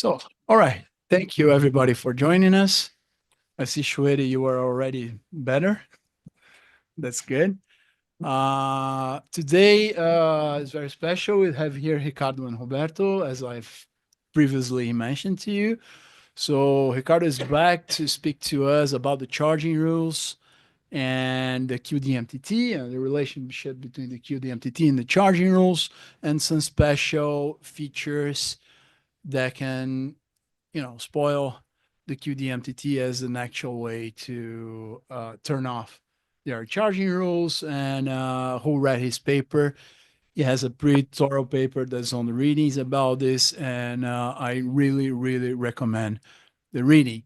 So, all right. Thank you, everybody, for joining us. I see, Shweta, you are already better. That's good. Today is very special. We have here Ricardo and Roberto, as I've previously mentioned to you. So, Ricardo is back to speak to us about the charging rules and the QDMTT and the relationship between the QDMTT and the charging rules and some special features that can spoil the QDMTT as an actual way to turn off their charging rules. And who read his paper? He has a pretty thorough paper that's on the readings about this, and I really, really recommend the reading.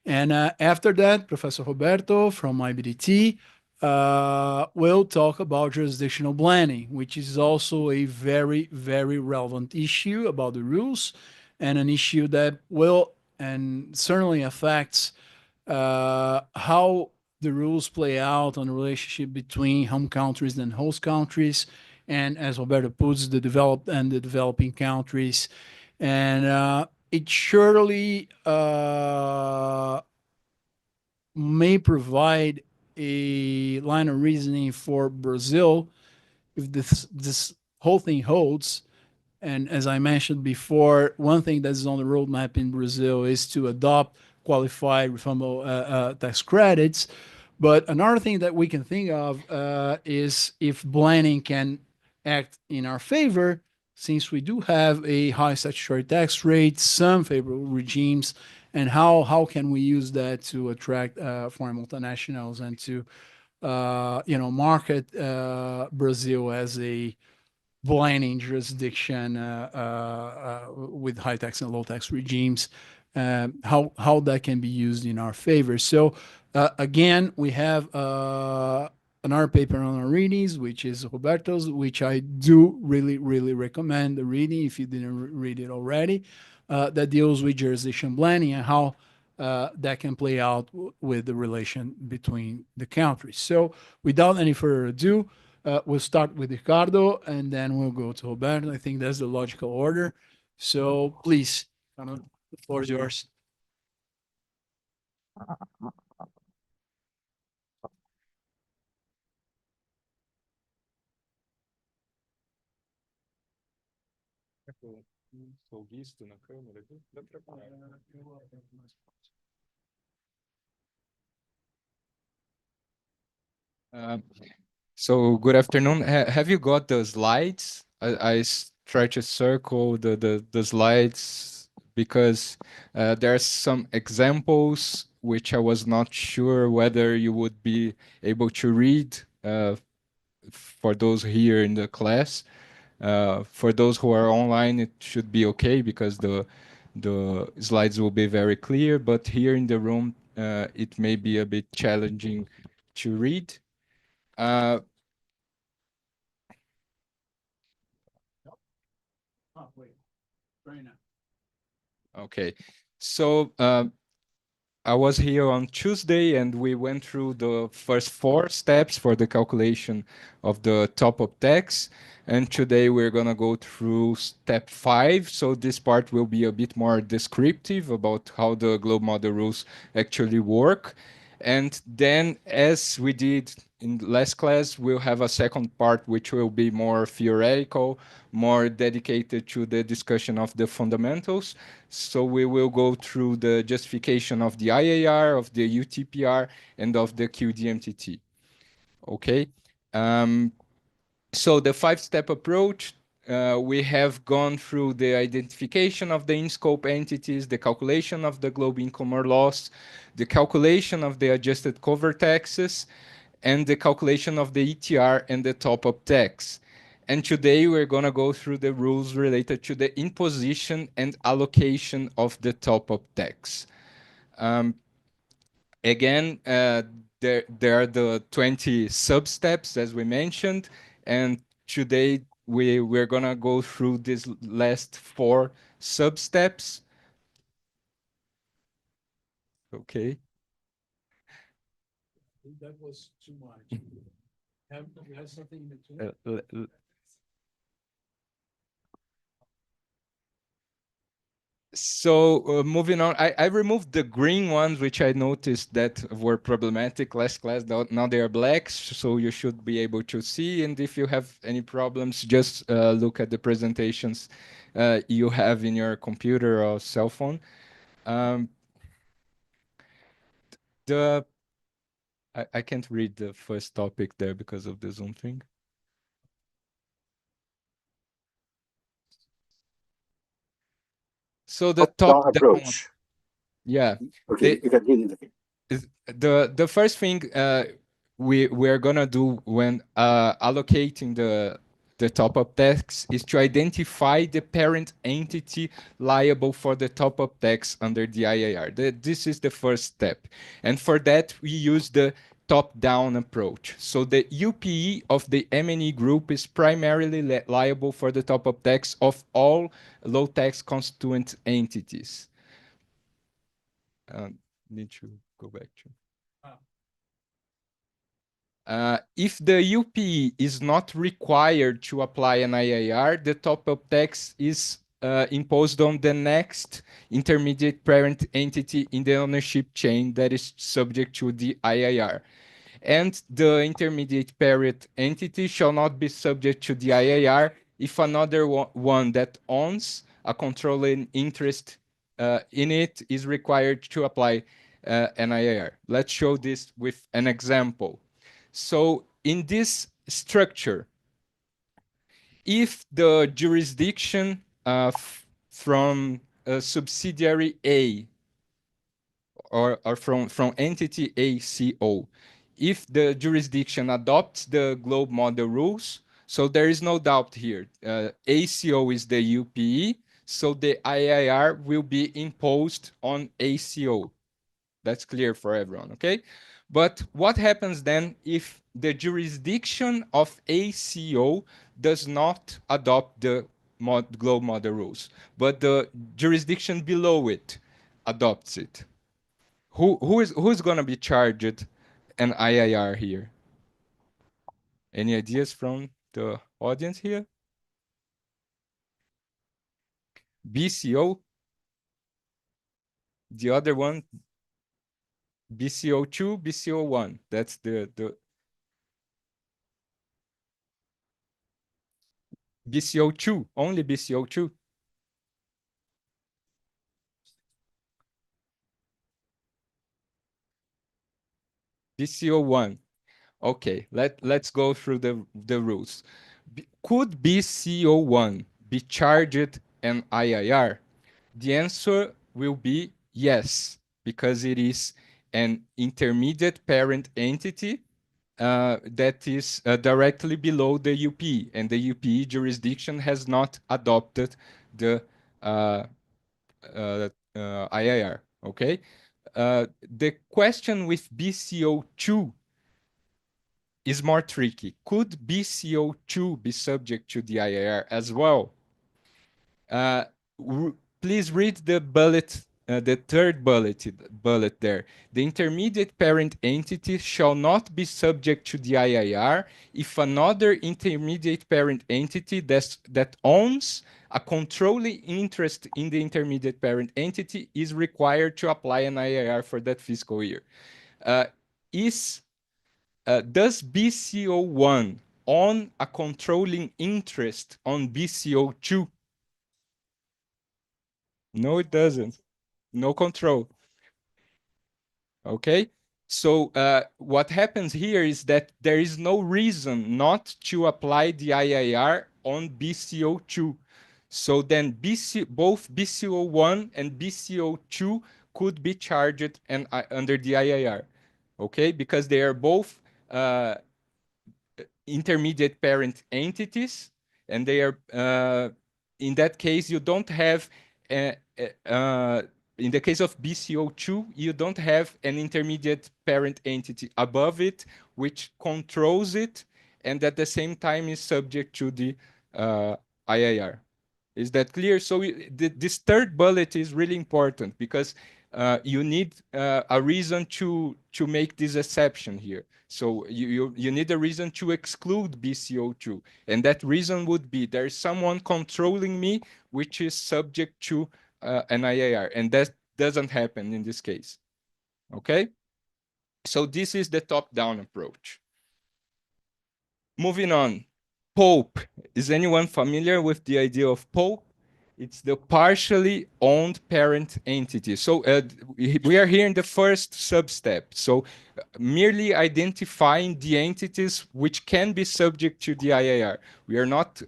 And after that, Professor Roberto from IBDT will talk about jurisdictional blending, which is also a very, very relevant issue about the rules and an issue that will and certainly affects how the rules play out on the relationship between home countries and host countries, and as Roberto puts, the developed and the developing countries. And it surely may provide a line of reasoning for Brazil if this whole thing holds. And as I mentioned before, one thing that is on the roadmap in Brazil is to adopt qualified refundable tax credits. But another thing that we can think of is if blending can act in our favor, since we do have a high statutory tax rate, some favorable regimes, and how can we use that to attract foreign multinationals and to market Brazil as a blending jurisdiction with high tax and low tax regimes, how that can be used in our favor. So again, we have another paper on our readings, which is Roberto's, which I do really, really recommend the reading if you didn't read it already, that deals with jurisdiction blending and how that can play out with the relation between the countries. So without any further ado, we'll start with Ricardo and then we'll go to Roberto. I think that's the logical order. So please, the floor is yours. Sou visto na câmera aqui? Dá pra parar. So good afternoon. Have you got the slides? I try to circle the slides because there are some examples which I was not sure whether you would be able to read for those here in the class. For those who are online, it should be okay because the slides will be very clear. But here in the room, it may be a bit challenging to read. Okay, so I was here on Tuesday and we went through the first 4 steps for the calculation of the top-up tax. And today we're gonna go through step 5. So this part will be a bit more descriptive about how the globe model rules actually work. And then, as we did in the last class, we'll have a second part which will be more theoretical, more dedicated to the discussion of the fundamentals. So we will go through the justification of the IAR, of the UTPR, and of the QDMTT. Okay. So the 5-step approach, we have gone through the identification of the in-scope entities, the calculation of the globe income or loss, the calculation of the adjusted cover taxes, and the calculation of the ETR and the top-up tax. And today we're going to go through the rules related to the imposition and allocation of the top-up tax. Again, there are the 20 sub-steps, as we mentioned, and today we're going to go through these last 4 sub-steps. Okay. That was too much. You have something in between? So moving on, I removed the green ones, which I noticed that were problematic last class. Now they are black, so you should be able to see. And if you have any problems, just look at the presentations you have in your computer or cell phone. Um, the I can't read the first topic there because of the Zoom thing. So the top Top-down down, approach. yeah. Okay, The you can read it again. the first thing we're gonna do when allocating the top-up tax is to identify the parent entity liable for the top-up tax under the IAR. This is the first step, and for that we use the top-down approach. So the UPE of the M&E group is primarily liable for the top-up tax of all low-tax constituent entities. Uh, Need to go back to. If the UPE is not required to apply an IIR, the top-up tax is imposed on the next intermediate parent entity in the ownership chain that is subject to the IIR. And the intermediate parent entity shall not be subject to the IIR if another one that owns a controlling interest in it is required to apply an IIR. Let's show this with an example. So in this structure, if the jurisdiction from subsidiary A or from entity ACO, if the jurisdiction adopts the globe model rules, so there is no doubt here. ACO is the UPE, so the IIR will be imposed on ACO. That's clear for everyone, okay? But what happens then if the jurisdiction of ACO does not adopt the globe model rules, but the jurisdiction below it adopts it? Who's gonna be charged an IIR here? Any ideas from the audience here? BCO, the other one, BCO2, BCO1. That's the BCO2, only BCO2. BCO1. Okay, let's go through the rules. Could BCO1 be charged an IIR? The answer will be yes, because it is an intermediate parent entity that is directly below the UP, and the UP jurisdiction has not adopted the uh, IIR. Okay. The question with BCO2 is more tricky. Could BCO2 be subject to the IIR as well? Uh, Please read the bullet, the third bullet there. The intermediate parent entity shall not be subject to the IIR if another intermediate parent entity that owns a controlling interest in the intermediate parent entity is required to apply an IIR for that fiscal year. Uh, is Does BCO1 own a controlling interest on BCO2? No, it doesn't. No control. Okay. So what happens here is that there is no reason not to apply the IIR on BCO2. So then both BCO1 and BCO2 could be charged and under the IIR. Okay, because they are both uh, intermediate parent entities, and they are in that case you don't have uh, in the case of BCO2 you don't have an intermediate parent entity above it which controls it and at the same time is subject to the IIR. Is that clear? So this third bullet is really important because you need a reason to make this exception here. So you need a reason to exclude BCO2. And that reason would be there is someone controlling me which is subject to an IAR, and that doesn't happen in this case. Okay, so this is the top-down approach. Moving on, POPE. Is anyone familiar with the idea of POPE? It's the partially owned parent entity. So we are here in the first sub-step. So merely identifying the entities which can be subject to the IAR. We are not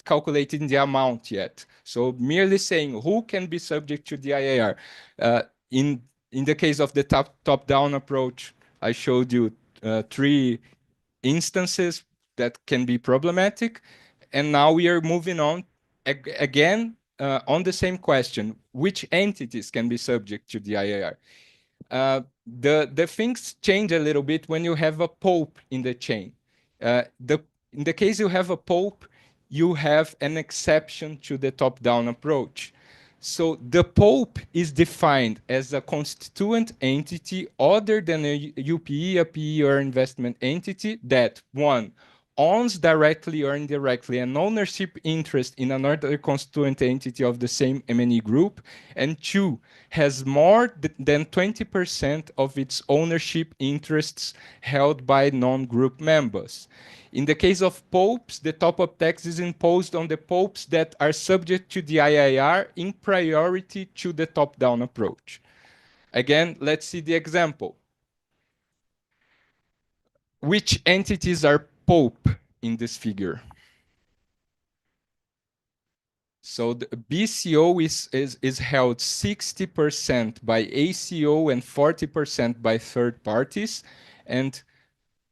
calculating the amount yet. So merely saying who can be subject to the IAR. Uh, in the case of the top-down approach, I showed you three instances that can be problematic. And now we are moving on again on the same question, which entities can be subject to the IAR? The things change a little bit when you have a pope in the chain. In the case you have a pope, you have an exception to the top-down approach. So the pope is defined as a constituent entity other than a UPE, a PE, or investment entity that, one, owns directly or indirectly an ownership interest in another constituent entity of the same M&E group, and two, has more than 20% of its ownership interests held by non-group members. In the case of popes, the top-up tax is imposed on the popes that are subject to the IIR in priority to the top-down approach. Again, let's see the example. Which entities are pope in this figure? So the BCO is held 60% by ACO and 40% by third parties, and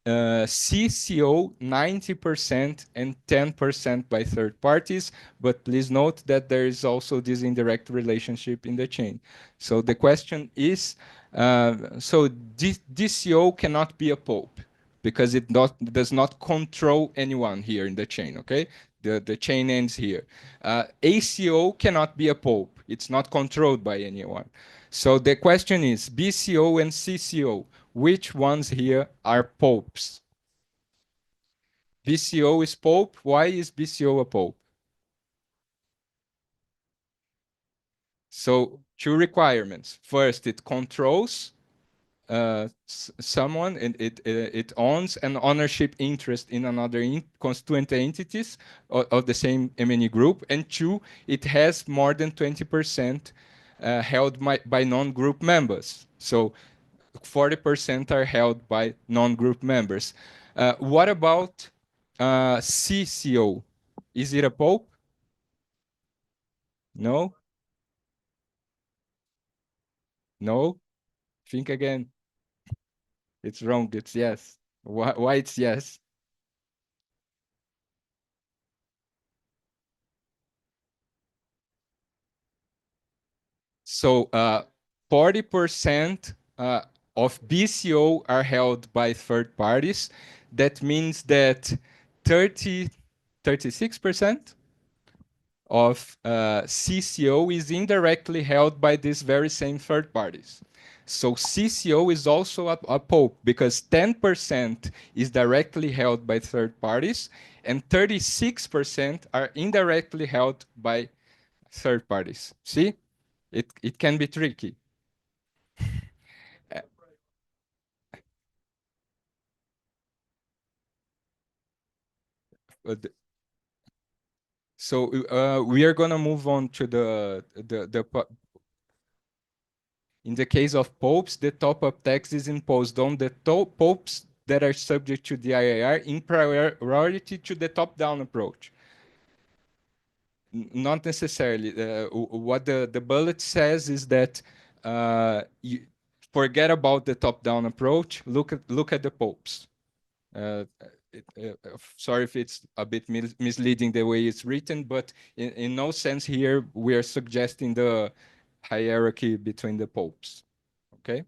CCO 90% and 10% by third parties, but please note that there is also this indirect relationship in the chain. So the question is, so DCO cannot be a pope because it does not control anyone here in the chain, okay? The chain ends here. ACO cannot be a pope. It's not controlled by anyone. So the question is, BCO and CCO, which ones here are popes? BCO is pope. Why is BCO a pope? So two requirements. First, it controls someone, and it owns an ownership interest in another constituent entities of the same M&E group, and two, it has more than 20% held by non-group members. So 40% are held by non-group members. What about CCO? Is it a pope? No? No? Think again. It's wrong. It's yes. Why it's yes? So 40% of BCO are held by third parties. That means that 36% of CCO is indirectly held by these very same third parties. So CCO is also a pope because 10% is directly held by third parties and 36% are indirectly held by third parties. See? It can be tricky. Uh, So we are gonna move on to in the case of popes, the top-up tax is imposed on the popes that are subject to the IIR in priority to the top-down approach. Not necessarily. What the bullet says is that you forget about the top-down approach. Look at the popes. Uh, Sorry if it's a bit misleading the way it's written, but in no sense here we are suggesting the hierarchy between the popes. Okay.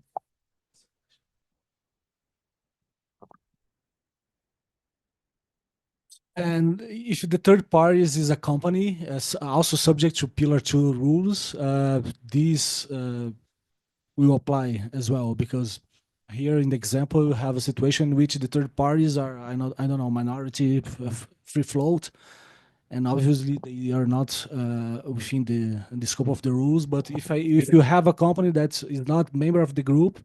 And if the third parties is a company, also subject to Pillar 2 rules, these will apply as well, because here in the example you have a situation in which the third parties are, I don't know, minority, free float, and obviously they are not within the scope of the rules. But if you have a company that is not member of the group,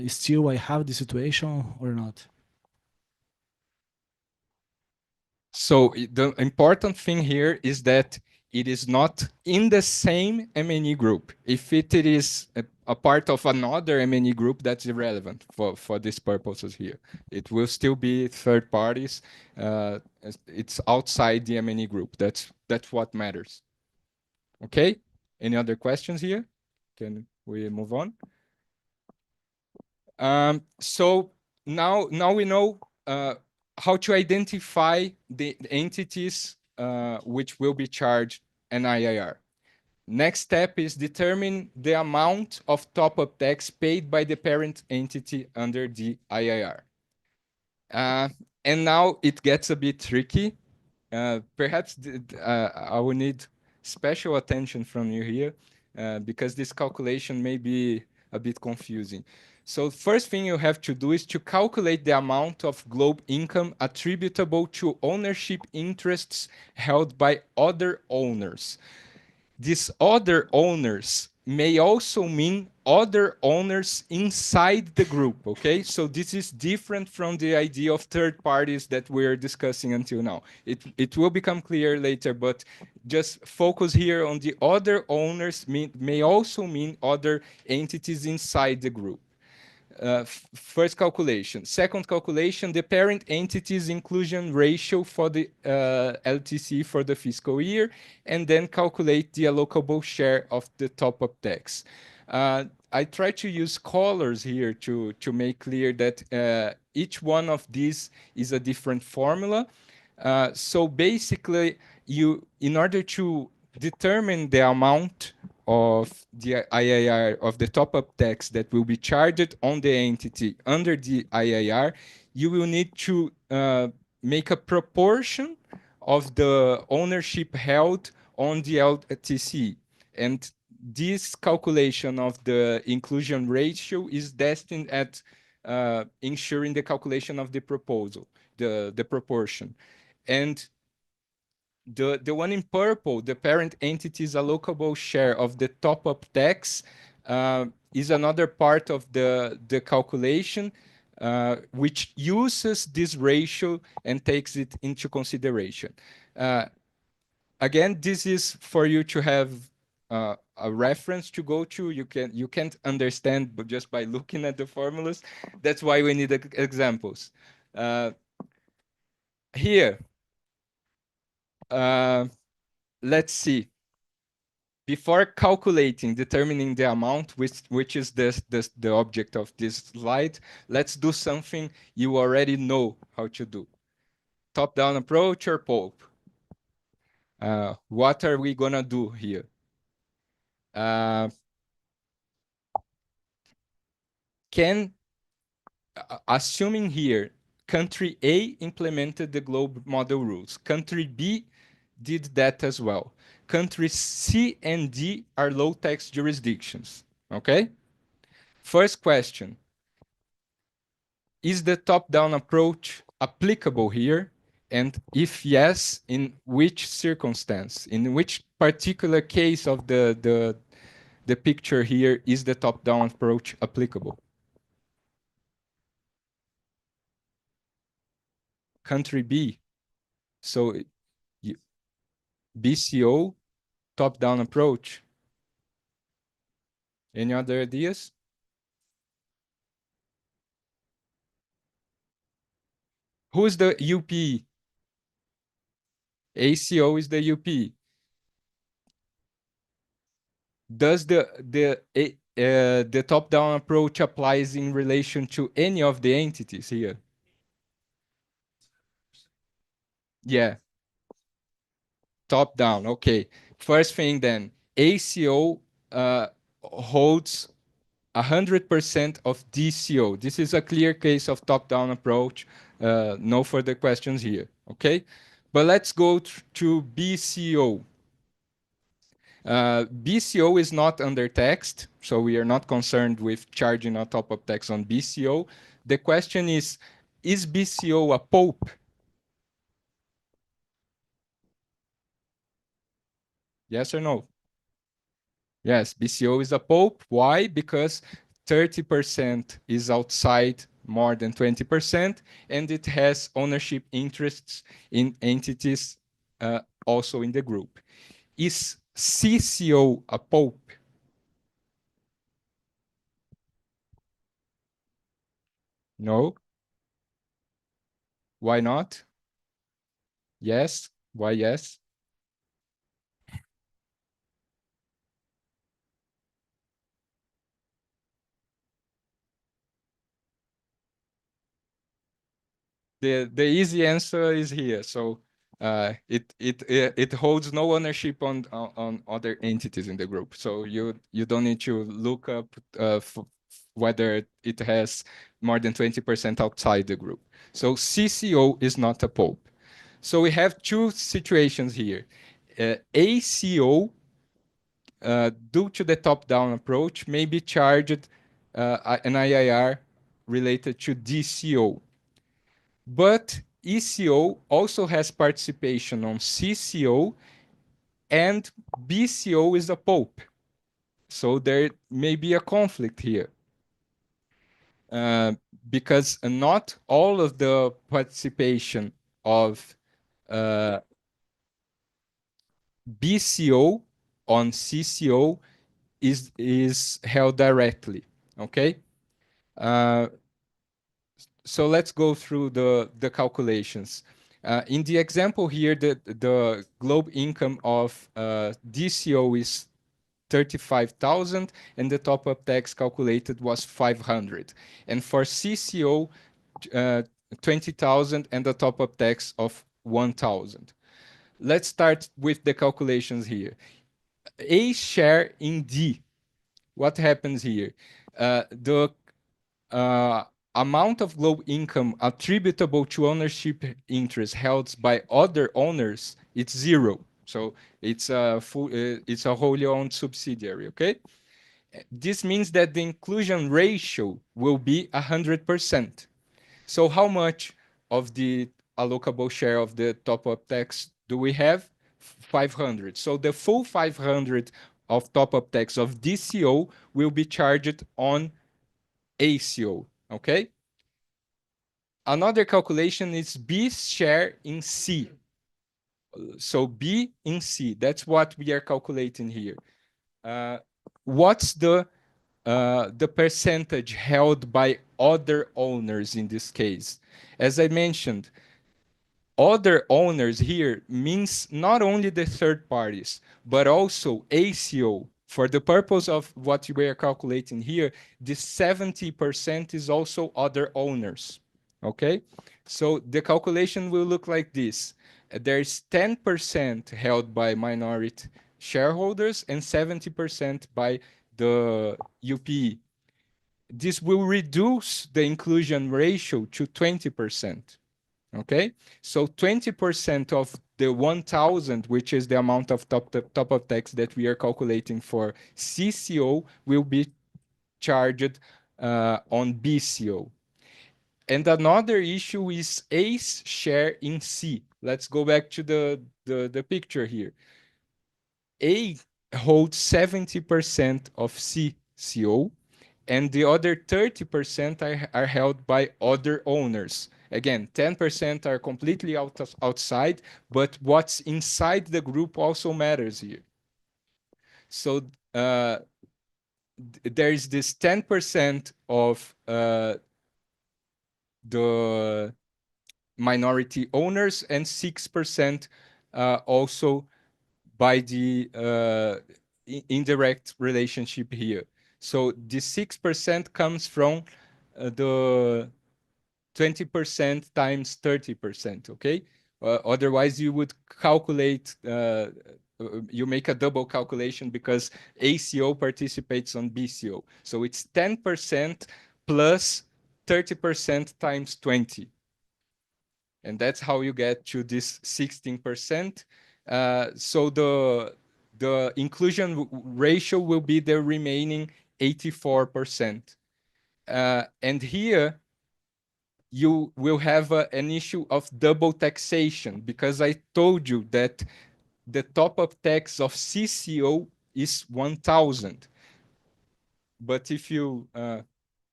still I have the situation or not? So the important thing here is that it is not in the same M&E group. If it is a part of another M&E group, that's irrelevant for these purposes here. It will still be third parties. It's outside the M&E group. That's what matters. Okay? Any other questions here? Can we move on? So now we know how to identify the entities which will be charged an IIR. Next step is determine the amount of top-up tax paid by the parent entity under the IIR. And now it gets a bit tricky. Perhaps I will need special attention from you here because this calculation may be a bit confusing. So first thing you have to do is to calculate the amount of globe income attributable to ownership interests held by other owners. These other owners may also mean other owners inside the group, okay? So this is different from the idea of third parties that we're discussing until now. It will become clear later, but just focus here on the other owners may also mean other entities inside the group. First calculation. Second calculation, the parent entity's inclusion ratio for the LTC for the fiscal year, and then calculate the allocable share of the top-up tax. I try to use colors here to make clear that each one of these is a different formula. So basically, in order to determine the amount of the IIR of the top-up tax that will be charged on the entity under the IIR, you will need to make a proportion of the ownership held on the LTC. And this calculation of the inclusion ratio is destined at ensuring the calculation of the proposal, the proportion. And the one in purple, the parent entity's allocable share of the top-up tax, is another part of the calculation, which uses this ratio and takes it into consideration. Again, this is for you to have a reference to go to. You can't understand but just by looking at the formulas. That's why we need examples. Here, let's see. Before calculating, determining the amount, which is the object of this slide, let's do something you already know how to do. Top-down approach or pulp? What are we gonna do here? Assuming here, country A implemented the globe model rules. Country B did that as well. Countries C and D are low tax jurisdictions, okay? First question, is the top-down approach applicable here? And if yes, in which circumstance? In which particular case of the picture here is the top-down approach applicable? Country B. So BCO, top-down approach. Any other ideas? Who's the UP? ACO is the UP. Does the top-down approach applies in relation to any of the entities here? Yeah. Top-down, okay. First thing then, ACO holds 100% of DCO. This is a clear case of top-down approach. No further questions here, okay? But let's go to BCO. BCO is not under taxed, so we are not concerned with charging a top-up tax on BCO. The question is BCO a POP? Yes or no? Yes, BCO is a pulp. Why? Because 30% is outside more than 20%, and it has ownership interests in entities also in the group. Is CCO a pulp? No. Why not? Yes. Why yes? The easy answer is here. So it holds no ownership on other entities in the group. So you don't need to look up whether it has more than 20% outside the group. So CCO is not a pulp. So we have two situations here. ACO, due to the top-down approach, may be charged an IIR related to DCO. But ECO also has participation on CCO, and BCO is a pulp. So there may be a conflict here. Uh, because not all of the participation of uh, BCO on CCO is held directly. Okay. Uh, so let's go through the calculations. In the example here, the globe income of DCO is 35,000 and the top-up tax calculated was 500. And for CCO, 20,000 and the top-up tax of 1,000. Let's start with the calculations here. A share in D. What happens here? The uh, amount of globe income attributable to ownership interest held by other owners, it's zero. So it's a wholly owned subsidiary. Okay, this means that the inclusion ratio will be 100%. So how much of the allocable share of the top-up tax do we have? 500. So the full 500 of top-up tax of DCO will be charged on ACO. Okay. Another calculation is B's share in C. So B in C, that's what we are calculating here. What's the percentage held by other owners in this case? As I mentioned, other owners here means not only the third parties, but also ACO. For the purpose of what we are calculating here, this 70% is also other owners. Okay? So the calculation will look like this. There's 10% held by minority shareholders and 70% by the UPE. This will reduce the inclusion ratio to 20%. Okay, so 20% of the 1,000, which is the amount of top of tax that we are calculating for CCO, will be charged on BCO. And another issue is A's share in C. Let's go back to the picture here. A holds 70% of CCO, and the other 30% are held by other owners. Again, 10% are completely outside, but what's inside the group also matters here. So there is this 10% of the minority owners and 6% also by the indirect relationship here. So the 6% comes from the 20% times 30%, okay? Otherwise, you would calculate, you make a double calculation because ACO participates on BCO. So it's 10% plus 30% times 20. And that's how you get to this 16%. So the inclusion ratio will be the remaining 84%. And here, you will have an issue of double taxation because I told you that the top-up tax of CCO is 1,000. But if you,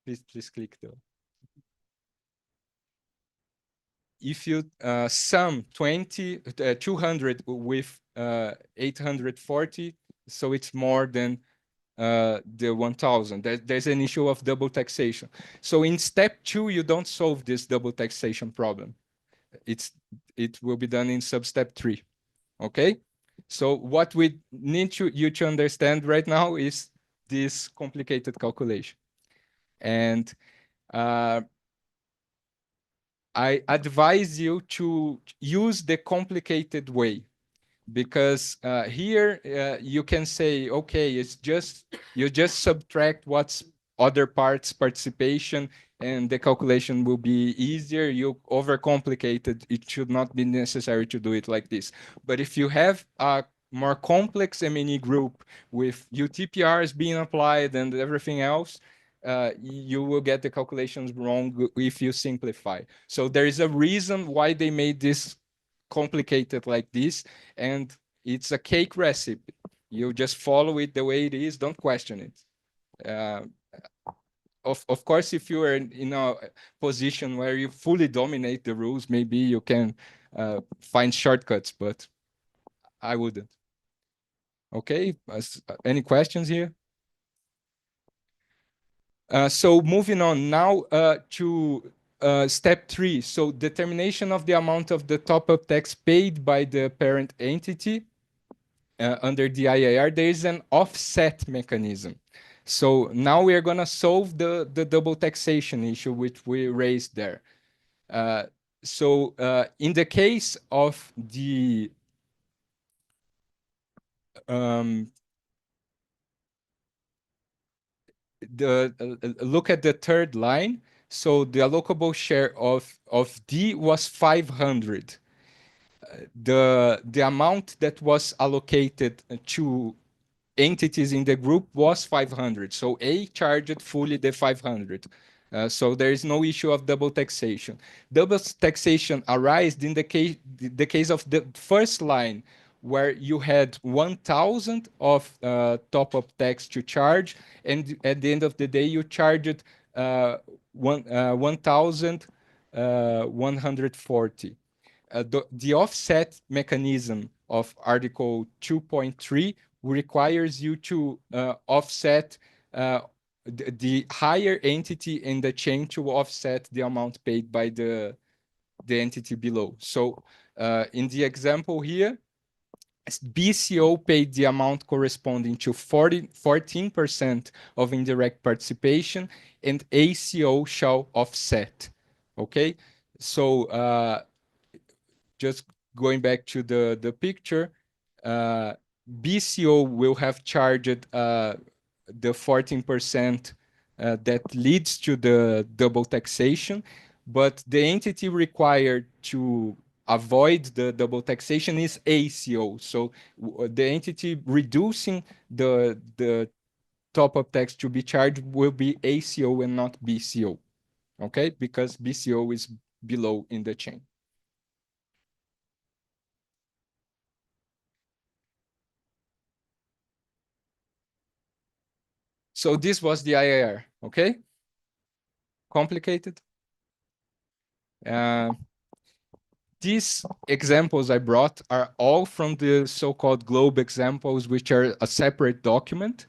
please click the, if you sum 200 with 840, so it's more than the 1,000. There's an issue of double taxation. So in step 2, you don't solve this double taxation problem. It will be done in sub-step 3. Okay? So what we need you to understand right now is this complicated calculation. And I advise you to use the complicated way, because here you can say, okay, it's just, you just subtract what's other parts participation and the calculation will be easier. You overcomplicate it. It should not be necessary to do it like this. But if you have a more complex M&E group with UTPRs being applied and everything else, you will get the calculations wrong if you simplify. So there is a reason why they made this complicated like this, and it's a cake recipe. You just follow it the way it is, don't question it. Of course, if you are in a position where you fully dominate the rules, maybe you can find shortcuts, but I wouldn't. Okay, any questions here? So moving on now to step 3. So determination of the amount of the top-up tax paid by the parent entity under the IAR. There is an offset mechanism. So now we are going to solve the double taxation issue which we raised there. So in the case of the look at the third line. So the allocable share of D was 500. The amount that was allocated to entities in the group was 500. So A charged fully the 500. So there is no issue of double taxation. Double taxation arised in the case of the first line, where you had 1,000 of top-up tax to charge, and at the end of the day, you charged 1,140. The offset mechanism of Article 2.3 requires you to offset the higher entity in the chain to offset the amount paid by the entity below. So in the example here, BCO paid the amount corresponding to 14% of indirect participation, and ACO shall offset. Okay, so just going back to the picture, BCO will have charged the 14% that leads to the double taxation, but the entity required to avoid the double taxation is ACO. So the entity reducing the top-up tax to be charged will be ACO and not BCO, okay? Because BCO is below in the chain. So this was the IAR, okay? Complicated? These examples I brought are all from the so-called globe examples, which are a separate document.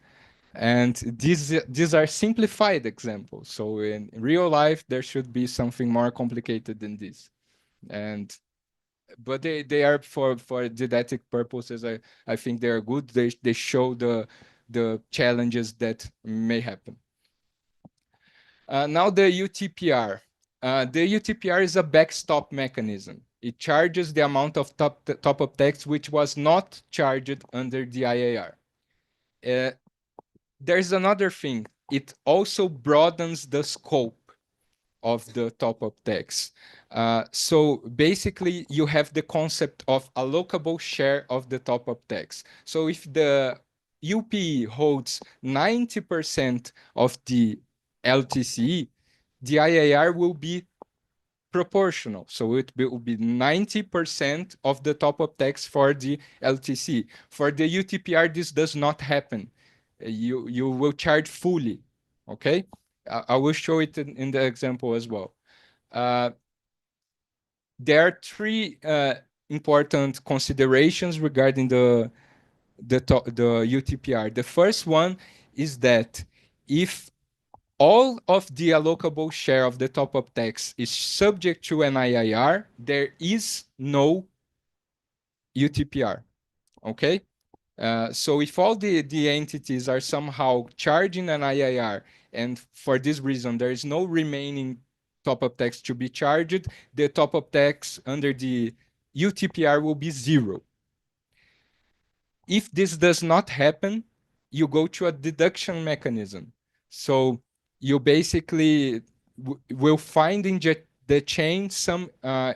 And these are simplified examples. So in real life, there should be something more complicated than this. But they are for didactic purposes. I think they are good. They show the challenges that may happen. Now the UTPR. The UTPR is a backstop mechanism. It charges the amount of top-up tax which was not charged under the IAR. There's another thing. It also broadens the scope of the top-up tax. So basically, you have the concept of allocable share of the top-up tax. So if the UPE holds 90% of the LTCE, the IAR will be proportional. So will be 90% of the top-up tax for the LTC. For the UTPR, this does not happen. You will charge fully, okay? I will show it in the example as well. There are three important considerations regarding the UTPR. The first one is that if all of the allocable share of the top-up tax is subject to an IIR, there is no UTPR, okay? So if all the entities are somehow charging an IIR, and for this reason there is no remaining top-up tax to be charged, the top-up tax under the UTPR will be zero. If this does not happen, you go to a deduction mechanism. So you basically will find in the chain some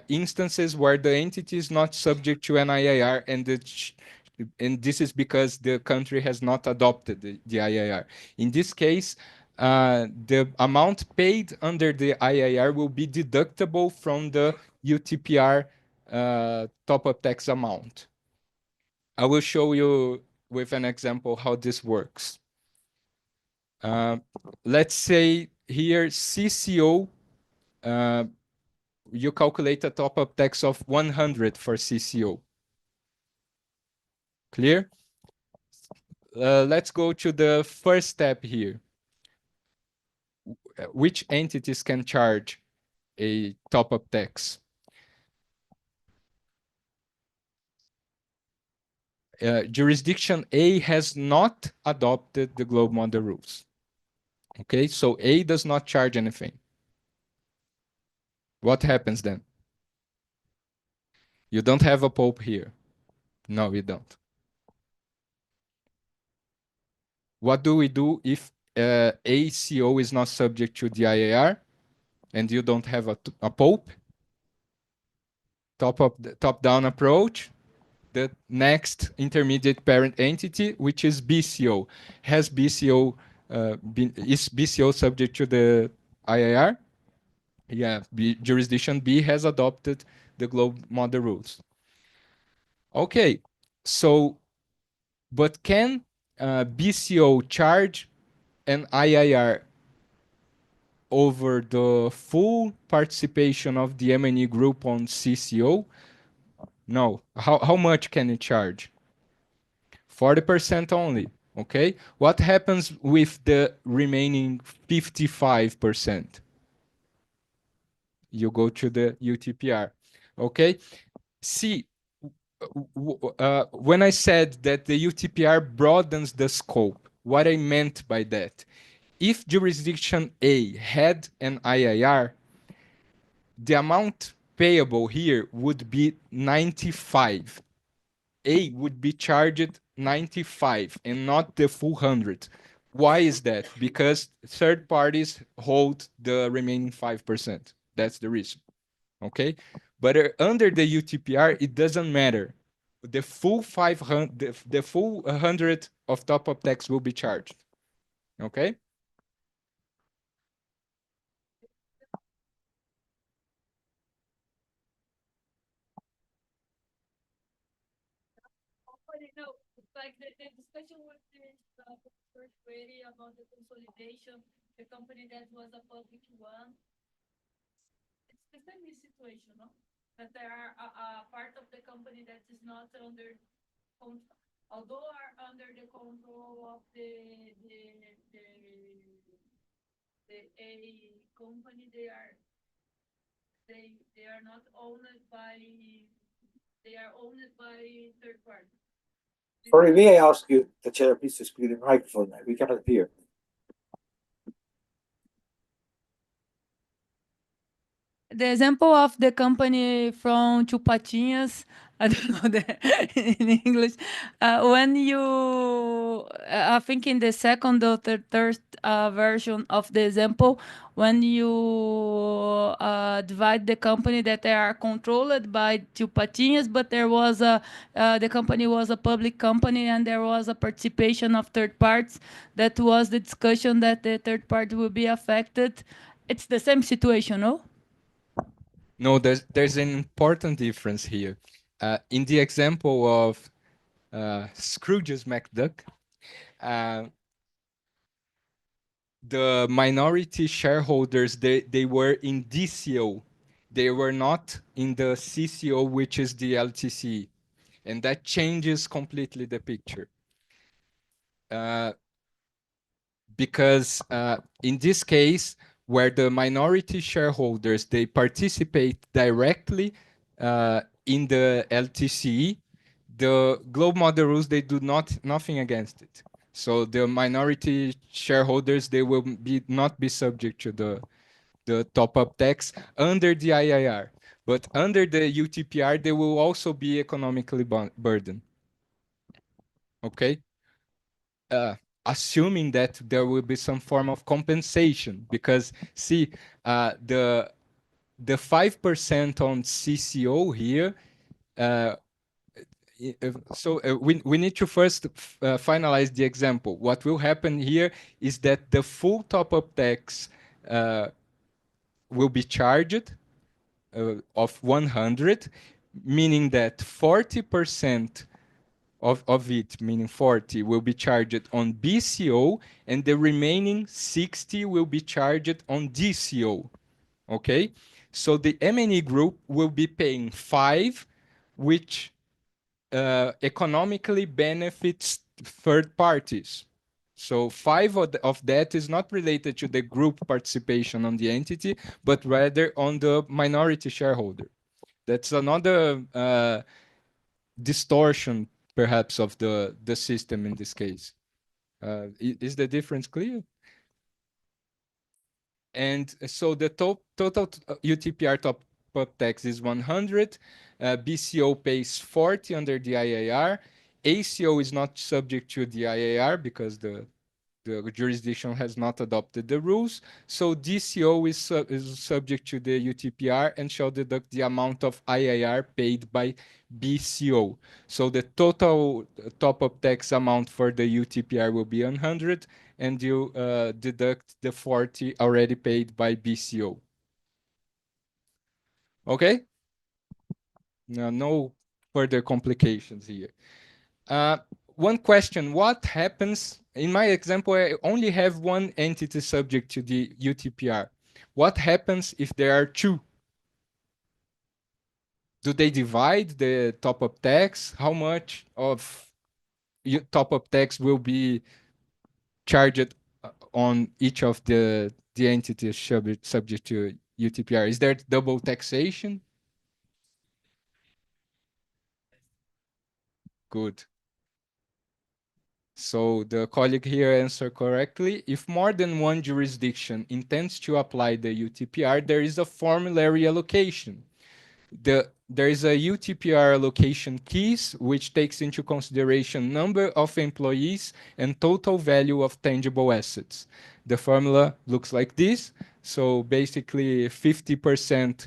instances where the entity is not subject to an IIR, and this is because the country has not adopted the IIR. In this case, the amount paid under the IIR will be deductible from the UTPR top-up tax amount. I will show you with an example how this works. Let's say here CCO, you calculate a top-up tax of 100 for CCO. Clear? Let's go to the first step here. Which entities can charge a top-up tax? Jurisdiction A has not adopted the globe model rules. Okay, so A does not charge anything. What happens then? You don't have a pope here. No, we don't. What do we do if ACO is not subject to the IAR and you don't have a pope? Top-down approach. The next intermediate parent entity, which is BCO. Has BCO is BCO subject to the IAR? Yeah, jurisdiction B has adopted the globe model rules. Okay, so, but can BCO charge an IIR over the full participation of the M&E group on CCO? No. How much can it charge? 40% only. Okay. What happens with the remaining 55%? You go to the UTPR. Okay. See, when I said that the UTPR broadens the scope, what I meant by that, if jurisdiction A had an IIR, the amount payable here would be 95. A would be charged 95 and not the full 100. Why is that? Because third parties hold the remaining 5%. That's the reason. Okay? But under the UTPR, it doesn't matter. The full 500, the full 100 of top-up tax will be charged. Okay? No, like the discussion with the first lady about the consolidation, the company that was a public one, it's the same situation, no? That there are a part of the company that is not under although are under the control of the A company, they are not owned by they are owned by third party. Sorry, may I ask you, the chair, please to speak in the microphone? We cannot hear. The example of the company from Chupatinhas, I don't know in English. When I think in the second or third version of the example, when you divide the company that they are controlled by Chupatinhas, but the company was a public company and there was a participation of third parties, that was the discussion that the third party will be affected. It's the same situation, no? No, there's an important difference here. In the example of Scrooge's McDuck, uh, the minority shareholders, they were in DCO. They were not in the CCO, which is the LTC. And that changes completely the picture. Uh, because in this case, where the minority shareholders, they participate directly in the LTC, the globe model rules, they do nothing against it. So the minority shareholders, they will not be subject to the top-up tax under the IIR. But under the UTPR, they will also be economically burdened. Okay? uh, Assuming that there will be some form of compensation, because see, the 5% on CCO here. Uh, we need to first finalize the example. What will happen here is that the full top-up tax uh, will be charged of 100, meaning that 40% of it, meaning 40, will be charged on BCO, and the remaining 60 will be charged on DCO. Okay? So the M&E group will be paying 5, which economically benefits third parties. So 5 of that is not related to the group participation on the entity, but rather on the minority shareholder. That's another distortion, perhaps, of the system in this case. Is the difference clear? And so the total UTPR top-up tax is 100. BCO pays 40 under the IAR. ACO is not subject to the IAR because the jurisdiction has not adopted the rules. So DCO is subject to the UTPR and shall deduct the amount of IIR paid by BCO. So the total top-up tax amount for the UTPR will be 100, and you deduct the 40 already paid by BCO. Okay? Now, no further complications here. Uh, One question, what happens, in my example, I only have one entity subject to the UTPR. What happens if there are two? Do they divide the top-up tax? How much of top-up tax will be charged on each of the entities subject to UTPR? Is there double taxation? Good. So the colleague here answered correctly. If more than one jurisdiction intends to apply the UTPR, there is a formulary allocation. There is a UTPR allocation keys, which takes into consideration number of employees and total value of tangible assets. The formula looks like this. So basically 50%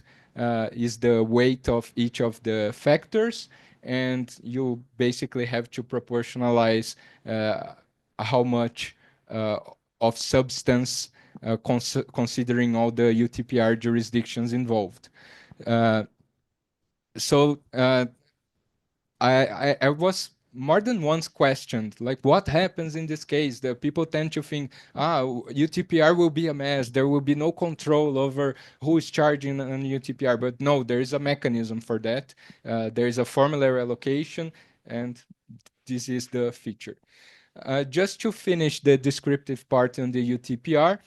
is the weight of each of the factors, and you basically have to proportionalize how much of substance considering all the UTPR jurisdictions involved. Uh, so I was more than once questioned, like, what happens in this case? The people tend to think, UTPR will be a mess. There will be no control over who is charging on UTPR. But no, there is a mechanism for that. There is a formulary allocation, and this is the feature. Just to finish the descriptive part on the UTPR,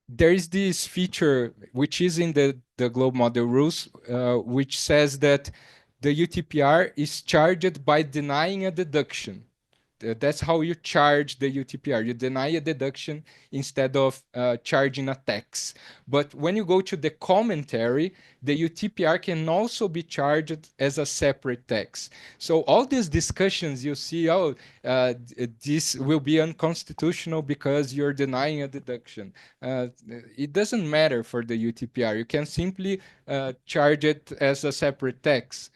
there is this feature which is in the globe model rules, which says that the UTPR is charged by denying a deduction. That's how you charge the UTPR. You deny a deduction instead of charging a tax. But when you go to the commentary, the UTPR can also be charged as a separate tax. So all these discussions you see, this will be unconstitutional because you're denying a deduction. It doesn't matter for the UTPR. You can simply charge it as a separate tax.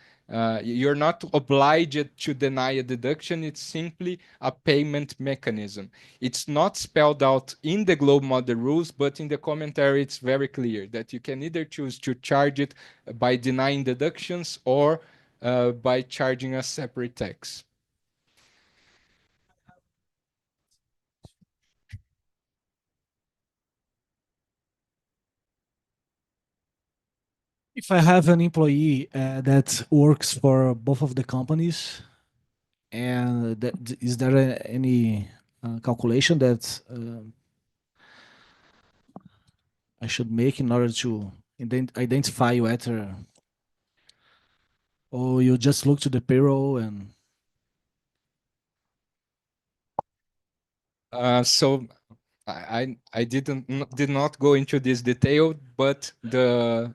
You're not obliged to deny a deduction. It's simply a payment mechanism. It's not spelled out in the globe model rules, but in the commentary, it's very clear that you can either choose to charge it by denying deductions or by charging a separate tax. If I have an employee that works for both of the companies, and is there any calculation that I should make in order to identify whether, or you just look to the payroll and So I did not go into this detail, but the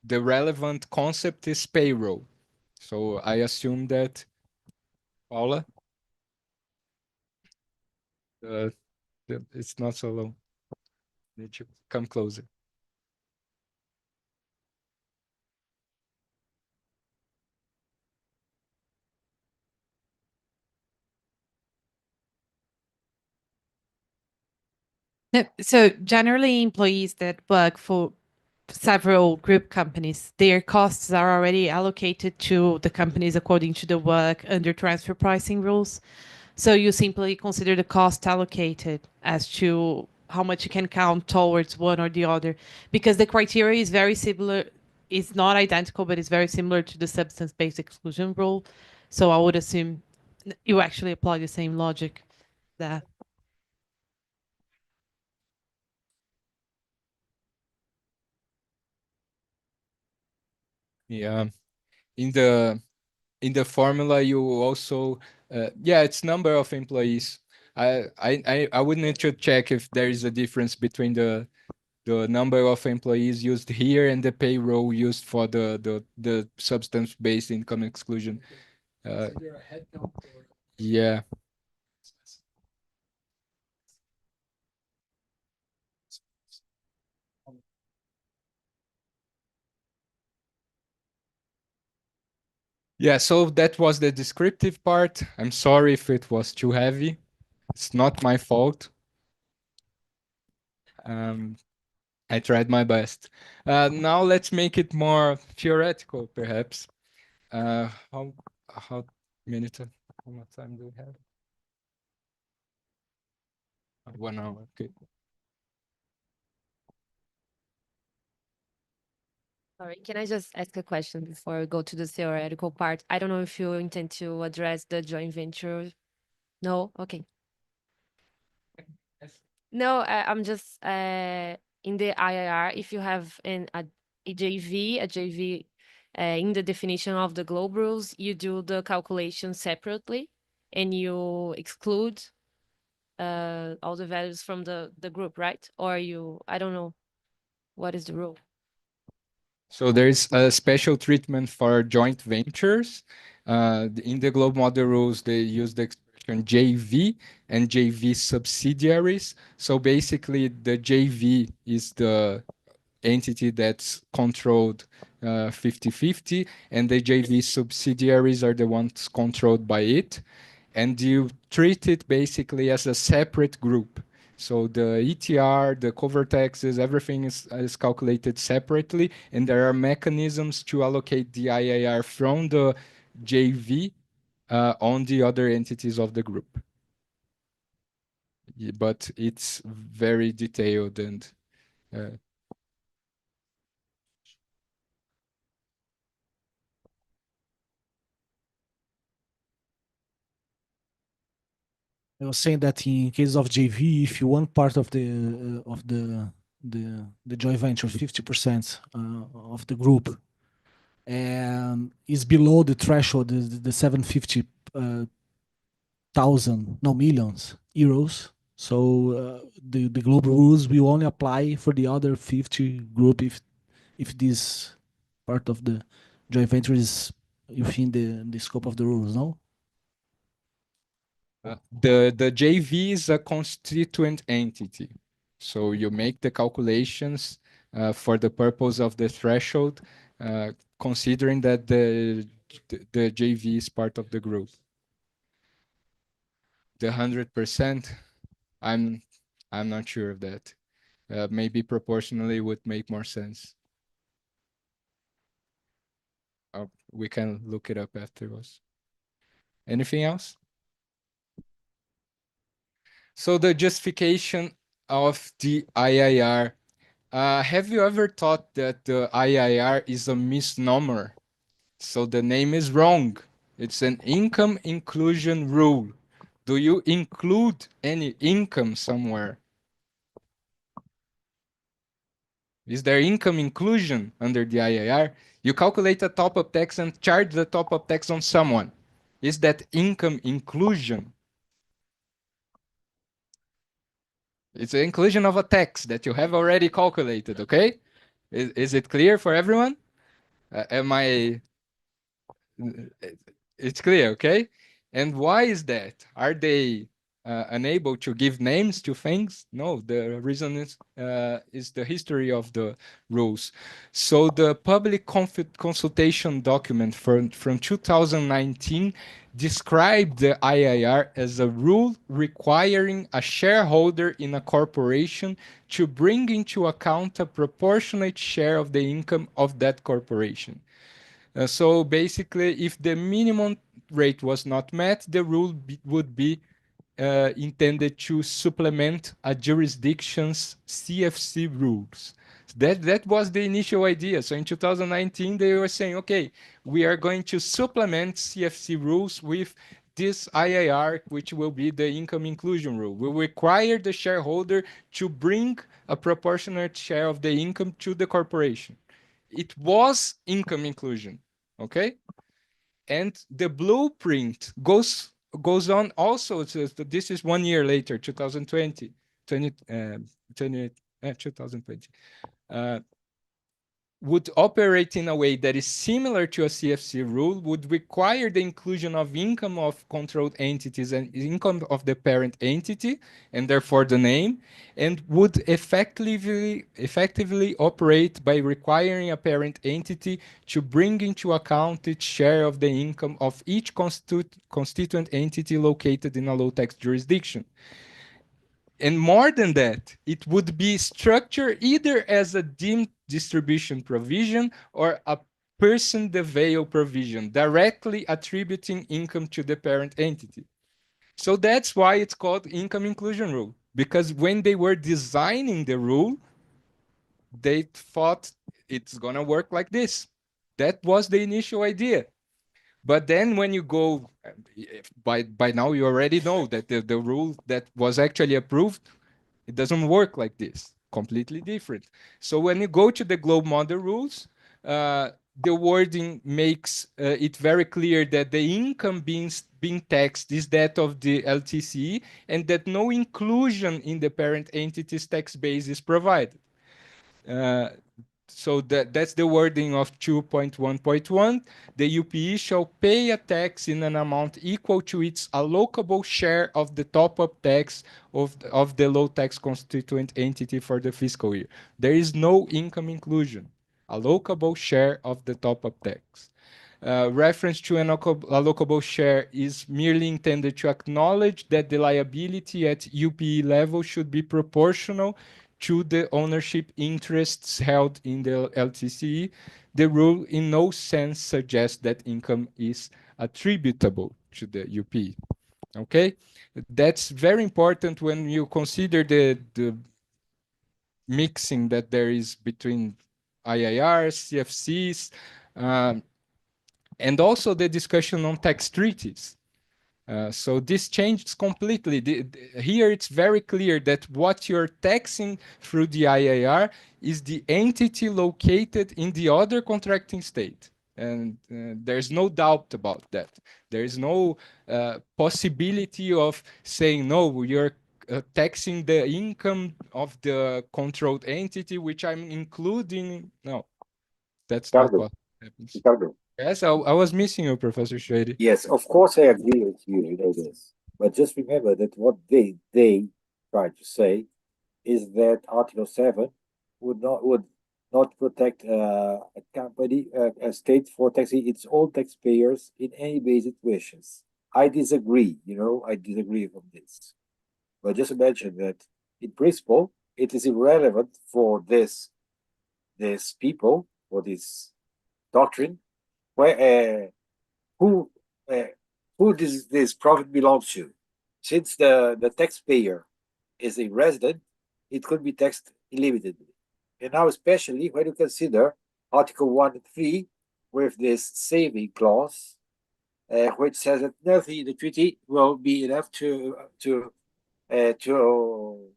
relevant concept is payroll. So I assume that Paula, uh, it's not so low. Need to come closer. No, so generally, employees that work for several group companies, their costs are already allocated to the companies according to the work under transfer pricing rules. So you simply consider the cost allocated as to how much you can count towards one or the other, because the criteria is very similar. It's not identical, but it's very similar to the substance-based exclusion rule. So I would assume you actually apply the same logic there. Yeah, in the formula you also yeah, it's number of employees. I would need to check if there is a difference between the number of employees used here and the payroll used for the substance-based income exclusion. Yeah. Yeah, so that was the descriptive part. I'm sorry if it was too heavy. It's not my fault. Um, I tried my best. Now let's make it more theoretical, perhaps. How minute? How much time do we have? 1 hour. Okay. Sorry, can I just ask a question before we go to the theoretical part? I don't know if you intend to address the joint venture. No? Okay. No, I'm just in the IIR, if you have a JV, in the definition of the globe rules, you do the calculation separately and you exclude all the values from the group, right? Or I don't know, what is the rule? So there's a special treatment for joint ventures. In the globe model rules, they use the expression JV and JV subsidiaries. So basically, the JV is the entity that's controlled 50-50, and the JV subsidiaries are the ones controlled by it. And you treat it basically as a separate group. So the ETR, the cover taxes, everything is calculated separately, and there are mechanisms to allocate the IIR from the JV on the other entities of the group. But it's very detailed and I was saying that in case of JV, if you want part of the joint venture, 50% of the group, and is below the threshold, the 750 thousand, no millions euros. So the global rules will only apply for the other 50 group if this part of the joint venture is within the scope of the rules. No. The JV is a constituent entity. So you make the calculations for the purpose of the threshold, considering that the the JV is part of the group. The 100%, I'm not sure of that. Maybe proportionally would make more sense. We can look it up afterwards. Anything else? So the justification of the IIR. Have you ever thought that the IIR is a misnomer? So the name is wrong. It's an income inclusion rule. Do you include any income somewhere? Is there income inclusion under the IIR? You calculate a top-up tax and charge the top-up tax on someone. Is that income inclusion? It's the inclusion of a tax that you have already calculated, okay? Is it clear for everyone? Am I... It's clear, okay? And why is that? Are they unable to give names to things? No, the reason is the history of the rules. So the public consultation document from 2019 described the IIR as a rule requiring a shareholder in a corporation to bring into account a proportionate share of the income of that corporation. So basically, if the minimum rate was not met, the rule would be intended to supplement a jurisdiction's CFC rules. That was the initial idea. So in 2019, they were saying, okay, we are going to supplement CFC rules with this IIR, which will be the income inclusion rule. Will require the shareholder to bring a proportionate share of the income to the corporation. It was income inclusion, okay? And the blueprint goes on also. This is 1 year later, 2020, 2020, would operate in a way that is similar to a CFC rule, would require the inclusion of income of controlled entities and income of the parent entity, and therefore the name, and would effectively operate by requiring a parent entity to bring into account its share of the income of each constituent entity located in a low-tax jurisdiction. And more than that, it would be structured either as a deemed distribution provision or a person de veil provision, directly attributing income to the parent entity. So that's why it's called income inclusion rule, because when they were designing the rule, they thought it's gonna work like this. That was the initial idea. But then when you go, by now you already know that the rule that was actually approved, it doesn't work like this, completely different. So when you go to the globe model rules, the wording makes it very clear that the income being taxed is that of the LTC, and that no inclusion in the parent entity's tax base is provided. So that's the wording of 2.1.1. The UPE shall pay a tax in an amount equal to its allocable share of the top-up tax of the low-tax constituent entity for the fiscal year. There is no income inclusion. Allocable share of the top-up tax. Reference to an allocable share is merely intended to acknowledge that the liability at UPE level should be proportional to the ownership interests held in the LTCE. The rule in no sense suggests that income is attributable to the UPE. Okay, that's very important when you consider the mixing that there is between IIRs, CFCs, and also the discussion on tax treaties. So this changes completely. Here it's very clear that what you're taxing through the IIR is the entity located in the other contracting state. And there's no doubt about that. There is no possibility of saying, no, you're taxing the income of the controlled entity, which I'm including. No, that's not Ricardo, what happens. Ricardo. Yes, I was missing you, Professor Shady. Yes, of course I agree with you, you know this. But just remember that what they try to say is that Article 7 would not protect a company, a state for taxing its own taxpayers in any way it wishes. I disagree, I disagree on this. But just mention that in principle, it is irrelevant for this people, for this doctrine, where who uh, who this profit belongs to. Since the taxpayer is a resident, it could be taxed illimitedly. And now, especially when you consider Article 1 and 3 with this saving clause, which says that nothing in the treaty will be enough uh, to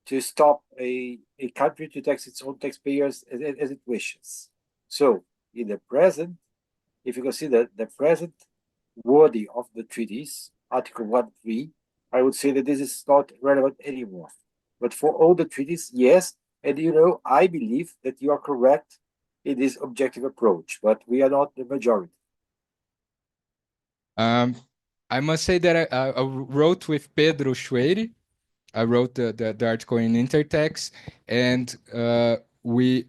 to stop a country to tax its own taxpayers as it wishes. So, in the present, if you consider the present wording of the treaties, Article 1, 3, I would say that this is not relevant anymore. But for all the treaties, yes. And I believe that you are correct in this objective approach, but we are not the majority. I must say that I wrote with Pedro Schweire. I wrote the article in Intertext, and we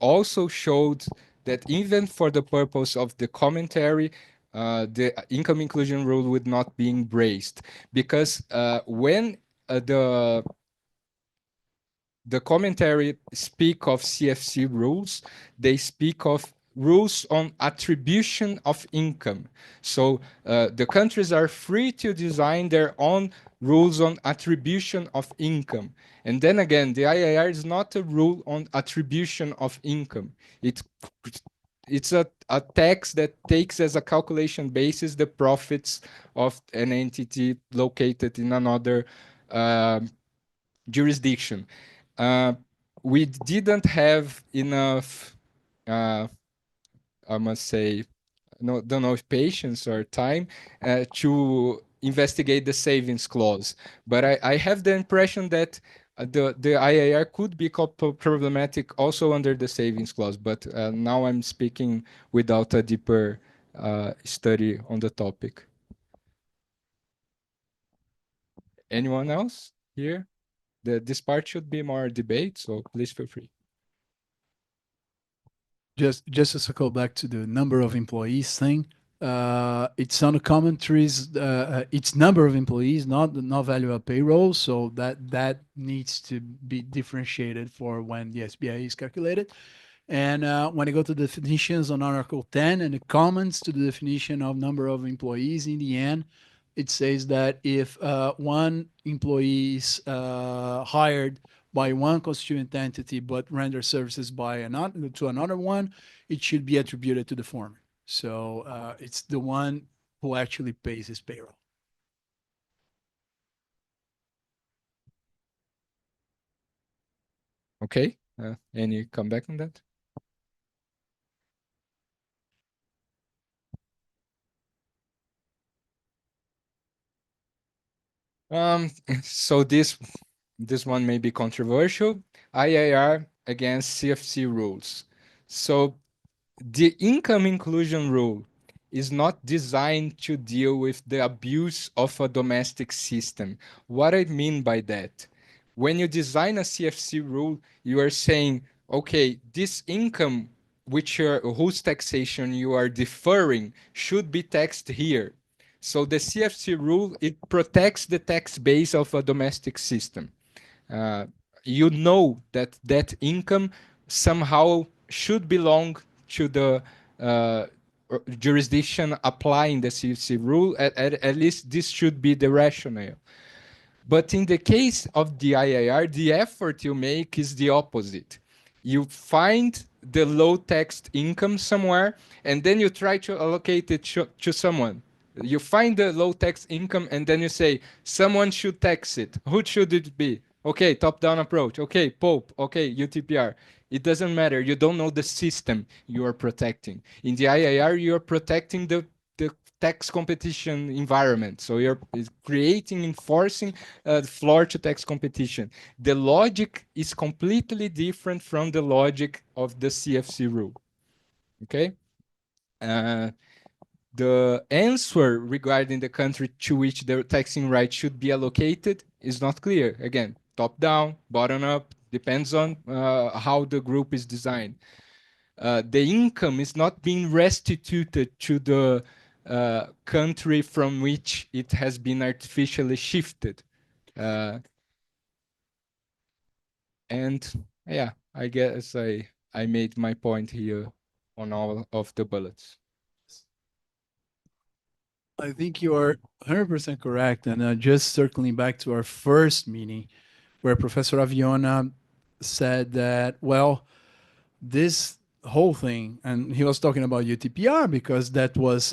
also showed that even for the purpose of the commentary, the income inclusion rule would not be embraced, because when the commentary speak of CFC rules, they speak of rules on attribution of income. So the countries are free to design their own rules on attribution of income. And then again, the IIR is not a rule on attribution of income. It's a tax that takes as a calculation basis the profits of an entity located in another jurisdiction. Uh, we didn't have enough, I must say, no, don't know if patience or time to investigate the savings clause. But I have the impression that the IAR could be problematic also under the savings clause. But now I'm speaking without a deeper study on the topic. Anyone else here? This part should be more debate, so please feel free. Just to circle back to the number of employees thing, it's on the commentaries. It's number of employees, not value of payroll. So that needs to be differentiated for when the SBI is calculated. And when I go to definitions on Article 10 and the comments to the definition of number of employees, in the end, it says that if one employee is hired by one constituent entity but render services by another one, it should be attributed to the former. So it's the one who actually pays his payroll. Okay. Any comeback on that? So this one may be controversial. IIR against CFC rules. So the income inclusion rule is not designed to deal with the abuse of a domestic system. What I mean by that, when you design a CFC rule, you are saying, okay, this income whose taxation you are deferring should be taxed here. So the CFC rule, it protects the tax base of a domestic system. You know that income somehow should belong to the jurisdiction applying the CFC rule. At least this should be the rationale. But in the case of the IIR, the effort you make is the opposite. You find the low taxed income somewhere, and then you try to allocate it to someone. You find the low tax income, and then you say, someone should tax it. Who should it be? Okay, top-down approach. Okay, Pope. Okay, UTPR. It doesn't matter. You don't know the system you are protecting. In the IIR, you are protecting the tax competition environment. So you're creating, enforcing floor to tax competition. The logic is completely different from the logic of the CFC rule. Okay? The answer regarding the country to which the taxing right should be allocated is not clear. Again, top down, bottom up, depends on how the group is designed. The income is not being restituted to the country from which it has been artificially shifted. Uh, and yeah, I guess I made my point here on all of the bullets. I think you are 100% correct. And just circling back to our first meeting, where Professor Aviona said that, well, this whole thing, and he was talking about UTPR because that was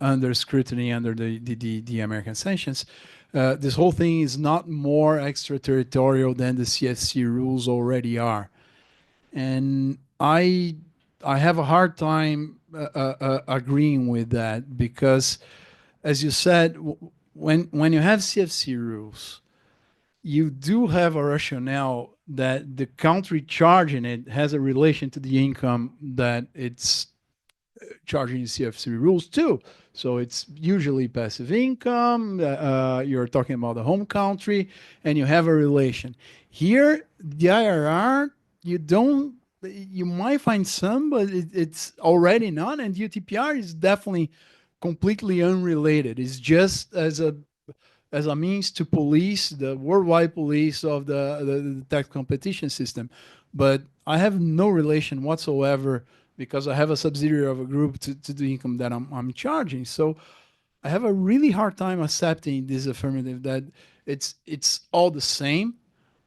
under scrutiny under the American sanctions. This whole thing is not more extraterritorial than the CFC rules already are. And I have a hard time agreeing with that because, as you said, when you have CFC rules, you do have a rationale that the country charging it has a relation to the income that it's charging CFC rules too. So it's usually passive income. You're talking about the home country, and you have a relation. Here, the IRR, you don't. You might find some, but it's already not. And UTPR is definitely completely unrelated. It's just as a means to police the worldwide police of the tax competition system. But I have no relation whatsoever because I have a subsidiary of a group to the income that I'm charging. So I have a really hard time accepting this affirmative that it's all the same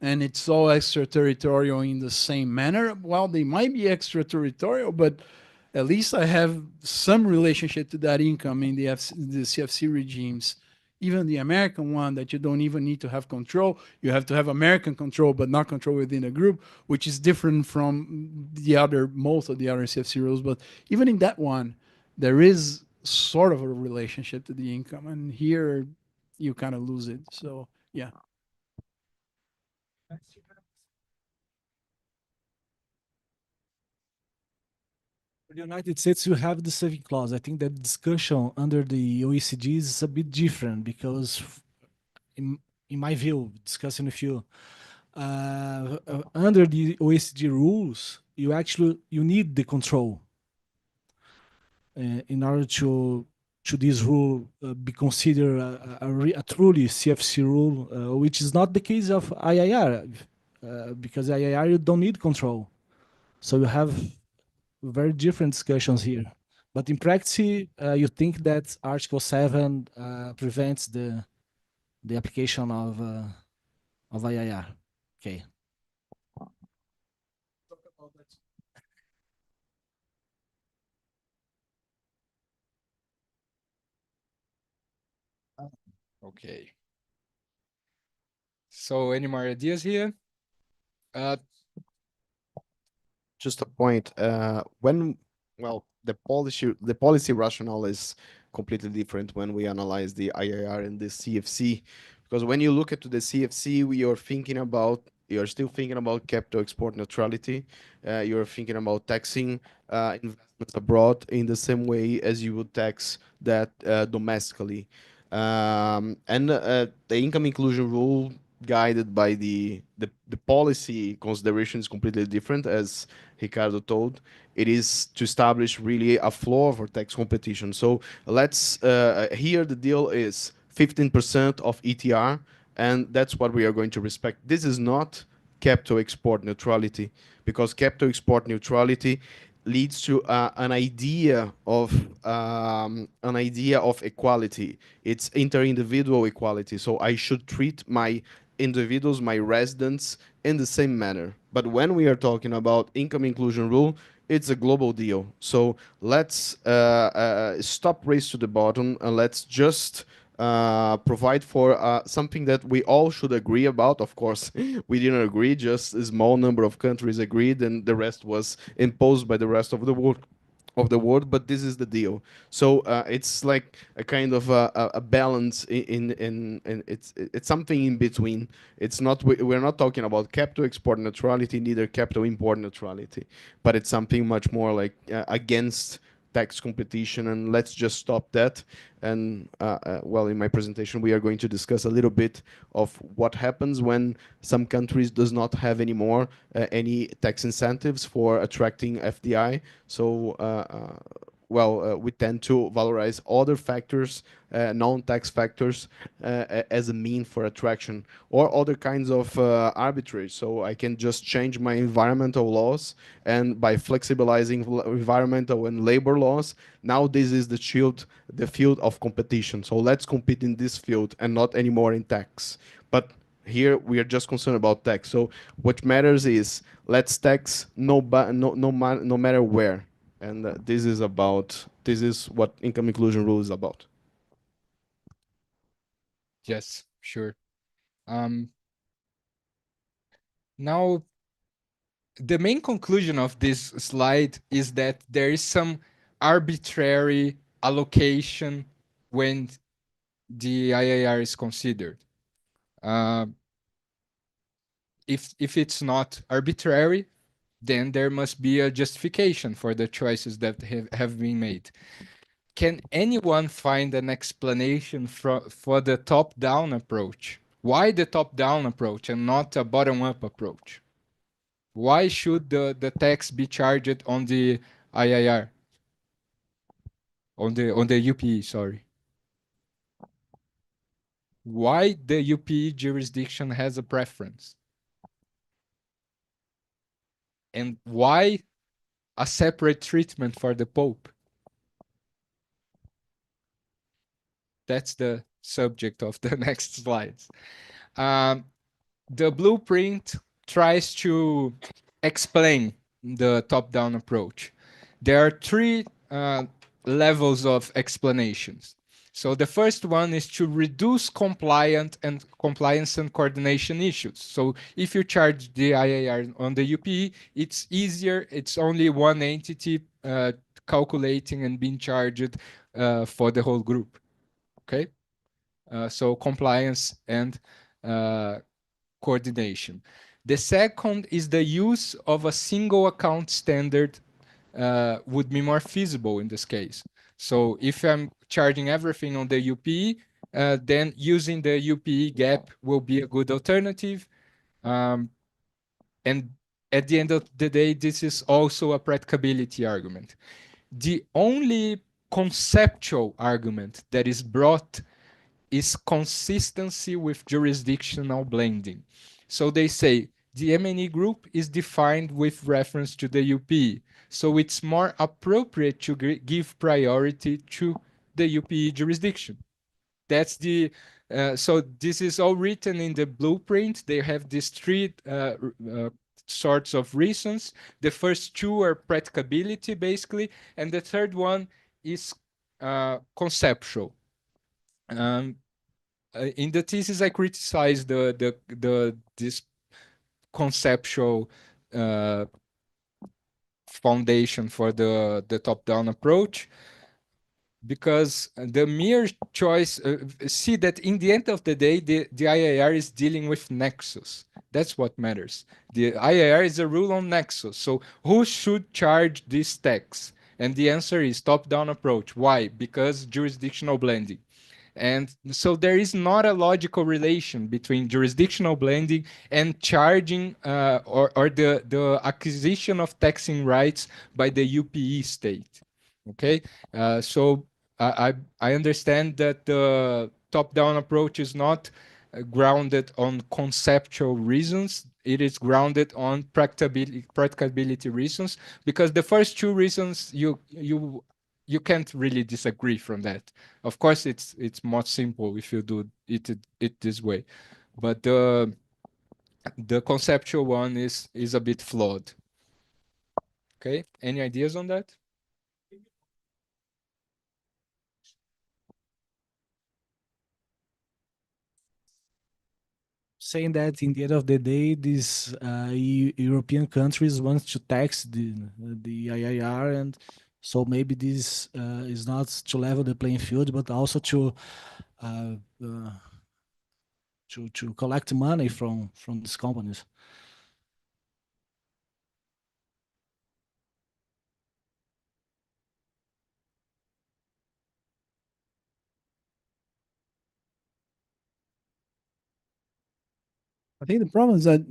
and it's all extraterritorial in the same manner. Well, they might be extraterritorial, but at least I have some relationship to that income in the CFC regimes. Even the American one that you don't even need to have control. You have to have American control, but not control within a group, which is different from most of the other CFC rules. But even in that one, there is sort of a relationship to the income, and here you kind of lose it. So yeah. For the United States, you have the saving clause. I think that discussion under the OECD is a bit different because, in, in my view, discussing with you, under the OECD rules, you need the control in order to this rule be considered a truly CFC rule, which is not the case of IIR, because IIR you don't need control. So you have very different discussions here. But in practice, you think that Article 7 prevents the application of IIR. Okay. Okay. So any more ideas here? Uh, Just a point. When well, the policy rationale is completely different when we analyze the IIR and the CFC, because when you look at the CFC, you're still thinking about capital export neutrality. You're thinking about taxing investments abroad in the same way as you would tax that domestically. And the income inclusion rule guided by the policy consideration is completely different, as Ricardo told. It is to establish really a floor for tax competition. So let's here the deal is 15% of ETR, and that's what we are going to respect. This is not capital export neutrality, because capital export neutrality leads to an idea of equality. It's inter-individual equality. So I should treat my individuals, my residents, in the same manner. But when we are talking about income inclusion rule, it's a global deal. So let's stop race to the bottom and let's just provide for something that we all should agree about. Of course, we didn't agree, just a small number of countries agreed, and the rest was imposed by the rest of the world. But this is the deal. So it's like a kind of a balance in it's something in between. It's not we're not talking about capital export neutrality, neither capital import neutrality, but it's something much more like against tax competition, and let's just stop that. And well, in my presentation, we are going to discuss a little bit of what happens when some countries does not have anymore any tax incentives for attracting FDI. So well, we tend to valorize other factors, non-tax factors, as a mean for attraction, or other kinds of arbitrage. So I can just change my environmental laws, and by flexibilizing environmental and labor laws, now this is the field of competition. So let's compete in this field and not anymore in tax. But here we are just concerned about tax. So what matters is let's tax no matter where. And this is what income inclusion rule is about. Yes, sure. Now, the main conclusion of this slide is that there is some arbitrary allocation when the IAR is considered. Uh, if it's not arbitrary, then there must be a justification for the choices that have been made. Can anyone find an explanation for the top-down approach? Why the top-down approach and not a bottom-up approach? Why should the tax be charged on the IIR? On the UPE, sorry. Why the UPE jurisdiction has a preference? And why a separate treatment for the Pope? That's the subject of the next slides. The blueprint tries to explain the top-down approach. There are three levels of explanations. So the first one is to reduce compliance and coordination issues. So if you charge the IAR on the UPE, it's easier. It's only one entity calculating and being charged for the whole group. Okay, so compliance and coordination. The second is the use of a single account standard would be more feasible in this case. So if I'm charging everything on the UPE, then using the UPE gap will be a good alternative. And at the end of the day, this is also a practicability argument. The only conceptual argument that is brought is consistency with jurisdictional blending. So they say the M&E group is defined with reference to the UPE. So it's more appropriate to give priority to the UPE jurisdiction. That's the so this is all written in the blueprint. They have these three sorts of reasons. The first two are practicability, basically, and the third one is conceptual. In the thesis, I criticized this conceptual foundation for the top-down approach, because the mere choice, see that in the end of the day, the IIR is dealing with nexus. That's what matters. The IIR is a rule on nexus. So who should charge this tax? And the answer is top-down approach. Why? Because jurisdictional blending. And so there is not a logical relation between jurisdictional blending and charging or the acquisition of taxing rights by the UPE state. Okay, so I understand that the top-down approach is not grounded on conceptual reasons. It is grounded on practicability reasons, because the first two reasons you can't really disagree from that. Of course, it's more simple if you do it this way, but the conceptual one is a bit flawed. Okay, any ideas on that? Saying that in the end of the day, these European countries want to tax the IIR, and so maybe this is not to level the playing field, but also uh, uh, to collect money from these companies. I think the problem is that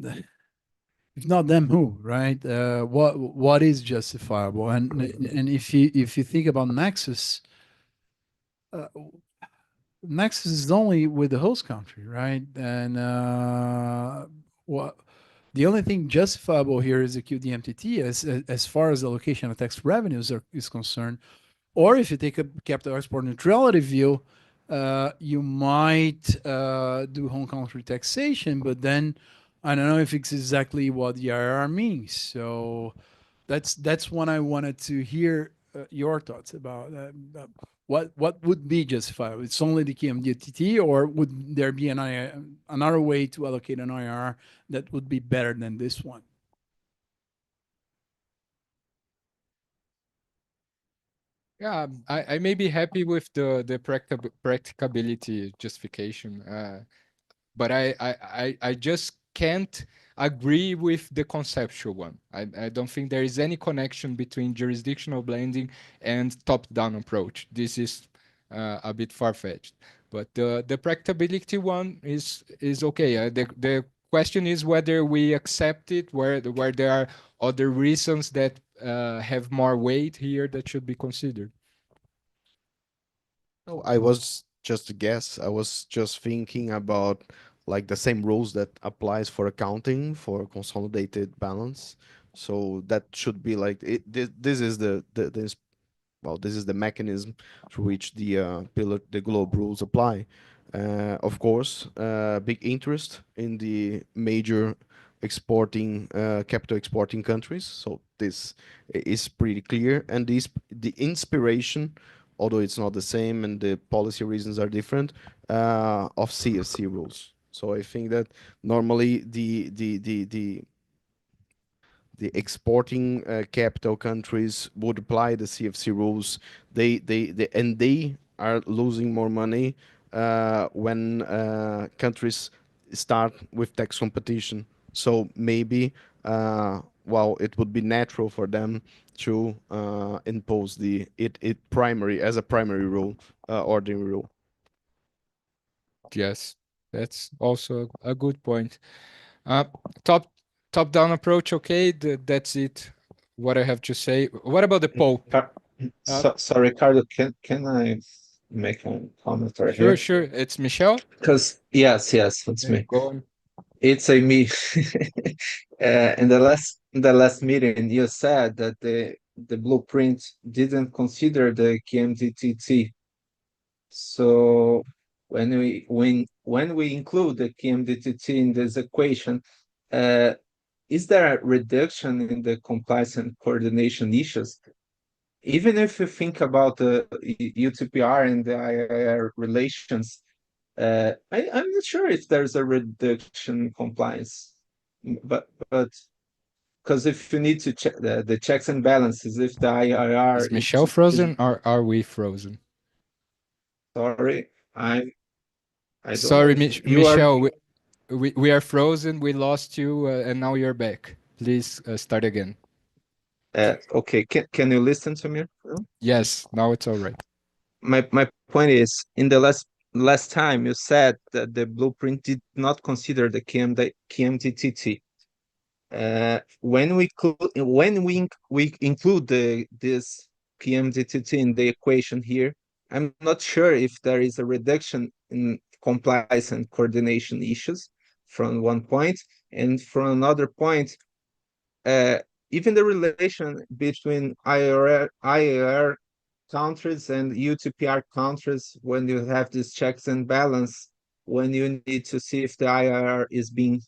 if not them, who, right? What is justifiable? And if you think about Nexus, uh, Nexus is only with the host country, right? And what the only thing justifiable here is the QDMTT as far as the allocation of tax revenues is concerned. Or if you take a capital export neutrality view, you might do home country taxation, but then I don't know if it's exactly what the IRR means. So that's when I wanted to hear your thoughts about what would be justifiable. It's only the KMDTT, or would there be another way to allocate an IRR that would be better than this one? Yeah, I may be happy with the practicability justification, but I just can't agree with the conceptual one. I don't think there is any connection between jurisdictional blending and top-down approach. This is a bit far-fetched. But the practicability one is okay. The question is whether we accept it, where there are other reasons that have more weight here that should be considered. No, I was just a guess. I was just thinking about like the same rules that applies for accounting for consolidated balance. So that should be like this is the well, this is the mechanism through which the globe rules apply. Of course, big interest in the major exporting capital exporting countries. So this is pretty clear, and the inspiration, although it's not the same and the policy reasons are different, of CFC rules. So I think that normally the exporting capital countries would apply the CFC rules. They are losing more money when countries start with tax competition. So maybe, well, it would be natural for them to impose it primary as a primary rule, ordinary rule. Yes, that's also a good point. Uh, top top down approach. Okay, that's it. What I have to say. What about the Pope? Sorry, Ricardo, can I make a commentary Sure, here? sure. It's Michelle. Because yes, it's Okay, me. go on. It's a me. In the last meeting, you said that the blueprint didn't consider the KMDTT. So when we include the KMDTT in this equation, uh, is there a reduction in the compliance and coordination issues? Even if you think about the UTPR and the IIR relations, I'm not sure if there's a reduction in compliance, but because if you need to check the checks and balances, if the IIR Is Michelle is frozen or are we frozen? sorry, I don't Sorry, know. You are Michelle. We are frozen. We lost you, and now you're back. Please start again. okay. Can you listen to me? Yes, now it's all right. My point is, in the last time you said that the blueprint did not consider the KMTT. When we include this KMTT in the equation here, I'm not sure if there is a reduction in compliance and coordination issues from one point, and from another point, uh, even the relation between IAR countries and UTPR countries, when you have these checks and balance, when you need to see if the IIR is being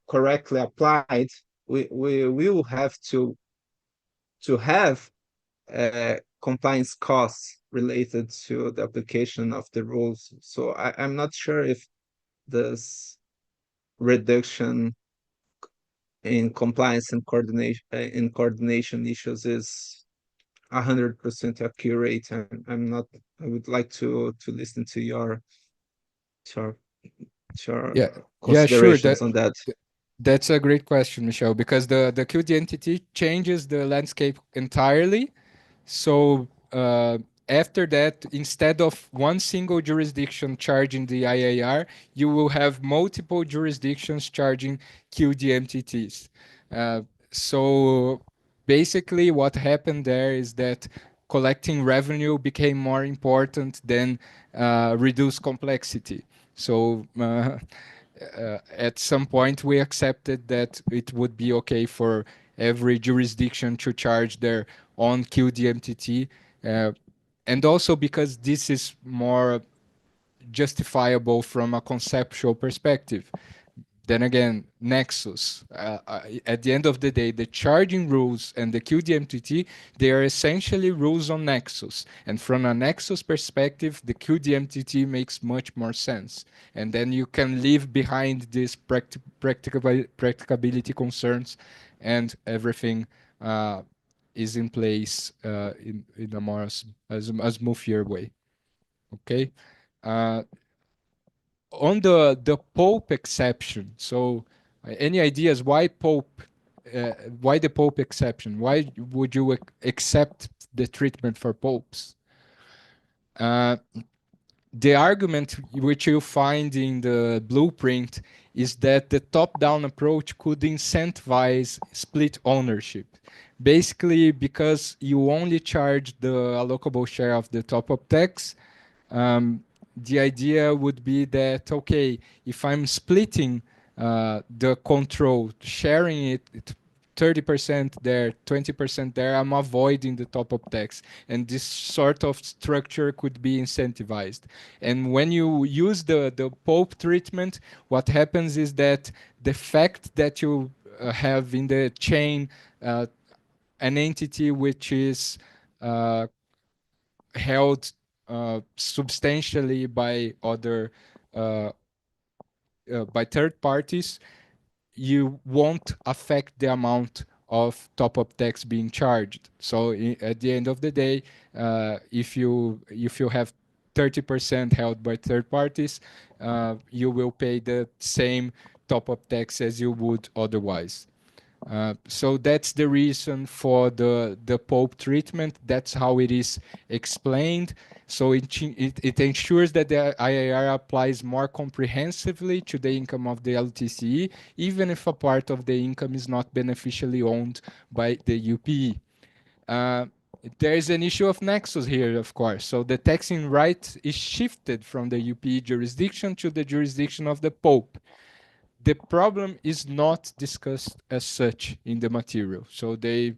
correctly applied, we will have to have compliance costs related to the application of the rules. So I'm not sure if this reduction in compliance and coordination issues is 100% accurate. I'm not. I would like to listen to your Yeah, your yeah, sure. considerations on that. That's a great question, Michelle, because the QD entity changes the landscape entirely. So after that, instead of one single jurisdiction charging the IAR, you will have multiple jurisdictions charging QDMTTs. So basically, what happened there is that collecting revenue became more important than reduce complexity. So at some point, we accepted that it would be okay for every jurisdiction to charge their own QDMTT. Uh, and also because this is more justifiable from a conceptual perspective. Then again, Nexus. At the end of the day, the charging rules and the QDMTT, they are essentially rules on Nexus. And from a Nexus perspective, the QDMTT makes much more sense. And then you can leave behind these practicability concerns, and everything is in place in a more a smoother way. Okay. Uh, on the Pope exception. So, any ideas why the Pope exception? Why would you accept the treatment for popes? Uh, the argument which you find in the blueprint is that the top-down approach could incentivize split ownership. Basically, because you only charge the allocable share of the top-up tax, the idea would be that, okay, if I'm splitting the control, sharing it 30% there, 20% there, I'm avoiding the top-up tax. And this sort of structure could be incentivized. And when you use the Pope treatment, what happens is that the fact that you have in the chain an entity which is held substantially by other uh, by third parties, you won't affect the amount of top-up tax being charged. So at the end of the day, if you have 30% held by third parties, you will pay the same top-up tax as you would otherwise. So that's the reason for the Pope treatment. That's how it is explained. So it ensures that the IAR applies more comprehensively to the income of the LTCE, even if a part of the income is not beneficially owned by the UPE. Uh, there is an issue of nexus here, of course. So the taxing right is shifted from the UPE jurisdiction to the jurisdiction of the Pope. The problem is not discussed as such in the material, so they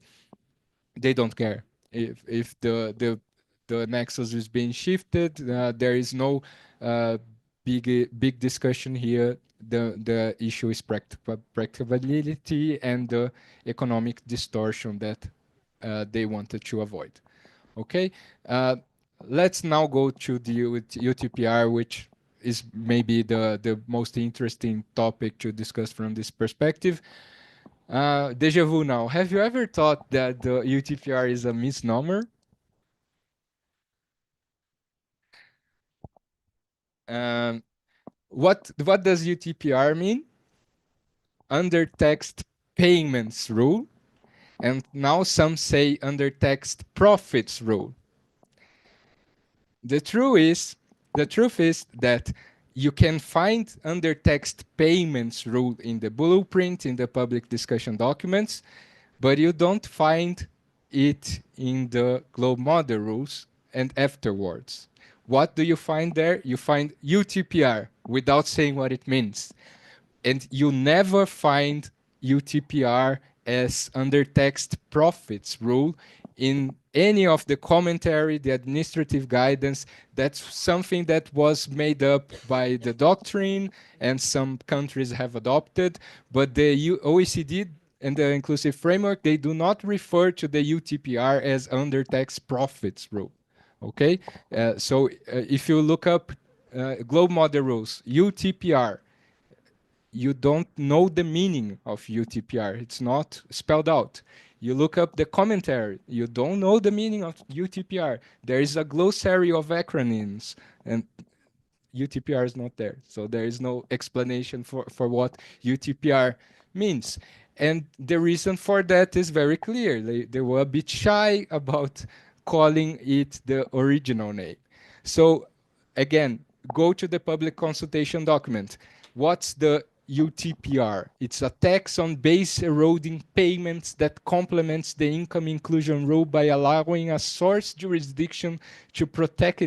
don't care if the nexus is being shifted. There is no big discussion here. The issue is practicability and the economic distortion that they wanted to avoid. Okay, uh, let's now go to the UTPR, which is maybe the most interesting topic to discuss from this perspective. Deja vu now. Have you ever thought that the UTPR is a misnomer? Um, what does UTPR mean? Under text payments rule, and now some say under text profits rule. The truth is, the truth is that you can find under text payments rule in the blueprint, in the public discussion documents, but you don't find it in the globe model rules and afterwards. What do you find there? You find UTPR without saying what it means. And you never find UTPR as under text profits rule in any of the commentary, the administrative guidance. That's something that was made up by the doctrine and some countries have adopted, but the OECD and the inclusive framework, they do not refer to the UTPR as under tax profits rule. Okay, so if you look up globe model rules, UTPR, you don't know the meaning of UTPR. It's not spelled out. You look up the commentary, you don't know the meaning of UTPR. There is a glossary of acronyms, and UTPR is not there. So there is no explanation for what UTPR means. And the reason for that is very clear. They were a bit shy about calling it the original name. So again, go to the public consultation document. What's the UTPR? It's a tax on base eroding payments that complements the income inclusion rule by allowing a source jurisdiction to protect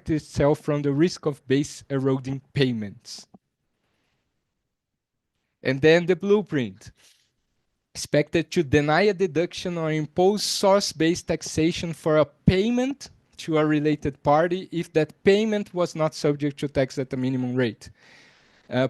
itself from the risk of base eroding payments. And then the blueprint. Expected to deny a deduction or impose source-based taxation for a payment to a related party if that payment was not subject to tax at the minimum rate.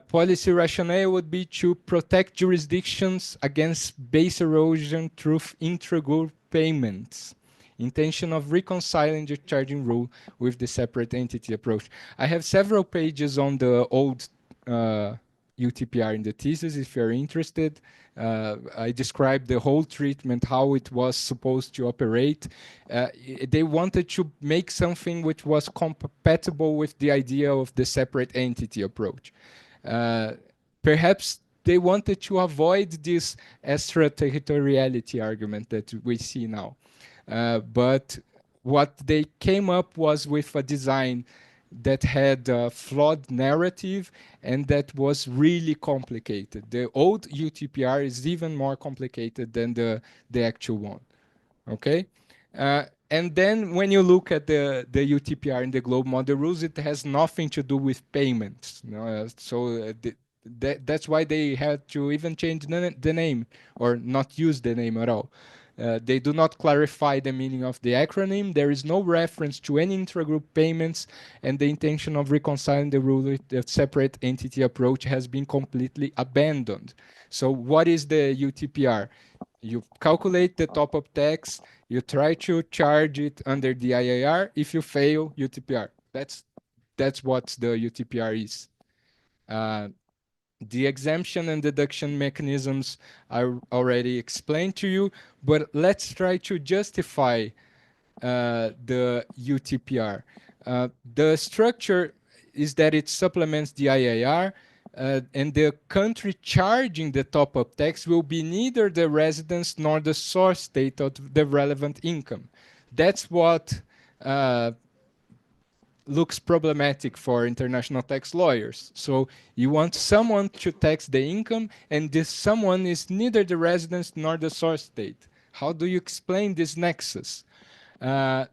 Policy rationale would be to protect jurisdictions against base erosion through intragroup payments. Intention of reconciling the charging rule with the separate entity approach. I have several pages on the old UTPR in the thesis if you're interested. I described the whole treatment, how it was supposed to operate. They wanted to make something which was compatible with the idea of the separate entity approach. Perhaps they wanted to avoid this extraterritoriality argument that we see now. But what they came up was with a design that had a flawed narrative and that was really complicated. The old UTPR is even more complicated than the actual one. Okay? And then when you look at the UTPR in the global model rules, it has nothing to do with payments. That's why they had to even change the name or not use the name at all. They do not clarify the meaning of the acronym. There is no reference to any intragroup payments, and the intention of reconciling the rule with the separate entity approach has been completely abandoned. So what is the UTPR? You calculate the top-up tax, you try to charge it under the IIR. If you fail, UTPR. That's what the UTPR is. The exemption and deduction mechanisms I already explained to you, but let's try to justify the UTPR. The structure is that it supplements the IIR, and the country charging the top-up tax will be neither the residence nor the source state of the relevant income. That's what looks problematic for international tax lawyers. So you want someone to tax the income, and this someone is neither the residence nor the source state. How do you explain this nexus? Under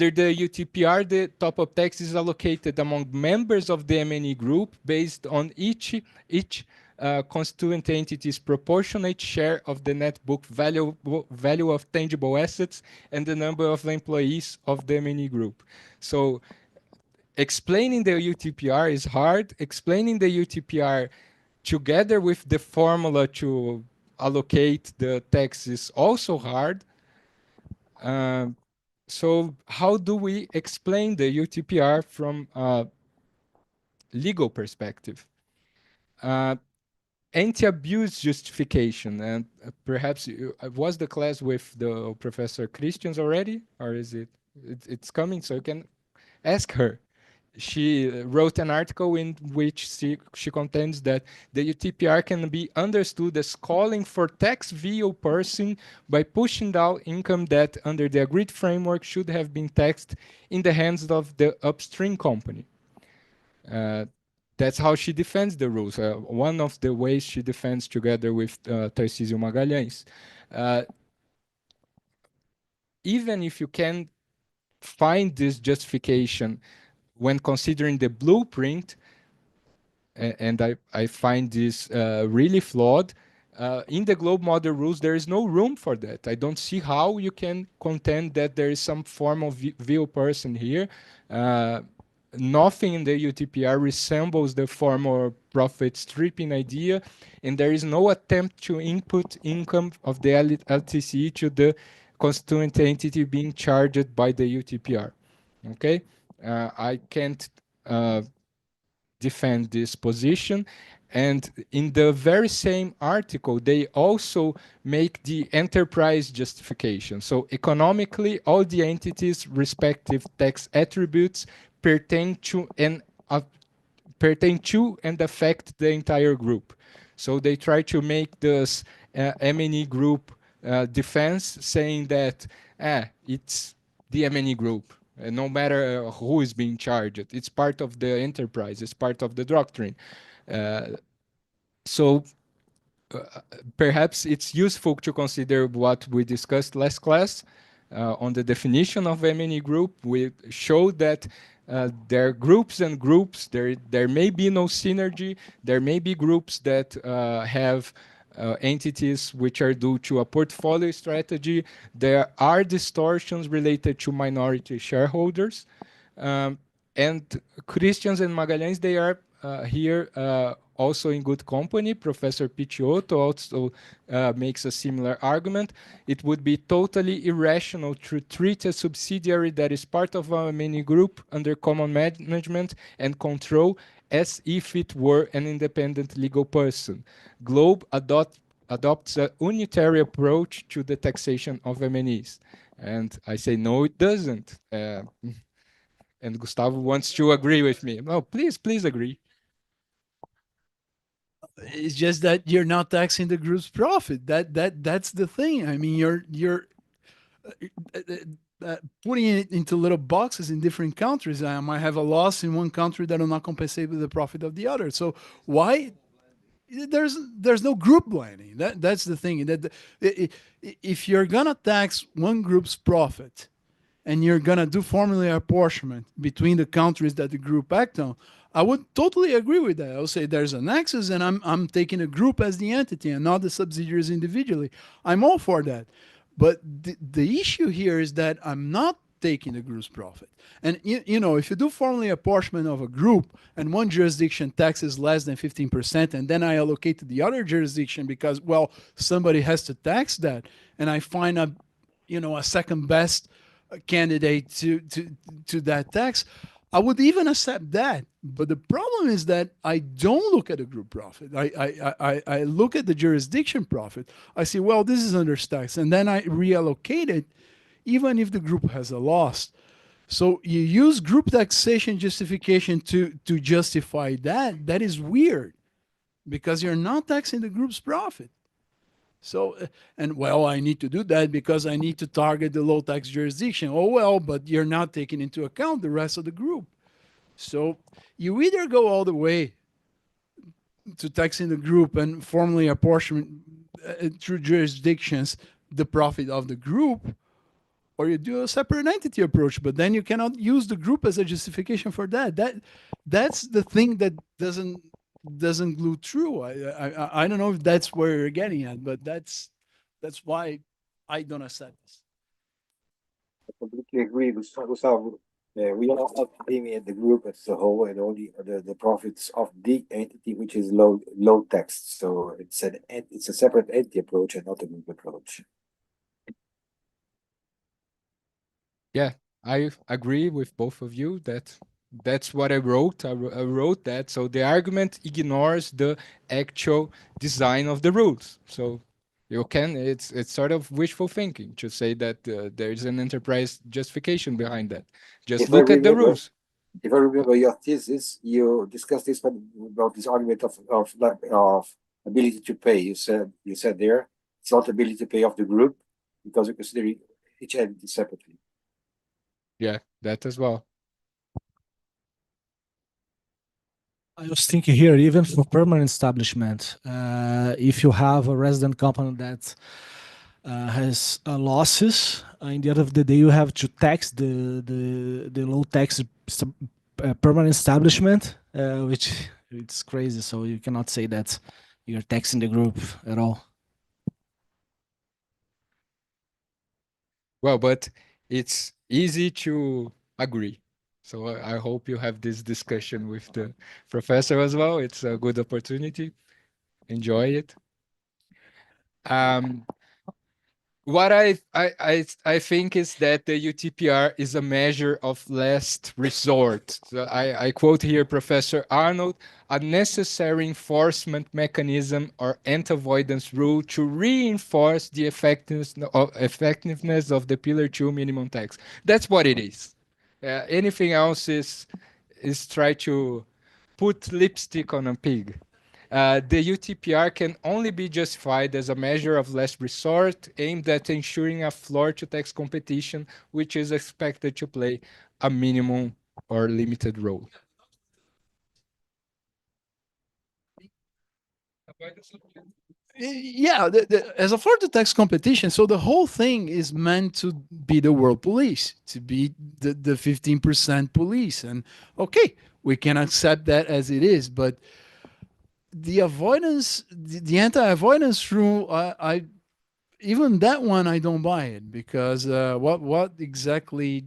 the UTPR, the top-up tax is allocated among members of the MNE group based on each constituent entity's proportionate share of the net book value of tangible assets and the number of employees of the MNE group. So explaining the UTPR is hard. Explaining the UTPR together with the formula to allocate the tax is also hard. So how do we explain the UTPR from a legal perspective? Anti-abuse justification, and perhaps was the class with the Professor Christians already, or is it's coming, so you can ask her. She wrote an article in which she contends that the UTPR can be understood as calling for tax veal person by pushing down income that under the agreed framework should have been taxed in the hands of the upstream company. That's how she defends the rules. One of the ways she defends together with Tarcísio Magalhães. Even if you can find this justification when considering the blueprint, and I find this really flawed, in the globe model rules, there is no room for that. I don't see how you can contend that there is some form of veal person here. Nothing in the UTPR resembles the former profit stripping idea, and there is no attempt to input income of the LTCE to the constituent entity being charged by the UTPR. Okay, I can't defend this position. And in the very same article, they also make the enterprise justification. So economically, all the entities' respective tax attributes pertain to and affect the entire group. So they try to make this MNE group defense, saying that it's the M&E group. No matter who is being charged, it's part of the enterprise, it's part of the doctrine. So perhaps it's useful to consider what we discussed last class on the definition of M&E group. We showed that there are groups and groups. There may be no synergy. There may be groups that have entities which are due to a portfolio strategy. There are distortions related to minority shareholders. Um, and Christians and Magalhães, they are here also in good company. Professor Picciotto also makes a similar argument. It would be totally irrational to treat a subsidiary that is part of a mini group under common management and control as if it were an independent legal person. Globe adopts a unitary approach to the taxation of M&Es. And I say, no, it doesn't. And Gustavo wants to agree with me. No, please agree. It's just that you're not taxing the group's profit. That's the thing. I mean, you're putting it into little boxes in different countries. I might have a loss in one country that will not compensate with the profit of the other. So why there's no group blending? That's the thing. If you're gonna tax one group's profit and you're gonna do formula apportionment between the countries that the group act on, I would totally agree with that. I would say there's an axis, and I'm taking a group as the entity and not the subsidiaries individually. I'm all for that, but the issue here is that I'm not taking the group's profit. And if you do formally apportionment of a group and one jurisdiction taxes less than 15%, and then I allocate to the other jurisdiction because, well, somebody has to tax that, and I find a second best candidate to that tax, I would even accept that. But the problem is that I don't look at the group profit. I look at the jurisdiction profit. I say, well, this is under tax, and then I reallocate it, even if the group has a loss. So you use group taxation justification to justify that. That is weird because you're not taxing the group's profit. So, and well, I need to do that because I need to target the low tax jurisdiction. Oh, well, but you're not taking into account the rest of the group. So you either go all the way to taxing the group and formally apportion through jurisdictions the profit of the group, or you do a separate entity approach. But then you cannot use the group as a justification for that. That's the thing that doesn't glue true. I don't know if that's where you're getting at, but that's why I don't accept this. I completely agree with Gustavo. We are not aiming at the group as a whole and only the profits of the entity which is low tax. So it's a separate entity approach and not a group approach. Yeah, I agree with both of you that that's what I wrote. I wrote that. So the argument ignores the actual design of the rules. So it's sort of wishful thinking to say that there's an enterprise justification behind that. Just If I look at the remember, rules. if I remember your thesis, you discussed this one about this argument of ability to pay. You said there it's not ability to pay of the group because you consider each entity separately. Yeah, that as well. I was thinking here, even for permanent establishment, if you have a resident company that has losses, in the end of the day, you have to tax the low tax permanent establishment, which it's crazy. So you cannot say that you're taxing the group at all. Well, but it's easy to agree. So I hope you have this discussion with the professor as well. It's a good opportunity. Enjoy it. Um, what I think is that the UTPR is a measure of last resort. So I quote here Professor Arnold, a necessary enforcement mechanism or anti-avoidance rule to reinforce the effectiveness of the Pillar 2 minimum tax. That's what it is. Anything else is try to put lipstick on a pig. The UTPR can only be justified as a measure of last resort aimed at ensuring a floor to tax competition, which is expected to play a minimum or limited role. Yeah, as a for the tax competition, so the whole thing is meant to be the world police, to be the 15% police. And okay, we can accept that as it is, but the avoidance, the anti-avoidance rule, I even that one I don't buy it, because what exactly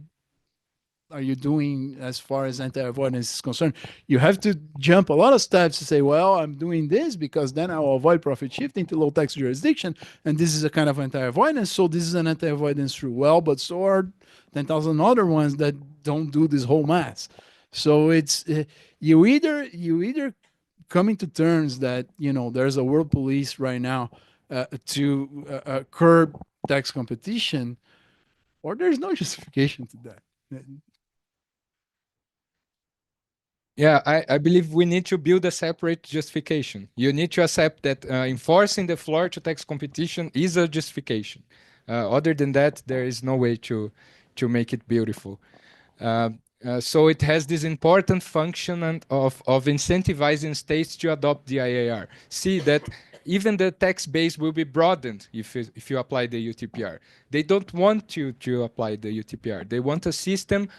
are you doing as far as anti-avoidance is concerned? You have to jump a lot of steps to say, well, I'm doing this because then I'll avoid profit shifting to low tax jurisdiction, and this is a kind of anti-avoidance. So this is an anti-avoidance rule. Well, but so are 10,000 other ones that don't do this whole mass. So it's you either coming to terms that there's a world police right now to curb tax competition, or there's no justification to that. Yeah, I believe we need to build a separate justification. You need to accept that enforcing the floor to tax competition is a justification. Other than that, there is no way to make it beautiful. Uh, so it has this important function of incentivizing states to adopt the IAR. See that even the tax base will be broadened if you apply the UTPR. They don't want you to apply the UTPR. They want a system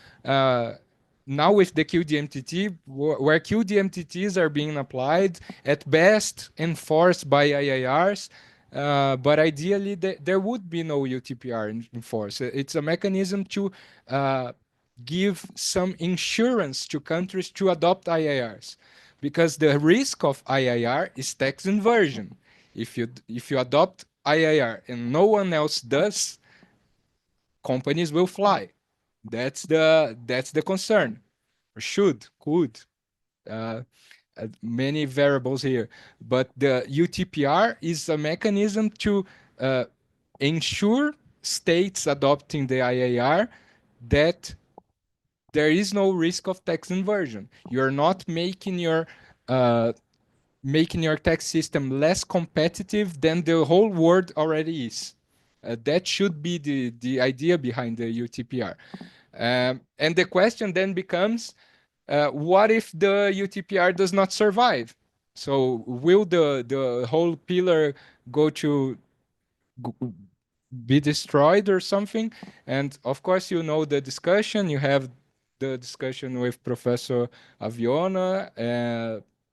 now with the QDMTT, where QDMTTs are being applied, at best enforced by IARs, but ideally there would be no UTPR in force. It's a mechanism to give some insurance to countries to adopt IARs, because the risk of IAR is tax inversion. If you adopt IAR and no one else does, companies will fly. That's the concern. Or should, could. Uh, Many variables here, but the UTPR is a mechanism to ensure states adopting the IAR that there is no risk of tax inversion. You're not uh, making your tax system less competitive than the whole world already is. That should be the idea behind the UTPR. And the question then becomes, what if the UTPR does not survive? So will the whole pillar go to be destroyed or something? And of course, the discussion. You have the discussion with Professor Aviona,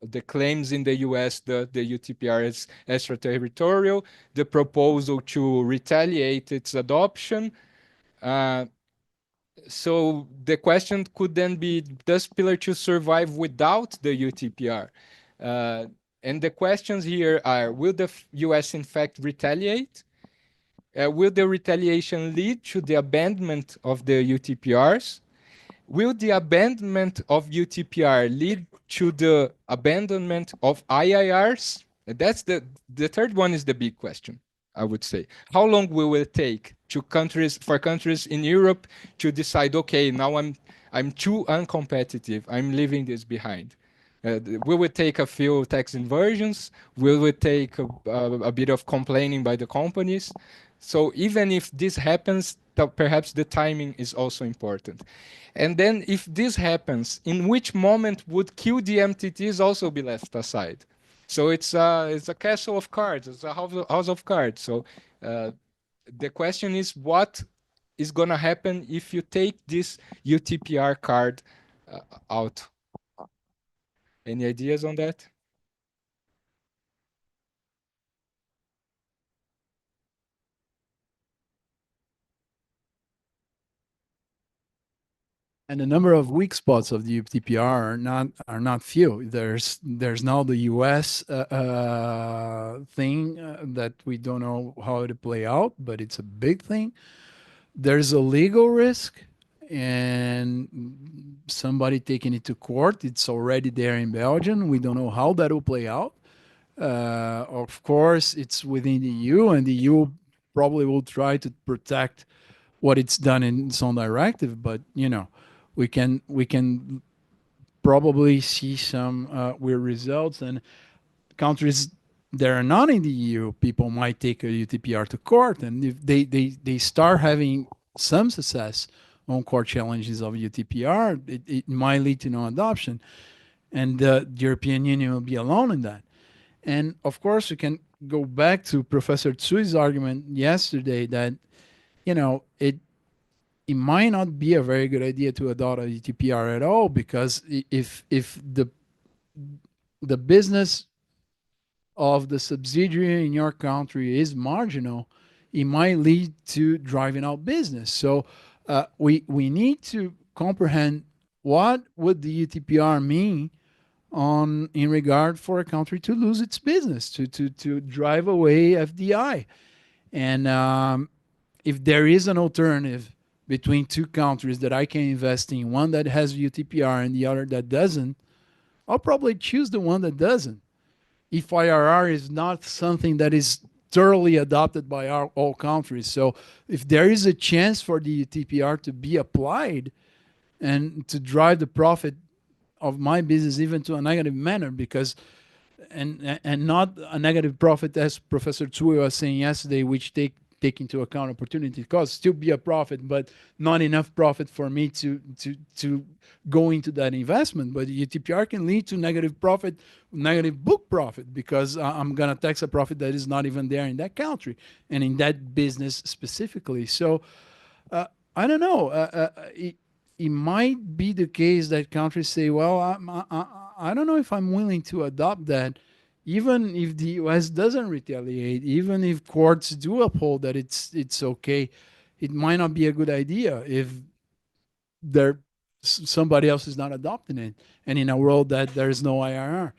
the claims in the US that the UTPR is extraterritorial, the proposal to retaliate its adoption. Uh, so the question could then be, does Pillar 2 survive without the UTPR? Uh, and the questions here are, will the US in fact retaliate? Will the retaliation lead to the abandonment of the UTPRs? Will the abandonment of UTPR lead to the abandonment of IIRs? That's the third one is the big question, I would say. How long will it take for countries in Europe to decide, okay, now I'm too uncompetitive, I'm leaving this behind? Will it take a few tax inversions? Will it take a bit of complaining by the companies? So even if this happens, perhaps the timing is also important. And then if this happens, in which moment would QDMTTs also be left aside? So it's a castle of cards, it's a house of cards. So uh, the question is, what is going to happen if you take this UTPR card out? Any ideas on that? And the number of weak spots of the UTPR are not few. There's now the U.S. Thing that we don't know how to play out, but it's a big thing. There's a legal risk, and somebody taking it to court. It's already there in Belgium. We don't know how that will play out. Of course, it's within the EU, and the EU probably will try to protect what it's done in its own directive. But we can probably see some weird results. And countries that are not in the EU, people might take a UTPR to court, and if they start having some success on court challenges of UTPR, it might lead to no adoption, and the European Union will be alone in that. And of course, you can go back to Professor Tsui's argument yesterday that it might not be a very good idea to adopt a UTPR at all, because if the business of the subsidiary in your country is marginal, it might lead to driving out business. So we need to comprehend what would the UTPR mean in regard for a country to lose its business, to drive away FDI. And if there is an alternative between two countries that I can invest in, one that has UTPR and the other that doesn't, I'll probably choose the one that doesn't. If IRR is not something that is thoroughly adopted by all countries. So if there is a chance for the UTPR to be applied and to drive the profit of my business even to a negative manner, because and not a negative profit, as Professor Tsui was saying yesterday, which take into account opportunity costs, still be a profit, but not enough profit for me to go into that investment. But UTPR can lead to negative profit, negative book profit, because I'm gonna tax a profit that is not even there in that country and in that business specifically. So I don't know. It might be the case that countries say, well, I don't know if I'm willing to adopt that, even if the US doesn't retaliate, even if courts do uphold that it's okay. It might not be a good idea if somebody else is not adopting it, and in a world that there is no IRR.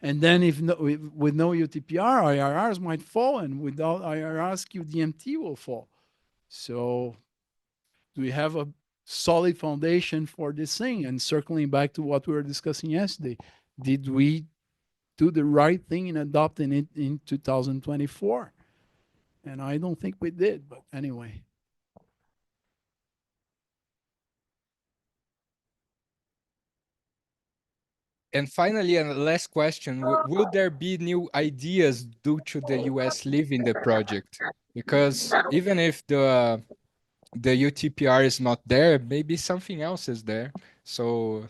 And then if with no UTPR, IRRs might fall, and without IRRs, QDMT will fall. So do we have a solid foundation for this thing? And circling back to what we were discussing yesterday, did we do the right thing in adopting it in 2024? And I don't think we did, but anyway. And finally, and the last question, will there be new ideas due to the US leaving the project? Because even if the UTPR is not there, maybe something else is there. So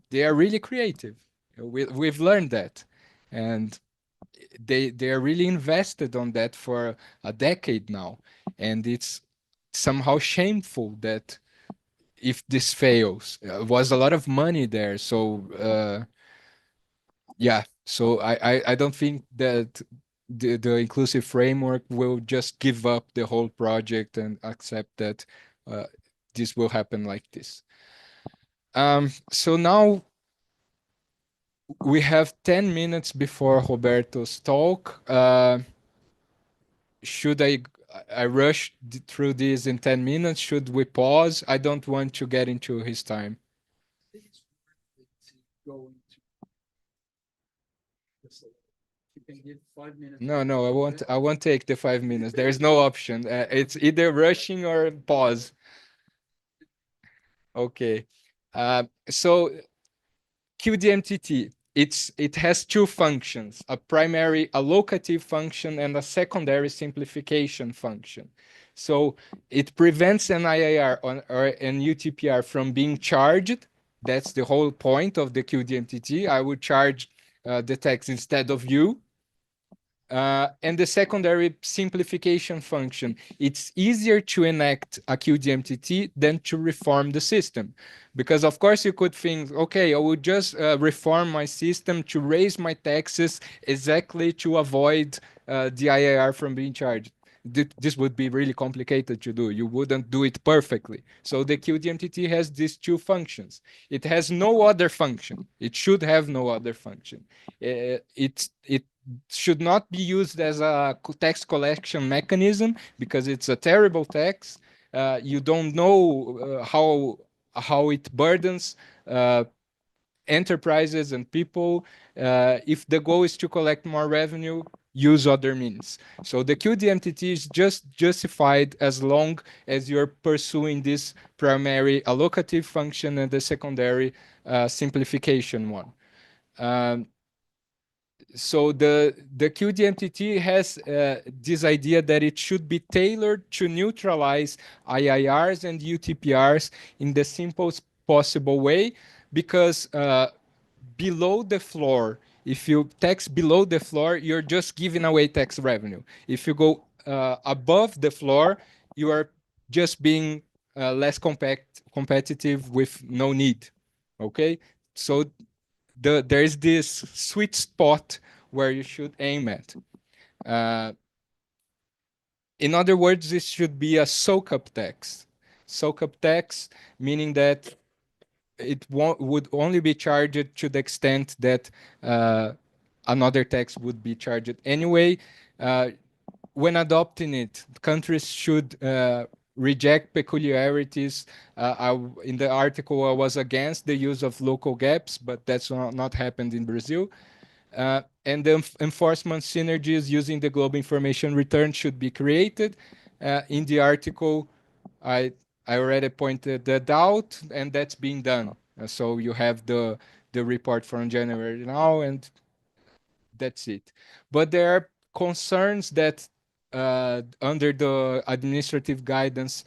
they are really creative. We've learned that. And they are really invested on that for a decade now. And it's somehow shameful that if this fails, was a lot of money there. So yeah, so I don't think that the inclusive framework will just give up the whole project and accept that this will happen like this. So now we have 10 minutes before Roberto's talk. Should I rush through this in 10 minutes? Should we pause? I don't want to get into his time. No, no, I won't take the 5 minutes. There's no option. It's either rushing or pause. Okay. So QDMTT, it has two functions, a primary allocative function and a secondary simplification function. So it prevents an IIR or an UTPR from being charged. That's the whole point of the QDMTT. I would charge the tax instead of you. And the secondary simplification function. It's easier to enact a QDMTT than to reform the system. Because of course you could think, okay, I would just reform my system to raise my taxes exactly to avoid the IIR from being charged. This would be really complicated to do. You wouldn't do it perfectly. So the QDMTT has these two functions. It has no other function. It should have no other function. It should not be used as a tax collection mechanism because it's a terrible tax. You don't know how it burdens enterprises and people. If the goal is to collect more revenue, use other means. So the QDMTT is just justified as long as you're pursuing this primary allocative function and the secondary simplification one. So the QDMTT has this idea that it should be tailored to neutralize IIRs and UTPRs in the simplest possible way, because below the floor, if you tax below the floor, you're just giving away tax revenue. If you go above the floor, you are just being less competitive with no need. Okay, so there is this sweet spot where you should aim at. Uh, in other words, this should be a soak-up tax. Soak-up tax, meaning that would only be charged to the extent that another tax would be charged anyway. When adopting it, countries should reject peculiarities. In the article, I was against the use of local gaps, but that's not happened in Brazil. And the enforcement synergies using the global information return should be created. In the article, I I already pointed that out, and that's being done. So you have the report from January now, and that's it. But there are concerns that under the administrative guidance,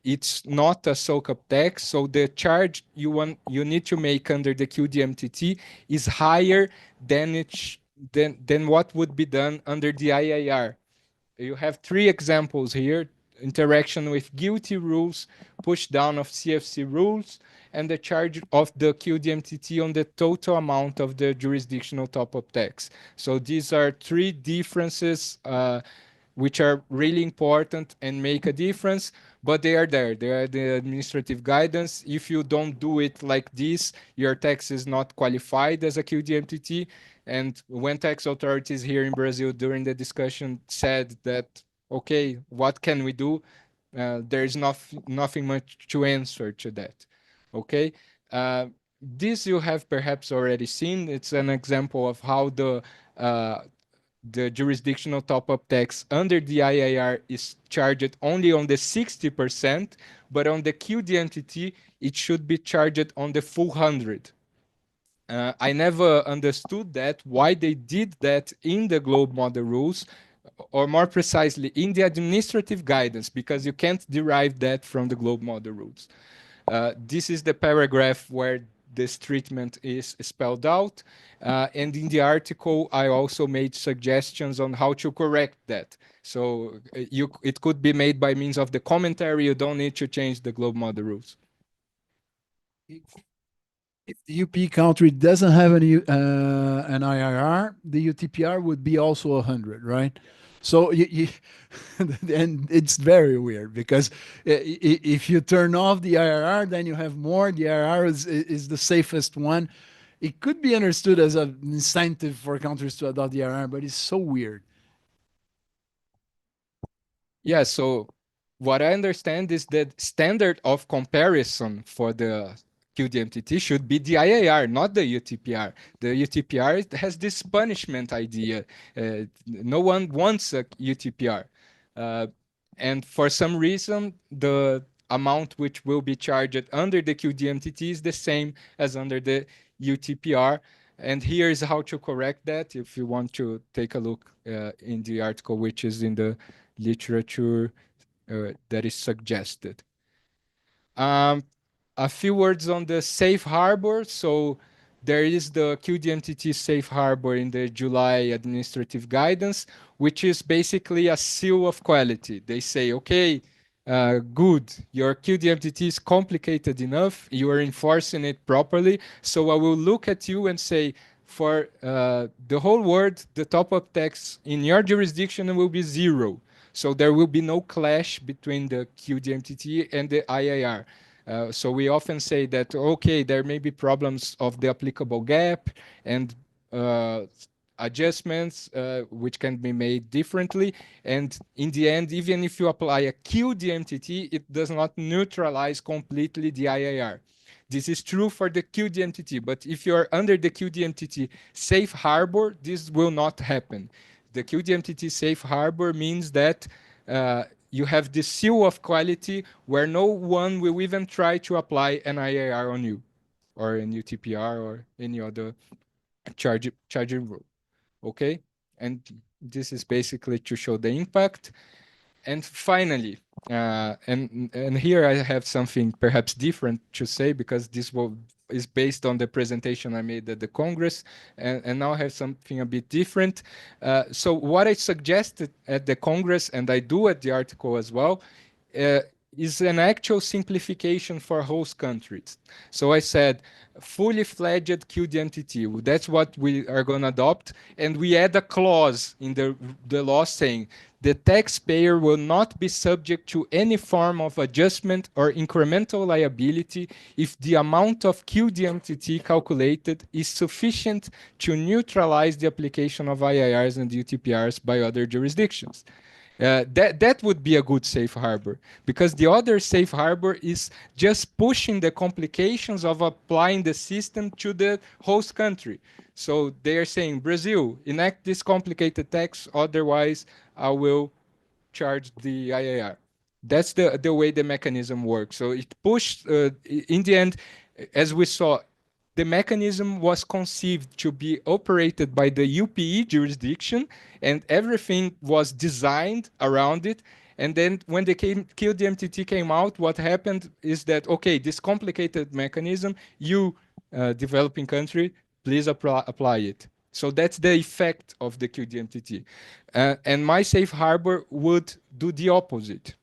it's not a soak-up tax, so the charge you need to make under the QDMTT is higher than than what would be done under the IIR. You have three examples here: interaction with guilty rules, push down of CFC rules, and the charge of the QDMTT on the total amount of the jurisdictional top-up tax. So these are three differences which are really important and make a difference, but they are there. They are the administrative guidance. If you don't do it like this, your tax is not qualified as a QDMTT. And when tax authorities here in Brazil during the discussion said that, okay, what can we do? There is nothing much to answer to that. Okay. This you have perhaps already seen. It's an example of how the jurisdictional top-up tax under the IIR is charged only on the 60%, but on the QDMTT, it should be charged on the full 100. I never understood that, why they did that in the globe model rules, or more precisely, in the administrative guidance, because you can't derive that from the globe model rules. This is the paragraph where this treatment is spelled out. And in the article, I also made suggestions on how to correct that. So it could be made by means of the commentary. You don't need to change the globe model rules. If the UP country doesn't have an IRR, the UTPR would be also 100, right? So and it's very weird because if you turn off the IRR, then you have more. The IRR is the safest one. It could be understood as an incentive for countries to adopt the IRR, but it's so weird. Yeah, so what I understand is that standard of comparison for the QDMTT should be the IAR, not the UTPR. The UTPR has this punishment idea. No one wants a UTPR. And for some reason, the amount which will be charged under the QDMTT is the same as under the UTPR. And here is how to correct that if you want to take a look in the article, which is in the literature that is suggested. A few words on the safe harbor. So there is the QDMTT safe harbor in the July administrative guidance, which is basically a seal of quality. They say, okay, good, your QDMTT is complicated enough, you are enforcing it properly, so I will look at you and say, for the whole world, the top-up tax in your jurisdiction will be 0. So there will be no clash between the QDMTT and the IIR. So we often say that, okay, there may be problems of the applicable gap and adjustments which can be made differently. And in the end, even if you apply a QDMTT, it does not neutralize completely the IIR. This is true for the QDMTT, but if you're under the QDMTT safe harbor, this will not happen. The QDMTT safe harbor means that you have the seal of quality where no one will even try to apply an IAR on you or an UTPR or any other charging rule. Okay, and this is basically to show the impact. And finally, and here I have something perhaps different to say, because this is based on the presentation I made at the Congress, and now I have something a bit different. So what I suggested at the Congress, and I do at the article as well, uh, is an actual simplification for host countries. So I said, fully fledged QDMTT. That's what we are going to adopt. And we add a clause in the law saying the taxpayer will not be subject to any form of adjustment or incremental liability if the amount of QDMTT calculated is sufficient to neutralize the application of IIRs and UTPRs by other jurisdictions. That would be a good safe harbor, because the other safe harbor is just pushing the complications of applying the system to the host country. So they are saying, Brazil, enact this complicated tax, otherwise I will charge the IAR. That's the way the mechanism works. So it pushed, in the end, as we saw, the mechanism was conceived to be operated by the UPE jurisdiction, and everything was designed around it. And then when the QDMTT came out, what happened is that, okay, this complicated mechanism, you, developing country, please apply it. So that's the effect of the QDMTT. And my safe harbor would do the opposite.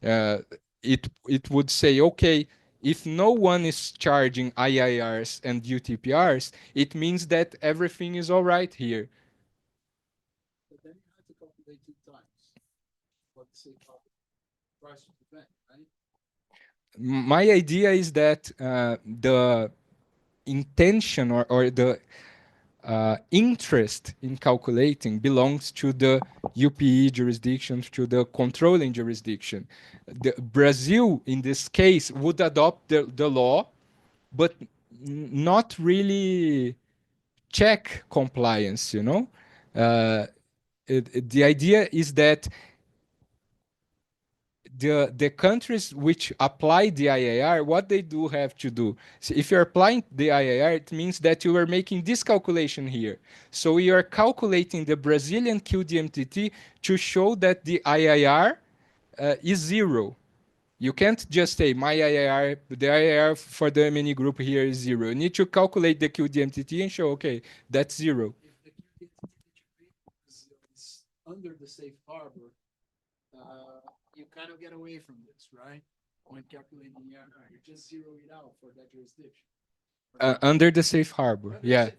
Uh, it would say, okay, if no one is charging IIRs and UTPRs, it means that everything is all right here. But then you have to calculate 2 times what the safe harbor price of the bank, right? My idea is that the intention or the interest in calculating belongs to the UPE jurisdiction, to the controlling jurisdiction. Brazil, in this case, would adopt the law, but not really check compliance, you know? Uh, the idea is that the countries which apply the IAR, what they do have to do. So if you're applying the IAR, it means that you are making this calculation here. So you are calculating the Brazilian QDMTT to show that the IAR is zero. You can't just say my IAR, the IAR for the MNE group here is zero. You need to calculate the QDMTT and show, okay, that's zero. If the QDMTT that you pay is under the safe harbor, you kind of get away from this, right? When calculating the IRR, you just zero it out for that jurisdiction. Under the safe harbor, Under yeah. safe-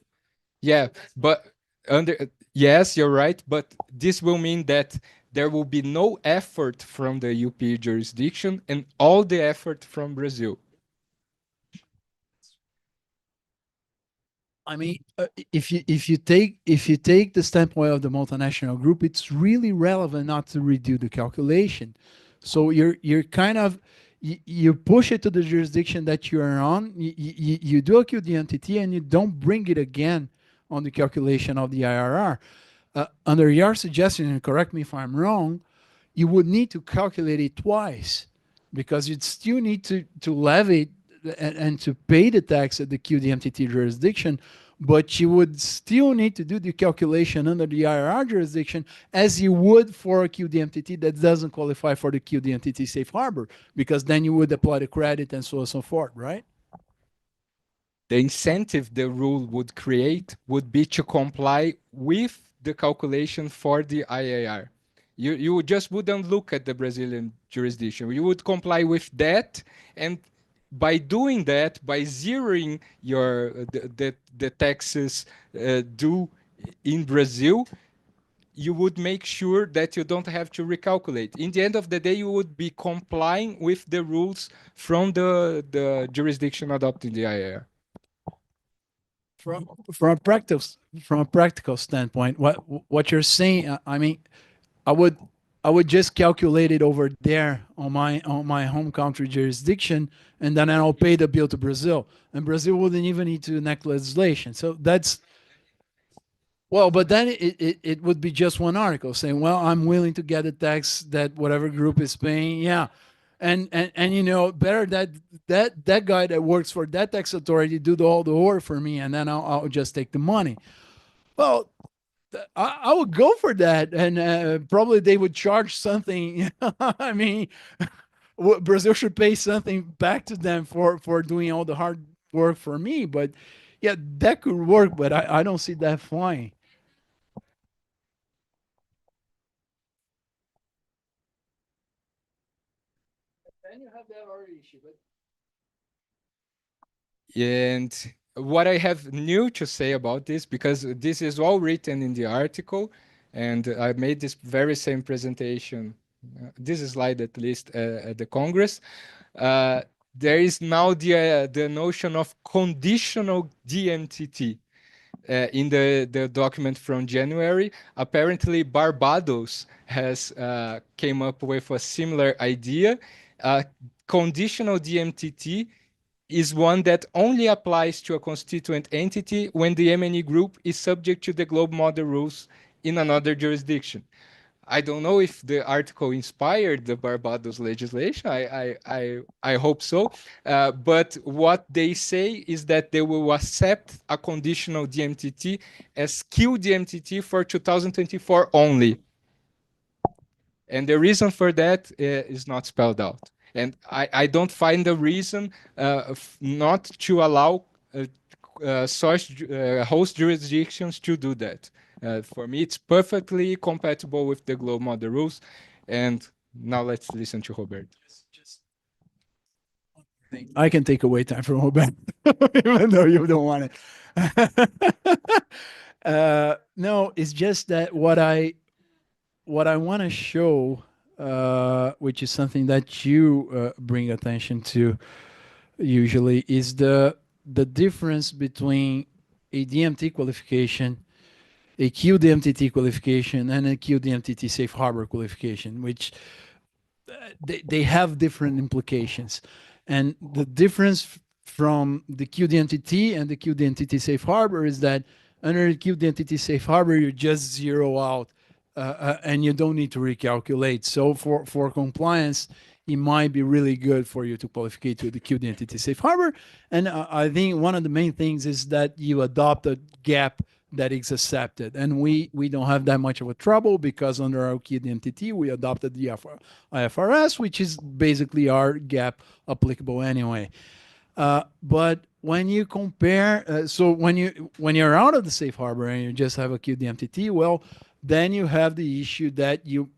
Yeah, that's but under yes, you're right, but this will mean that there will be no effort from the UP jurisdiction and all the effort from Brazil. I mean, if you take the standpoint of the multinational group, it's really relevant not to redo the calculation. So you're kind of you push it to the jurisdiction that you are on. You do a QDMTT and you don't bring it again on the calculation of the IRR. Under your suggestion, and correct me if I'm wrong, you would need to calculate it twice because you'd still need to levy and to pay the tax at the QDMTT jurisdiction, but you would still need to do the calculation under the IRR jurisdiction as you would for a QDMTT that doesn't qualify for the QDMTT safe harbor, because then you would apply the credit and so on and so forth, right? The incentive the rule would create would be to comply with the calculation for the IAR. You just wouldn't look at the Brazilian jurisdiction. You would comply with that, and by doing that, by zeroing your the taxes due in Brazil, you would make sure that you don't have to recalculate. In the end of the day, you would be complying with the rules from the jurisdiction adopting the IAR. From a practical standpoint, what you're saying, I mean, I would I would just calculate it over there on my home country jurisdiction, and then I'll pay the bill to Brazil, and Brazil wouldn't even need to enact legislation. So that's well, but then it would be just one article saying, well, I'm willing to get a tax that whatever group is paying, yeah, and better that guy that works for that tax authority do all the work for me, and then I'll just take the money. Well, I would go for that, and probably they would charge something. I mean, Brazil should pay something back to them for doing all the hard work for me. But yeah, that could work, but I don't see that flying. And you have that other issue, but And what I have new to say about this, because this is all written in the article, and I made this very same presentation, this slide at least at the Congress. Uh, there is now the notion of conditional DMTT. In the document from January, apparently Barbados has came up with a similar idea. Conditional DMTT is one that only applies to a constituent entity when the M&E group is subject to the globe model rules in another jurisdiction. I don't know if the article inspired the Barbados legislation. I hope so. But what they say is that they will accept a conditional DMTT as Q DMTT for 2024 only. And the reason for that is not spelled out. And I don't find a reason not to allow host jurisdictions to do that. For me, it's perfectly compatible with the global model rules. And now let's listen to Robert. I can take away time from Roberto, even though you don't want it. No, it's just that what I want to show, which is something that you bring attention to usually, is the difference between a DMT qualification, a QDMTT qualification, and a QDMTT safe harbor qualification, which they have different implications. And the difference from the QDMTT and the QDMTT safe harbor is that under the QDMTT safe harbor, you just zero out and you don't need to recalculate. So for compliance, it might be really good for you to qualify to the QDMTT safe harbor. And I think one of the main things is that you adopt a gap that is accepted. And we don't have that much of a trouble because under our QDMTT, we adopted the IFRS, which is basically our gap applicable anyway. But when you compare, so when you're out of the safe harbor and you just have a QDMTT, well, then you have the issue that you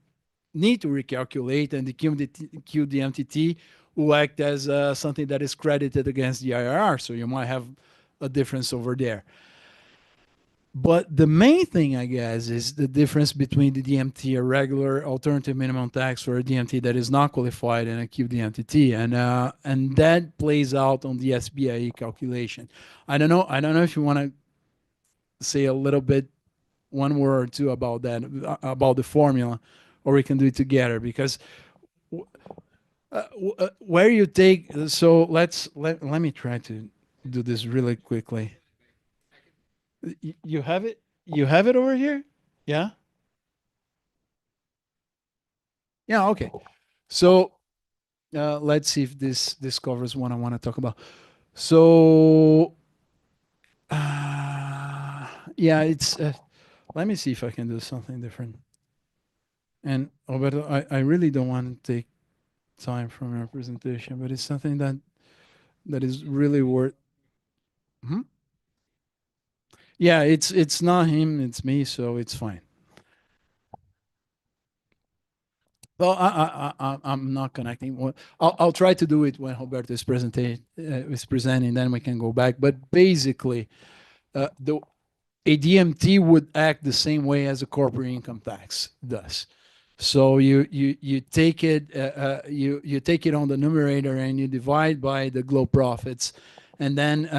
need to recalculate, and the QDMTT will act as something that is credited against the IRR. So you might have a difference over there. But the main thing, I guess, is the difference between the DMT, a regular alternative minimum tax, or a DMT that is not qualified, and a QDMTT, and that plays out on the SBIE calculation. I don't know if you want to say a little bit, one word or two about that, about the formula, or we can do it together because where you take. So let me try to do this really quickly. You have it? You have it over here? Yeah? Yeah, okay. So let's see if this covers what I want to talk about. So yeah, it's let me see if I can do something different. And Roberto, I really don't want to take time from your presentation, but it's something that is really worth. Hmm? Yeah, it's not him, it's me, so it's fine. Well, I'm not connecting. Well, I'll try to do it when Roberto is presenting, then we can go back. But basically, the a DMT would act the same way as a corporate income tax does. So you take it you take it on the numerator and you divide by the globe profits, and then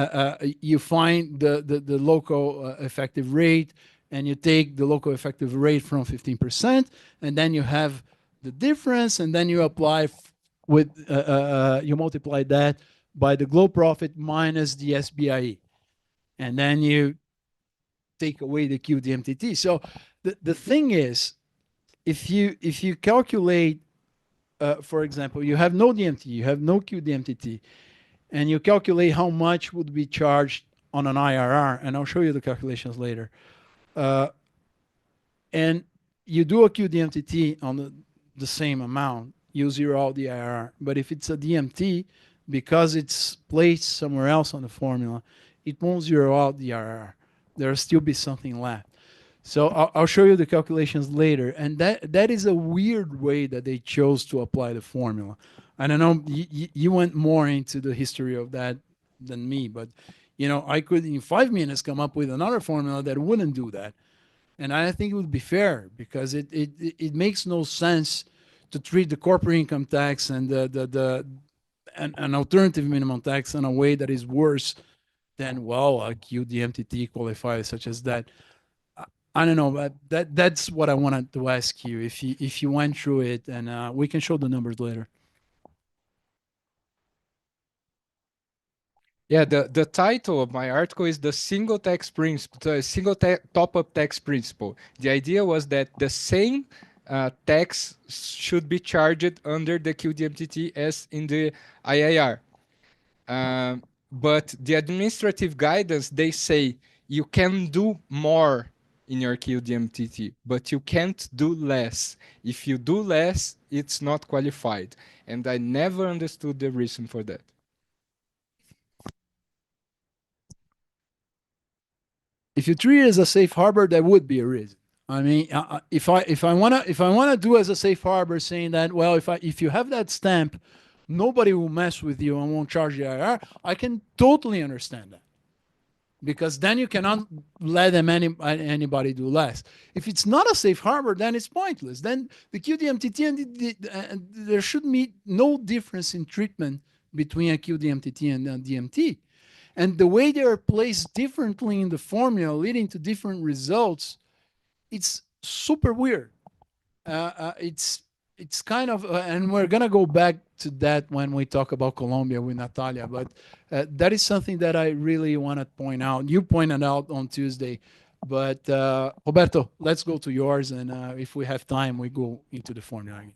you find the local effective rate, and you take the local effective rate from 15%, and then you have the difference, and then you apply with you multiply that by the globe profit minus the SBIE, and then you take away the QDMTT. So the thing is, if you calculate, for example, you have no DMT, you have no QDMTT, and you calculate how much would be charged on an IRR, and I'll show you the calculations later. and you do a QDMTT on the same amount, you zero out the IRR. But if it's a DMT, because it's placed somewhere else on the formula, it won't zero out the IRR. There'll still be something left. So I'll show you the calculations later, and that is a weird way that they chose to apply the formula. And I know you went more into the history of that than me, but I could in 5 minutes come up with another formula that wouldn't do that, and I think it would be fair because it makes no sense to treat the corporate income tax and the an alternative minimum tax in a way that is worse than a QDMTT qualifier such as that. I don't know, but that's what I wanted to ask you if you went through it, and we can show the numbers later. Yeah, the title of my article is the single tax principle, the top-up tax principle. The idea was that the same tax should be charged under the QDMTT as in the IIR. But the administrative guidance, they say you can do more in your QDMTT, but you can't do less. If you do less, it's not qualified. And I never understood the reason for that. If you treat it as a safe harbor, that would be a reason. I mean, if I wanna do as a safe harbor, saying that, well, if you have that stamp, nobody will mess with you and won't charge you IR. I can totally understand that, because then you cannot let anybody do less. If it's not a safe harbor, then it's pointless. Then the QDMTT and there should be no difference in treatment between a QDMTT and a DMT. And the way they are placed differently in the formula, leading to different results, it's super weird. It's kind of, and we're gonna go back to that when we talk about Colombia with Natalia. But that is something that I really want to point out. You pointed out on Tuesday, but Roberto, let's go to yours, and if we have time, we go into the formula again.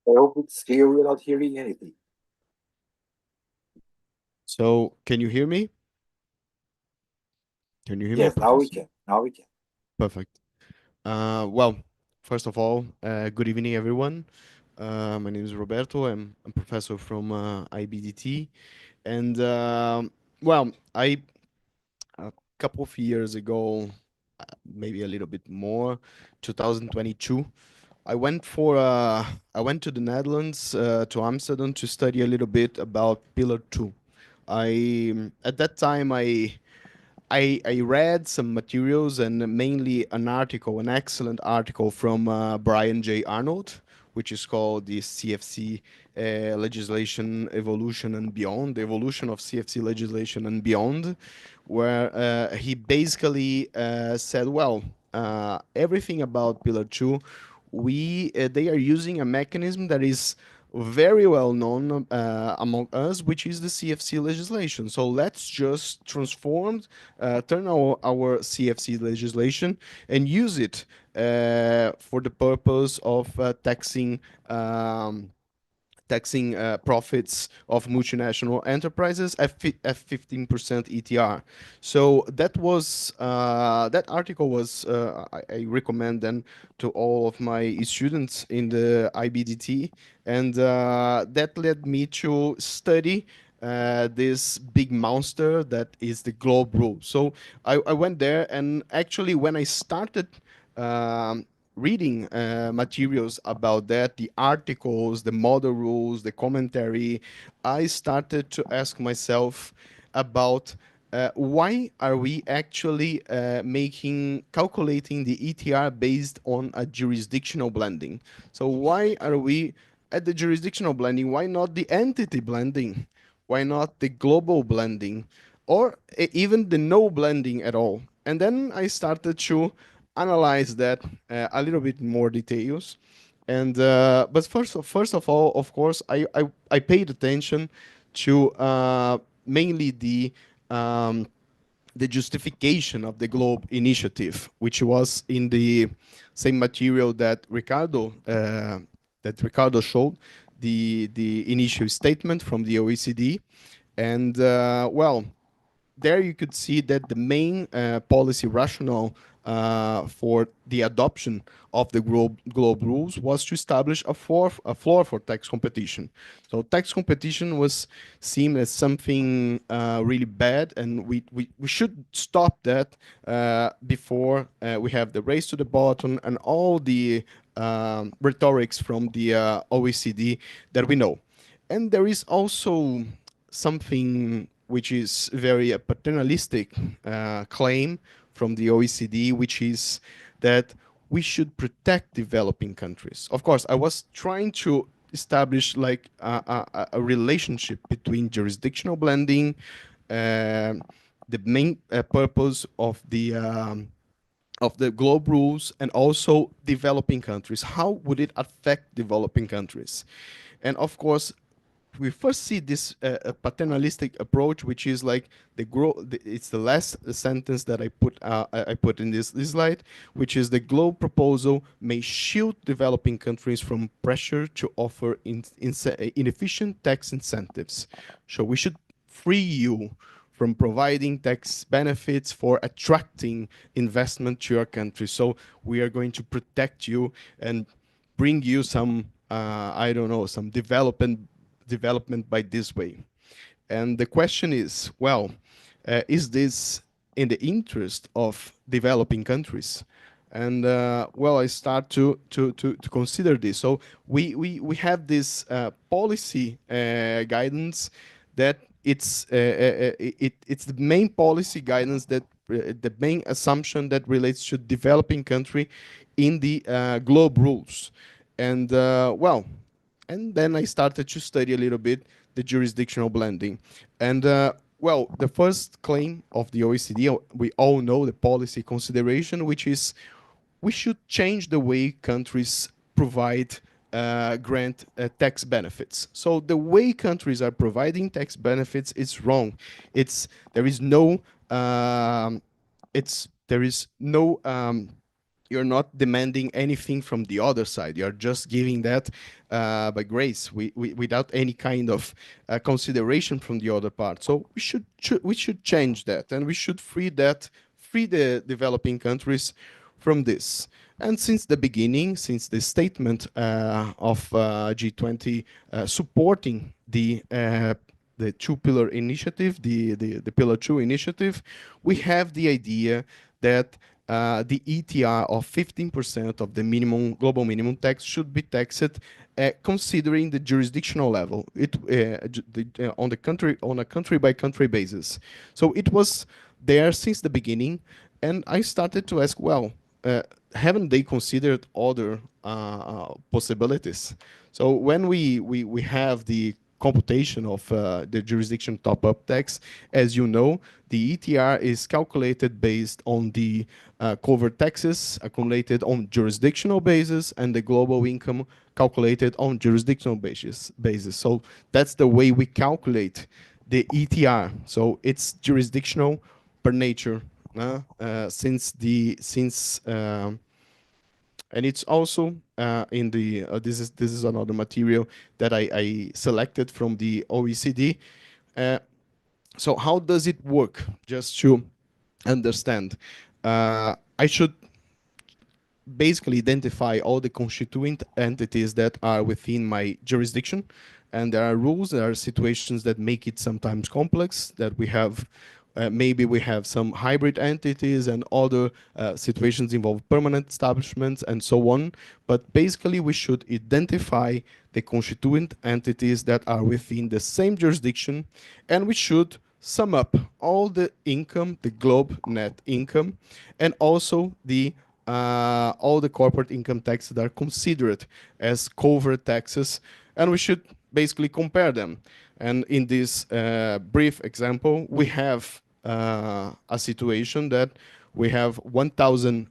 I hope it's clear. We're not hearing anything. So can you hear me? Can you hear me, Yes, now we Professor? can. Now we can. Perfect. Well, first of all, good evening, everyone. My name is Roberto. I'm professor from IBDT, and well, I a couple of years ago, maybe a little bit more, 2022. I went to the Netherlands, to Amsterdam, to study a little bit about Pillar Two. At that time I read some materials and mainly an article, an excellent article from Brian J. Arnold, which is called the CFC legislation evolution and beyond, the evolution of CFC legislation and beyond, where he basically said, well, everything about Pillar 2, they are using a mechanism that is very well known among us, which is the CFC legislation. So let's just turn our CFC legislation and use it for the purpose of taxing profits of multinational enterprises at 15% ETR. So that article was I recommend then to all of my students in the IBDT, and that led me to study this big monster that is the globe rule. So I went there, and actually when I started um, reading materials about that, the articles, the model rules, the commentary, I started to ask myself about why are we actually calculating the ETR based on a jurisdictional blending? So why are we at the jurisdictional blending? Why not the entity blending? Why not the global blending? Or even the no blending at all? And then I started to analyze that a little bit more details. And but first of all, of course, I paid attention to mainly the justification of the Globe initiative, which was in the same material that Ricardo showed, the initial statement from the OECD, and well, there you could see that the main policy rationale for the adoption of the globe rules was to establish a floor for tax competition. So tax competition was seen as something really bad, and we should stop that before we have the race to the bottom and all the rhetorics from the OECD that we know. And there is also something which is very paternalistic claim from the OECD, which is that we should protect developing countries. Of course, I was trying to establish like a relationship between jurisdictional blending, the main purpose of the globe rules, and also developing countries. How would it affect developing countries? And of course, we first see this paternalistic approach, which is like it's the last sentence that I put in this slide, which is the globe proposal may shield developing countries from pressure to offer inefficient tax incentives. So we should free you from providing tax benefits for attracting investment to your country. So we are going to protect you and bring you some I don't know, some development by this way. And the question is, well, is this in the interest of developing countries? And well, I start to consider this. So we have this policy guidance that it's the main policy guidance that the main assumption that relates to developing country in the globe rules. And well, and then I started to study a little bit the jurisdictional blending. And well, the first claim of the OECD, we all know the policy consideration, which is we should change the way countries provide grant tax benefits. So the way countries are providing tax benefits is wrong. It's there is no it's there is no you're not demanding anything from the other side. You're just giving that by grace, without any kind of consideration from the other part. So we should change that, and we should free the developing countries from this. And since the beginning, since the statement of G20 supporting the two-pillar initiative, the Pillar 2 initiative, we have the idea that the ETR of 15% of the global minimum tax should be taxed considering the jurisdictional level, on a country by country basis. So it was there since the beginning, and I started to ask, well, haven't they considered other possibilities? So when we have the computation of the jurisdiction top-up tax, as you know, the ETR is calculated based on the covered taxes accumulated on jurisdictional basis and the global income calculated on jurisdictional basis. So that's the way we calculate the ETR. So it's jurisdictional per nature, and it's also in the this is another material that I selected from the OECD. So how does it work? Just to understand, I should basically identify all the constituent entities that are within my jurisdiction, and there are rules, there are situations that make it sometimes complex, that we have maybe we have some hybrid entities, and other situations involve permanent establishments and so on. But basically we should identify the constituent entities that are within the same jurisdiction, and we should sum up all the income, the globe net income, and also the all the corporate income taxes that are considered as covert taxes, and we should basically compare them. And in this brief example, we have a situation that we have 1,000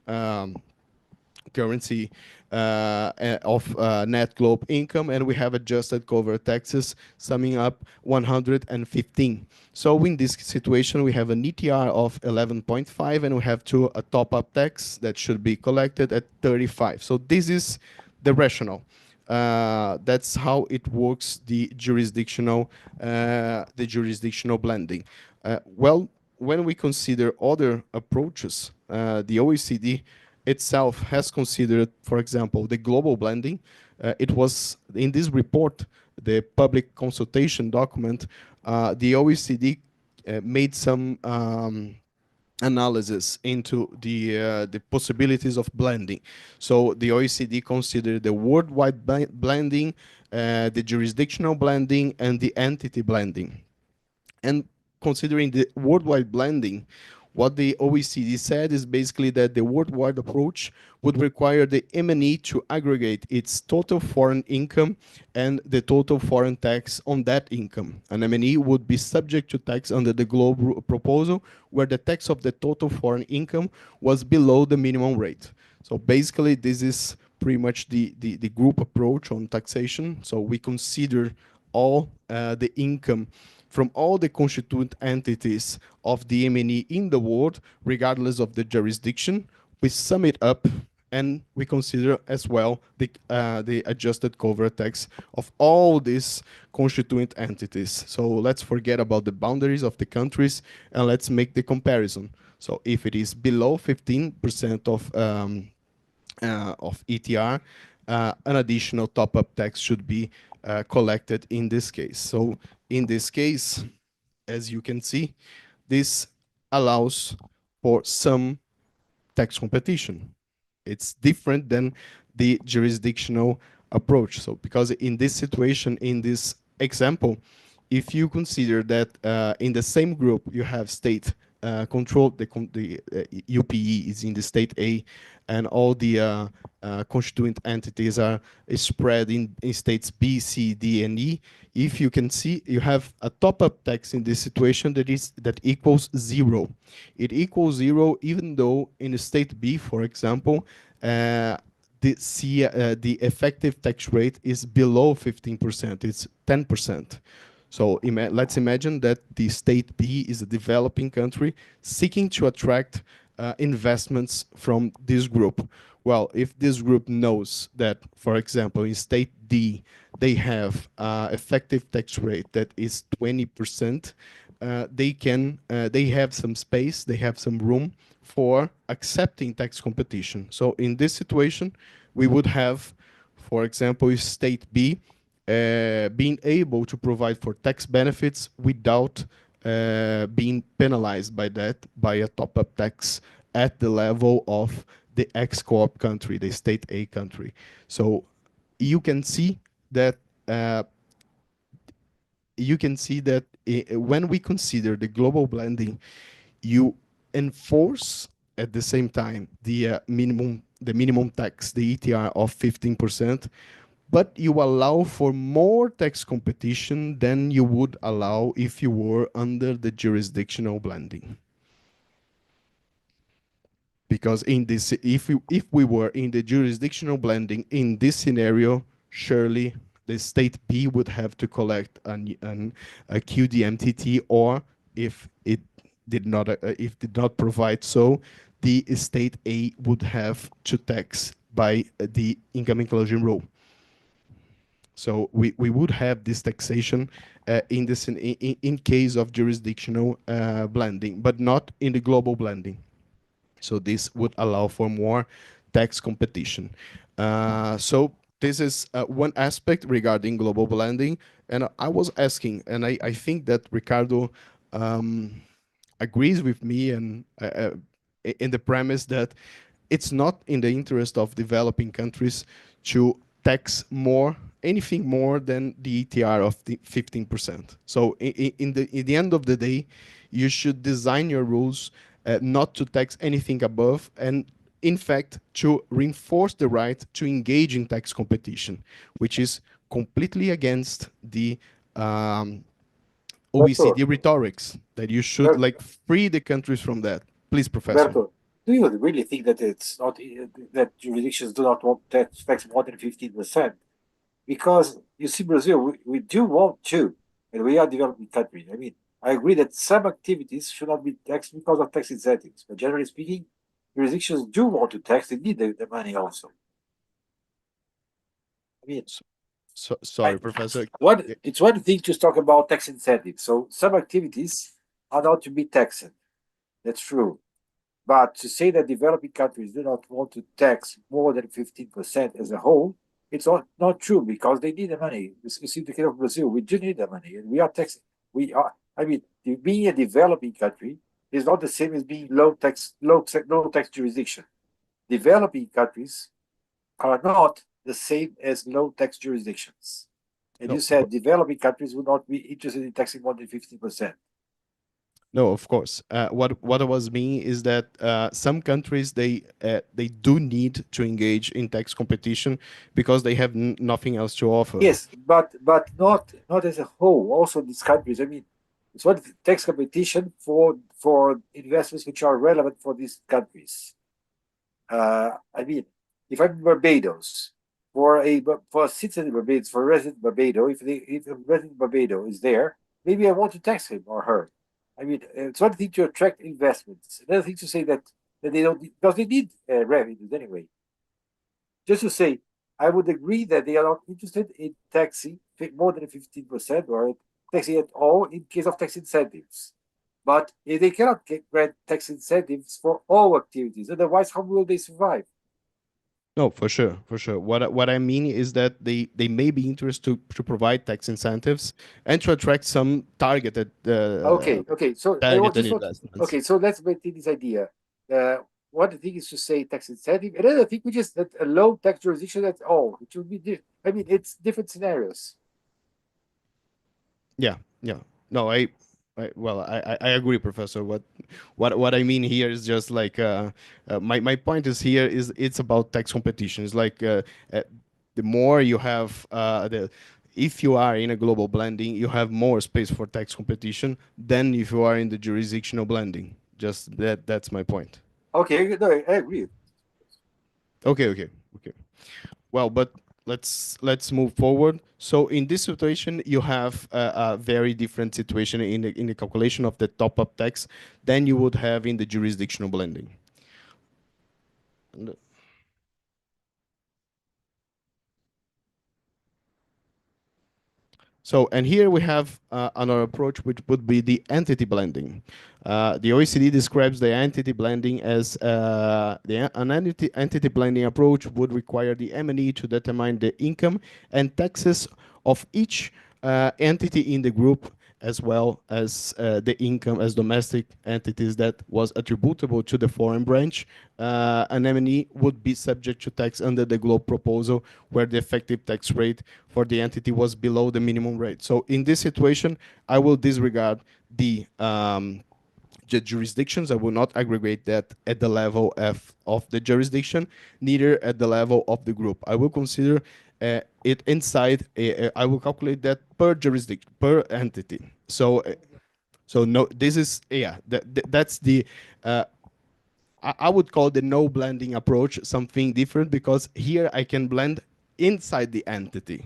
currency of net globe income, and we have adjusted cover taxes summing up 115. So in this situation, we have an ETR of 11.5, and we have a top-up tax that should be collected at 35. So this is the rationale. That's how it works, the jurisdictional blending. Well, when we consider other approaches, the OECD itself has considered, for example, the global blending. It was in this report, the public consultation document, the OECD made some analysis into the possibilities of blending. So the OECD considered the worldwide blending, the jurisdictional blending, and the entity blending. And considering the worldwide blending, what the OECD said is basically that the worldwide approach would require the M&E to aggregate its total foreign income and the total foreign tax on that income. An M&E would be subject to tax under the global proposal, where the tax of the total foreign income was below the minimum rate. So basically, this is pretty much the group approach on taxation. So we consider all the income from all the constituent entities of the M&E in the world, regardless of the jurisdiction. We sum it up, and we consider as well the adjusted cover tax of all these constituent entities. So let's forget about the boundaries of the countries, and let's make the comparison. So if it is below 15% of ETR, an additional top-up tax should be collected in this case. So in this case, as you can see, this allows for some tax competition. It's different than the jurisdictional approach. So because in this situation, in this example, if you consider that in the same group you have state control, the UPE is in the state A, and all the constituent entities are spread in states B, C, D, and E. If you can see, you have a top-up tax in this situation that equals 0. It equals 0 even though in the state B, for example, the effective tax rate is below 15%. It's 10%. So let's imagine that the state B is a developing country seeking to attract investments from this group. Well, if this group knows that, for example, in state D, they have effective tax rate that is 20%, they have some space, they have some room for accepting tax competition. So in this situation, we would have, for example, state B being able to provide for tax benefits without being penalized by that, by a top-up tax at the level of the ex-corp country, the state A country. So you can see that when we consider the global blending, you enforce at the same time the minimum tax, the ETR of 15%, but you allow for more tax competition than you would allow if you were under the jurisdictional blending. Because in this, if we were in the jurisdictional blending in this scenario, surely the state B would have to collect a QDMTT, or if it did not provide so, the state A would have to tax by the income inclusion rule. So we would have this taxation in case of jurisdictional blending, but not in the global blending. So this would allow for more tax competition. So this is one aspect regarding global blending. And I was asking, and I think that Ricardo agrees with me, and in the premise that it's not in the interest of developing countries to tax more anything more than the ETR of the 15%. So in the end of the day, you should design your rules not to tax anything above, and in fact to reinforce the right to engage in tax competition, which is completely against the OECD Roberto, rhetorics that you should Roberto, like free the countries from that. Please, Professor. Roberto, do you really think that it's not that jurisdictions do not want tax more than 15%? Because you see, Brazil, we do want to, and we are a developing country. I mean, I agree that some activities should not be taxed because of tax incentives, but generally speaking, jurisdictions do want to tax. They need the money also. I mean, Sorry, Professor. it's one thing to talk about tax incentives. So some activities are not to be taxed. That's true. But to say that developing countries do not want to tax more than 15% as a whole, it's not true because they need the money. You see, the case of Brazil, we do need the money, and we are taxing. We are. I mean, being a developing country is not the same as being low tax jurisdiction. Developing countries are not the same as low tax jurisdictions. And No, you said developing countries would not be interested in taxing more than 15%. no, of course. What I was meaning is that some countries they do need to engage in tax competition because they have nothing else to offer. Yes, but not as a whole. Also, these countries. I mean, it's what tax competition for investments which are relevant for these countries. I mean, if I'm in Barbados, for a citizen in Barbados, for a resident in Barbados, if a resident in Barbados is there, maybe I want to tax him or her. I mean, it's one thing to attract investments. Another thing to say that they don't because they need revenues anyway. Just to say, I would agree that they are not interested in taxing more than 15% or taxing at all in case of tax incentives. But they cannot grant tax incentives for all activities. Otherwise, how will they survive? No, for sure, for sure. What I mean is that they may be interested to provide tax incentives and to attract some Okay. So I want targeted just want. investments. Okay, so let's maintain this idea. One thing is to say tax incentive. Another thing, which is that a low tax jurisdiction at all, which would be. I mean, it's different scenarios. Yeah, yeah. No, I agree, Professor. What I mean here is just like my point is here is it's about tax competition. It's like the more you have the if you are in a global blending, you have more space for tax competition than if you are in the jurisdictional blending. Just that's my point. Okay, no, I agree. Okay. Well, but let's move forward. So in this situation, you have a very different situation in the calculation of the top-up tax than you would have in the jurisdictional blending. So, and here we have another approach, which would be the entity blending. The OECD describes the entity blending as an entity blending approach would require the M&E to determine the income and taxes of each entity in the group, as well as the income as domestic entities that was attributable to the foreign branch. An M&E would be subject to tax under the GLOBE proposal, where the effective tax rate for the entity was below the minimum rate. So in this situation, I will disregard the jurisdictions. I will not aggregate that at the level of the jurisdiction, neither at the level of the group. I will consider it inside. I will calculate that per jurisdiction, per entity. So, so no, this is that's the. I would call the no blending approach something different because here I can blend inside the entity.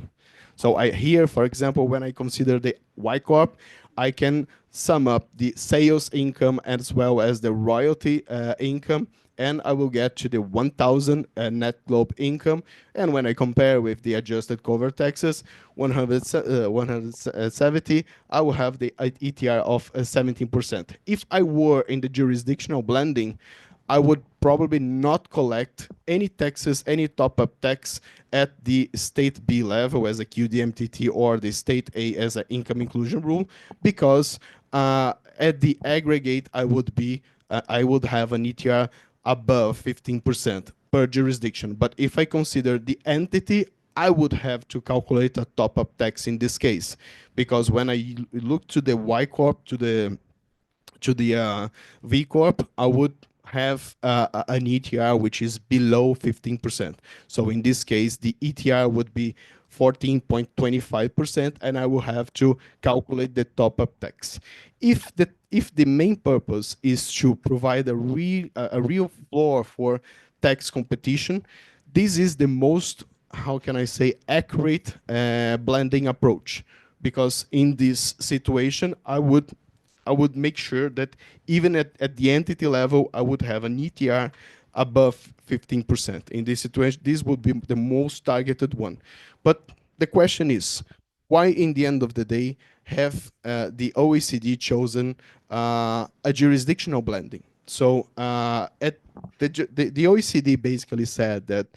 So I here, for example, when I consider the Y Corp, I can sum up the sales income as well as the royalty income, and I will get to the 1,000 net globe income. And when I compare with the adjusted cover taxes, 170, I will have the ETR of 17%. If I were in the jurisdictional blending, I would probably not collect any taxes, any top-up tax at the state B level as a QDMTT or the state A as an income inclusion rule, because at the aggregate I would have an ETR above 15% per jurisdiction. But if I consider the entity I would have to calculate a top-up tax in this case, because when I look to the Y Corp, to the V Corp, I would have an ETR which is below 15%. So in this case, the ETR would be 14.25%, and I will have to calculate the top-up tax. If the main purpose is to provide a real floor for tax competition, this is the most, how can I say, accurate blending approach, because in this situation I would make sure that even at the entity level, I would have an ETR above 15%. In this situation, this would be the most targeted one. But the question is, why, in the end of the day, have the OECD chosen a jurisdictional blending? So at the OECD basically said that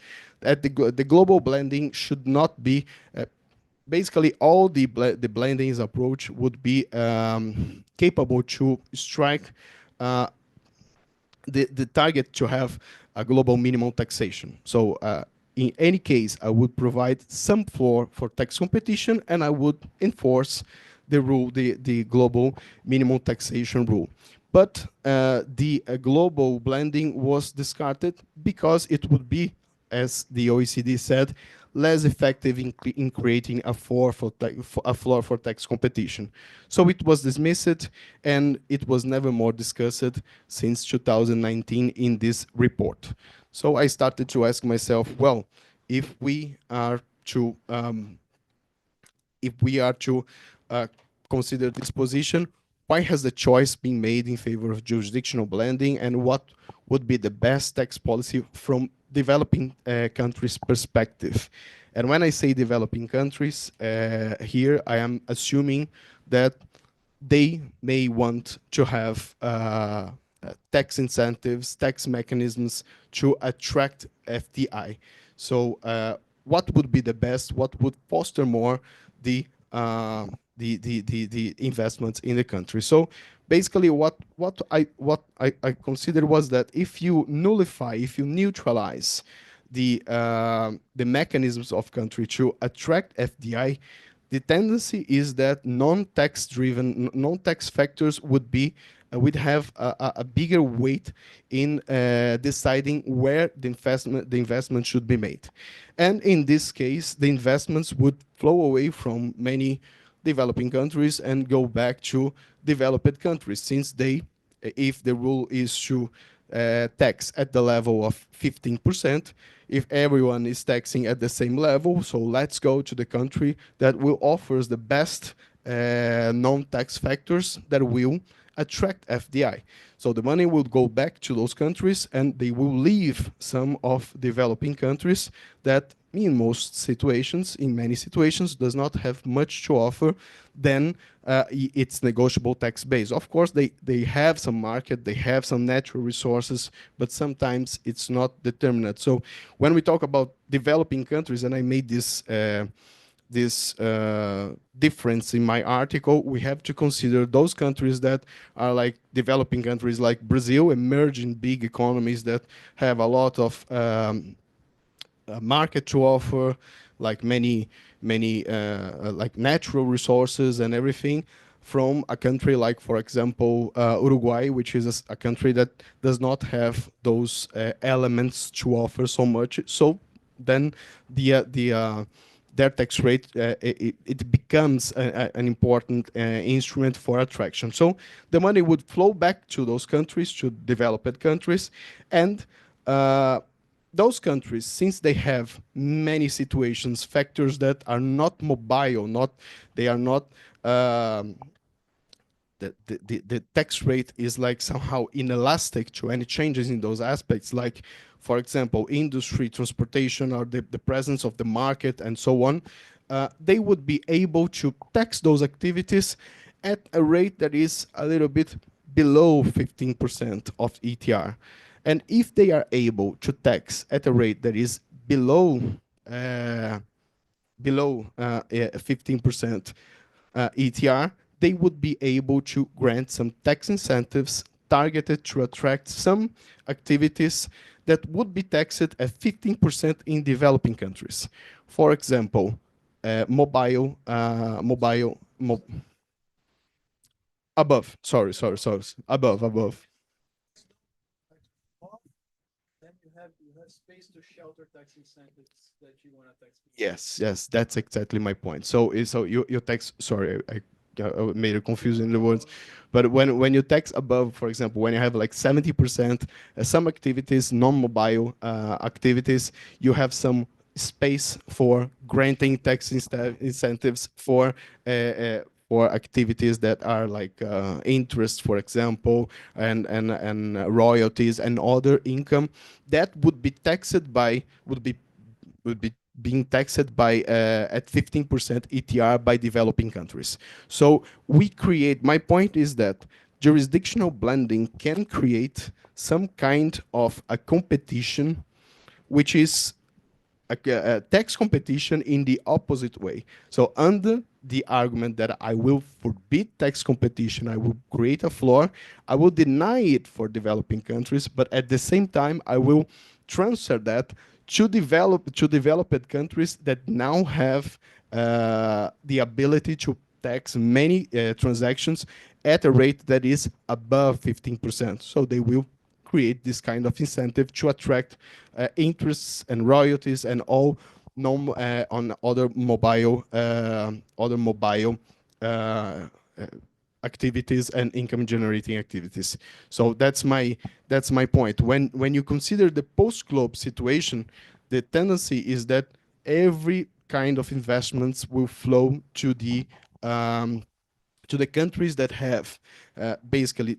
the global blending should not be basically all the blendings approach would be capable to strike uh, the target to have a global minimum taxation. So in any case, I would provide some floor for tax competition, and I would enforce the rule, the global minimum taxation rule. But the global blending was discarded because it would be, as the OECD said, less effective in creating a floor for tax competition. So it was dismissed, and it was never more discussed since 2019 in this report. So I started to ask myself, well, if we are to uh, consider this position, why has the choice been made in favor of jurisdictional blending, and what would be the best tax policy from developing countries' perspective? And when I say developing countries, here I am assuming that they may want to have tax incentives, tax mechanisms to attract FDI. So, what would be the best? What would foster more the the investments in the country? So, basically, what I considered was that if you nullify, if you neutralize the mechanisms of country to attract FDI, the tendency is that non-tax factors would have a bigger weight in deciding where the investment should be made. And in this case, the investments would flow away from many developing countries and go back to developed countries, since if the rule is to tax at the level of 15%, if everyone is taxing at the same level, so let's go to the country that will offers the best non-tax factors that will attract FDI. So the money will go back to those countries, and they will leave some of developing countries that in many situations, does not have much to offer than its negotiable tax base. Of course, they have some market, they have some natural resources, but sometimes it's not determinate. So when we talk about developing countries, and I made this difference in my article, we have to consider those countries that are like developing countries like Brazil, emerging big economies that have a lot of market to offer, like many like natural resources and everything, from a country like, for example, Uruguay, which is a country that does not have those elements to offer so much. So then their tax rate, it becomes an important instrument for attraction. So the money would flow back to those countries, to developed countries, and those countries, since they have many situations, factors that are not mobile, they are not the tax rate is like somehow inelastic to any changes in those aspects, like, for example, industry, transportation, or the presence of the market, and so on. They would be able to tax those activities at a rate that is a little bit below 15% of ETR. And if they are able to tax at a rate that is below 15% ETR, they would be able to grant some tax incentives targeted to attract some activities that would be taxed at 15% in developing countries. For example, above, sorry, above. Then you have space to shelter tax incentives that you want to tax. Yes, that's exactly my point. So you tax. Sorry, I made it confusing the words, but when you tax above, for example, when you have like 70%, some activities, non-mobile activities, you have some space for granting tax incentives for activities that are like interest, for example, and royalties and other income that would be being taxed by at 15% ETR by developing countries. So we create. My point is that jurisdictional blending can create some kind of a competition, which is a tax competition in the opposite way. So under the argument that I will forbid tax competition, I will create a floor, I will deny it for developing countries, but at the same time, I will transfer that to developed countries that now have the ability to tax many transactions at a rate that is above 15%. So they will create this kind of incentive to attract interests and royalties and all on other mobile uh, activities and income generating activities. So that's my point. When you consider the post globe situation, the tendency is that every kind of investments will flow to the countries that have basically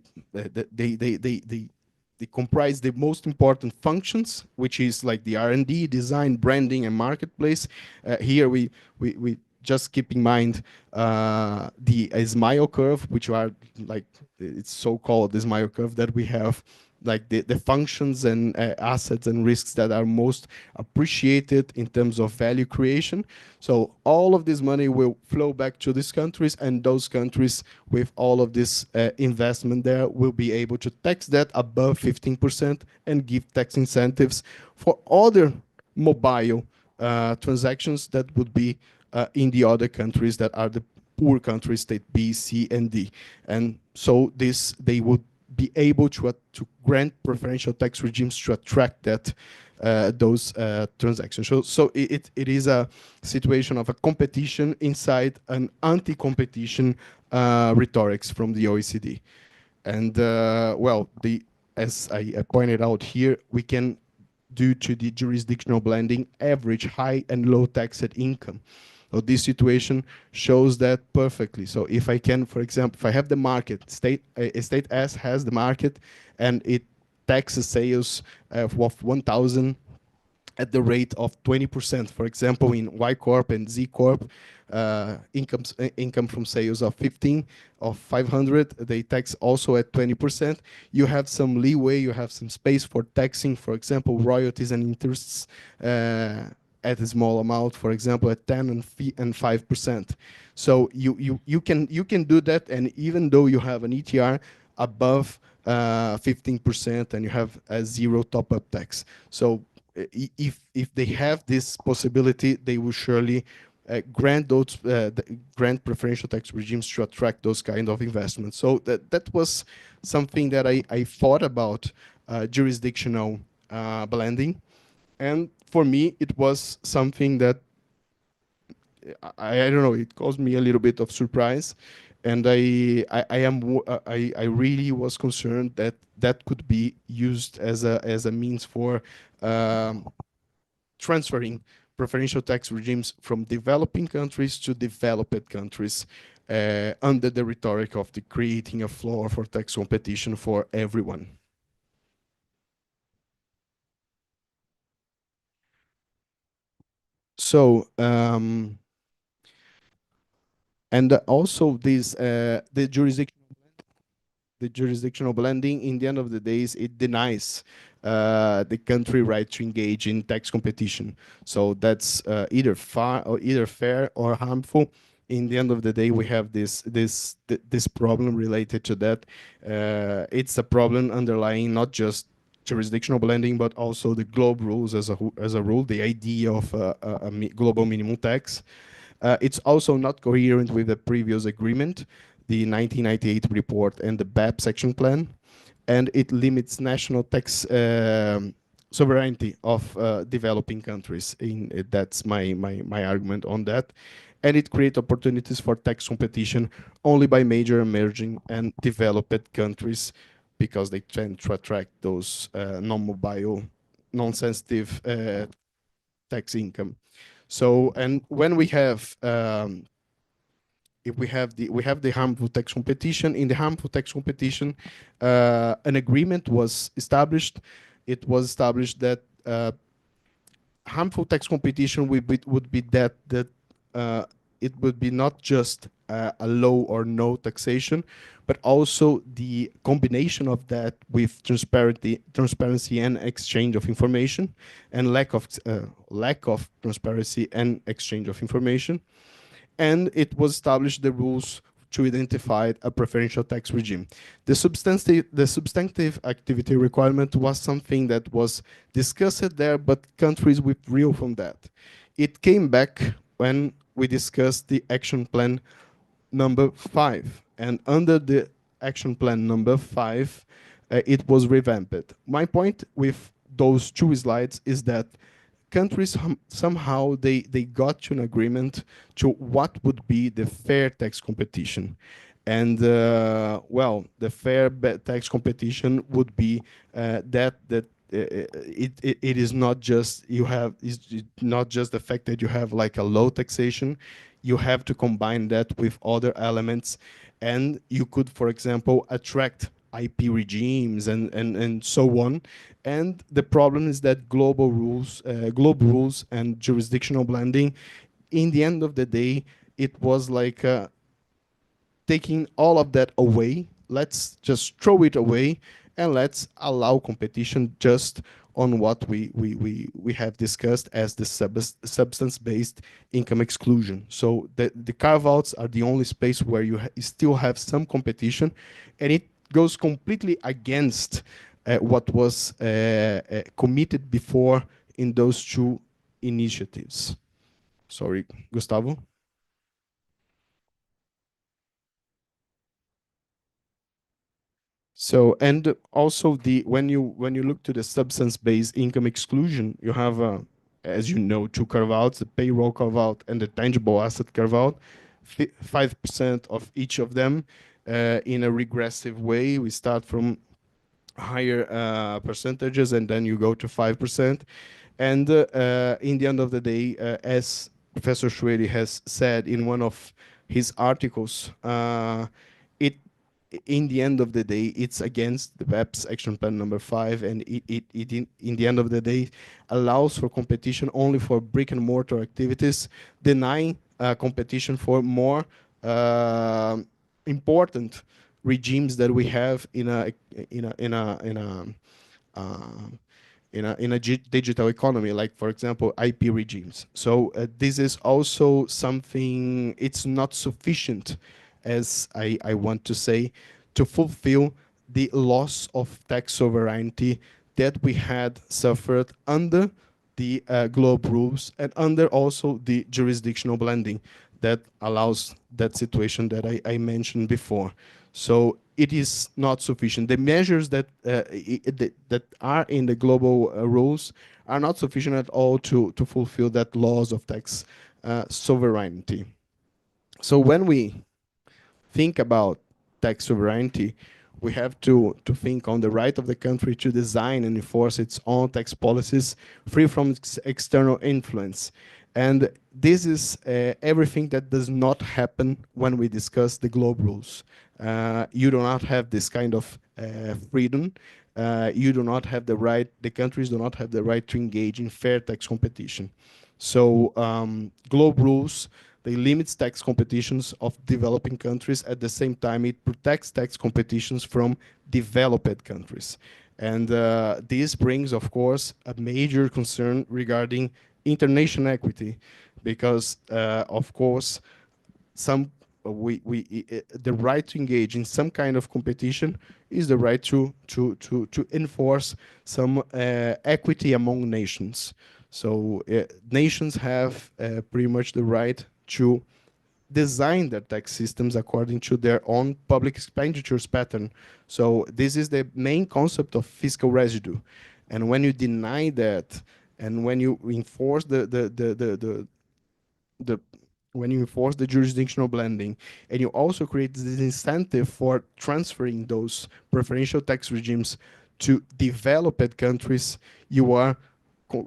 they comprise the most important functions, which is like the R&D, design, branding, and marketplace. Here we just keep in mind the smile curve, which are like it's so-called the smile curve that we have, like the functions and assets and risks that are most appreciated in terms of value creation. So all of this money will flow back to these countries, and those countries with all of this investment there will be able to tax that above 15% and give tax incentives for other mobile transactions that would be in the other countries that are the poor countries, state B, C, and D. And so they would be able to grant preferential tax regimes to attract those transactions. So it is a situation of a competition inside an anti-competition rhetorics from the OECD. And well, as I pointed out here, we can, due to the jurisdictional blending, average high and low taxed income. So this situation shows that perfectly. So if I can, for example, if I have the market, state S has the market, and it taxes sales of 1,000 at the rate of 20%. For example, in Y Corp and Z Corp, income from sales of 15 of 500, they tax also at 20%. You have some leeway, you have some space for taxing, for example, royalties and interests at a small amount, for example, at 10 and 5%. So you can do that, and even though you have an ETR above 15% and you have a zero top-up tax. So if they have this possibility, they will surely grant preferential tax regimes to attract those kind of investments. So that was something that I thought about jurisdictional blending, and for me it was something that I don't know, it caused me a little bit of surprise, and I really was concerned that that could be used as a means for transferring preferential tax regimes from developing countries to developed countries under the rhetoric of the creating a floor for tax competition for everyone. So and also the jurisdictional blending, in the end of the days, it denies the country right to engage in tax competition. So that's either fair or harmful. In the end of the day, we have this problem related to that. It's a problem underlying not just jurisdictional blending, but also the globe rules as a rule, the idea of global minimum tax. It's also not coherent with the previous agreement, the 1998 report and the BAP action plan, and it limits national tax sovereignty of developing countries. That's my argument on that. And it creates opportunities for tax competition only by major emerging and developed countries because they tend to attract those non-mobile, non-sensitive tax income. So, and when we have if we have the harmful tax competition. In the harmful tax competition, an agreement was established. It was established that harmful tax competition would be that it would be not just a low or no taxation, but also the combination of that with transparency and exchange of information, and lack of transparency and exchange of information. And it was established the rules to identify a preferential tax regime. The substantive activity requirement was something that was discussed there, but countries withdrew from that. It came back when we discussed the action plan number 5. And under the action plan number 5, it was revamped. My point with those two slides is that countries somehow they got to an agreement to what would be the fair tax competition. And well, the fair tax competition would be it is not just it's not just the fact that you have like a low taxation. You have to combine that with other elements, and you could, for example, attract IP regimes and so on. And the problem is that global rules and jurisdictional blending, in the end of the day, it was like taking all of that away. Let's just throw it away and let's allow competition just on what we have discussed as the substance-based income exclusion. So the carve-outs are the only space where you still have some competition, and it goes completely against what was committed before in those two initiatives. Sorry, Gustavo. So, and also when you look to the substance-based income exclusion, you have, as you know, two carve-outs: the payroll carve-out and the tangible asset carve-out. 5% of each of them in a regressive way. We start from higher percentages, and then you go to 5%. And in the end of the day, as Professor Schweri has said in one of his articles, it in the end of the day, it's against the BEPS action plan number 5, and it in the end of the day allows for competition only for brick and mortar activities, denying competition for more important regimes that we have in a digital economy, like, for example, IP regimes. So this is also something, it's not sufficient, as I want to say, to fulfill the loss of tax sovereignty that we had suffered under the globe rules and under also the jurisdictional blending that allows that situation that I mentioned before. So it is not sufficient. The measures that that are in the global rules are not sufficient at all to fulfill that laws of tax sovereignty. So when we think about tax sovereignty, we have to think on the right of the country to design and enforce its own tax policies free from external influence. And this is everything that does not happen when we discuss the globe rules. You do not have this kind of freedom. You do not have the right, the countries do not have the right to engage in fair tax competition. So globe rules, they limits tax competitions of developing countries. At the same time, it protects tax competitions from developed countries. And this brings, of course, a major concern regarding international equity, because, of course, some the right to engage in some kind of competition is the right to enforce some equity among nations. So nations have pretty much the right to design their tax systems according to their own public expenditures pattern. So this is the main concept of fiscal residue. And when you deny that, and when you enforce the when you enforce the jurisdictional blending, and you also create this incentive for transferring those preferential tax regimes to developed countries, you are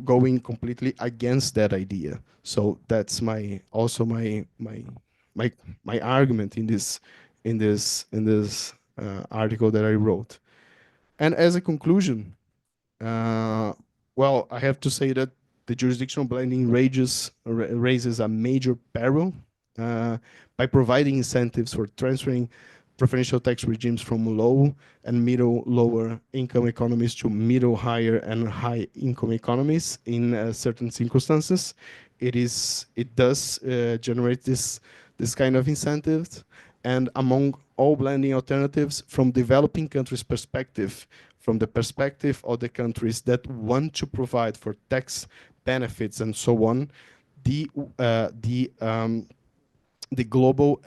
going completely against that idea. So that's my my argument in this article that I wrote. And as a conclusion, uh, well, I have to say that the jurisdictional blending raises a major peril by providing incentives for transferring preferential tax regimes from low and middle lower income economies to middle higher and high income economies in certain circumstances. It does generate this kind of incentives, and among all blending alternatives from developing countries perspective, from the perspective of the countries that want to provide for tax benefits and so on, the uh, the um, the global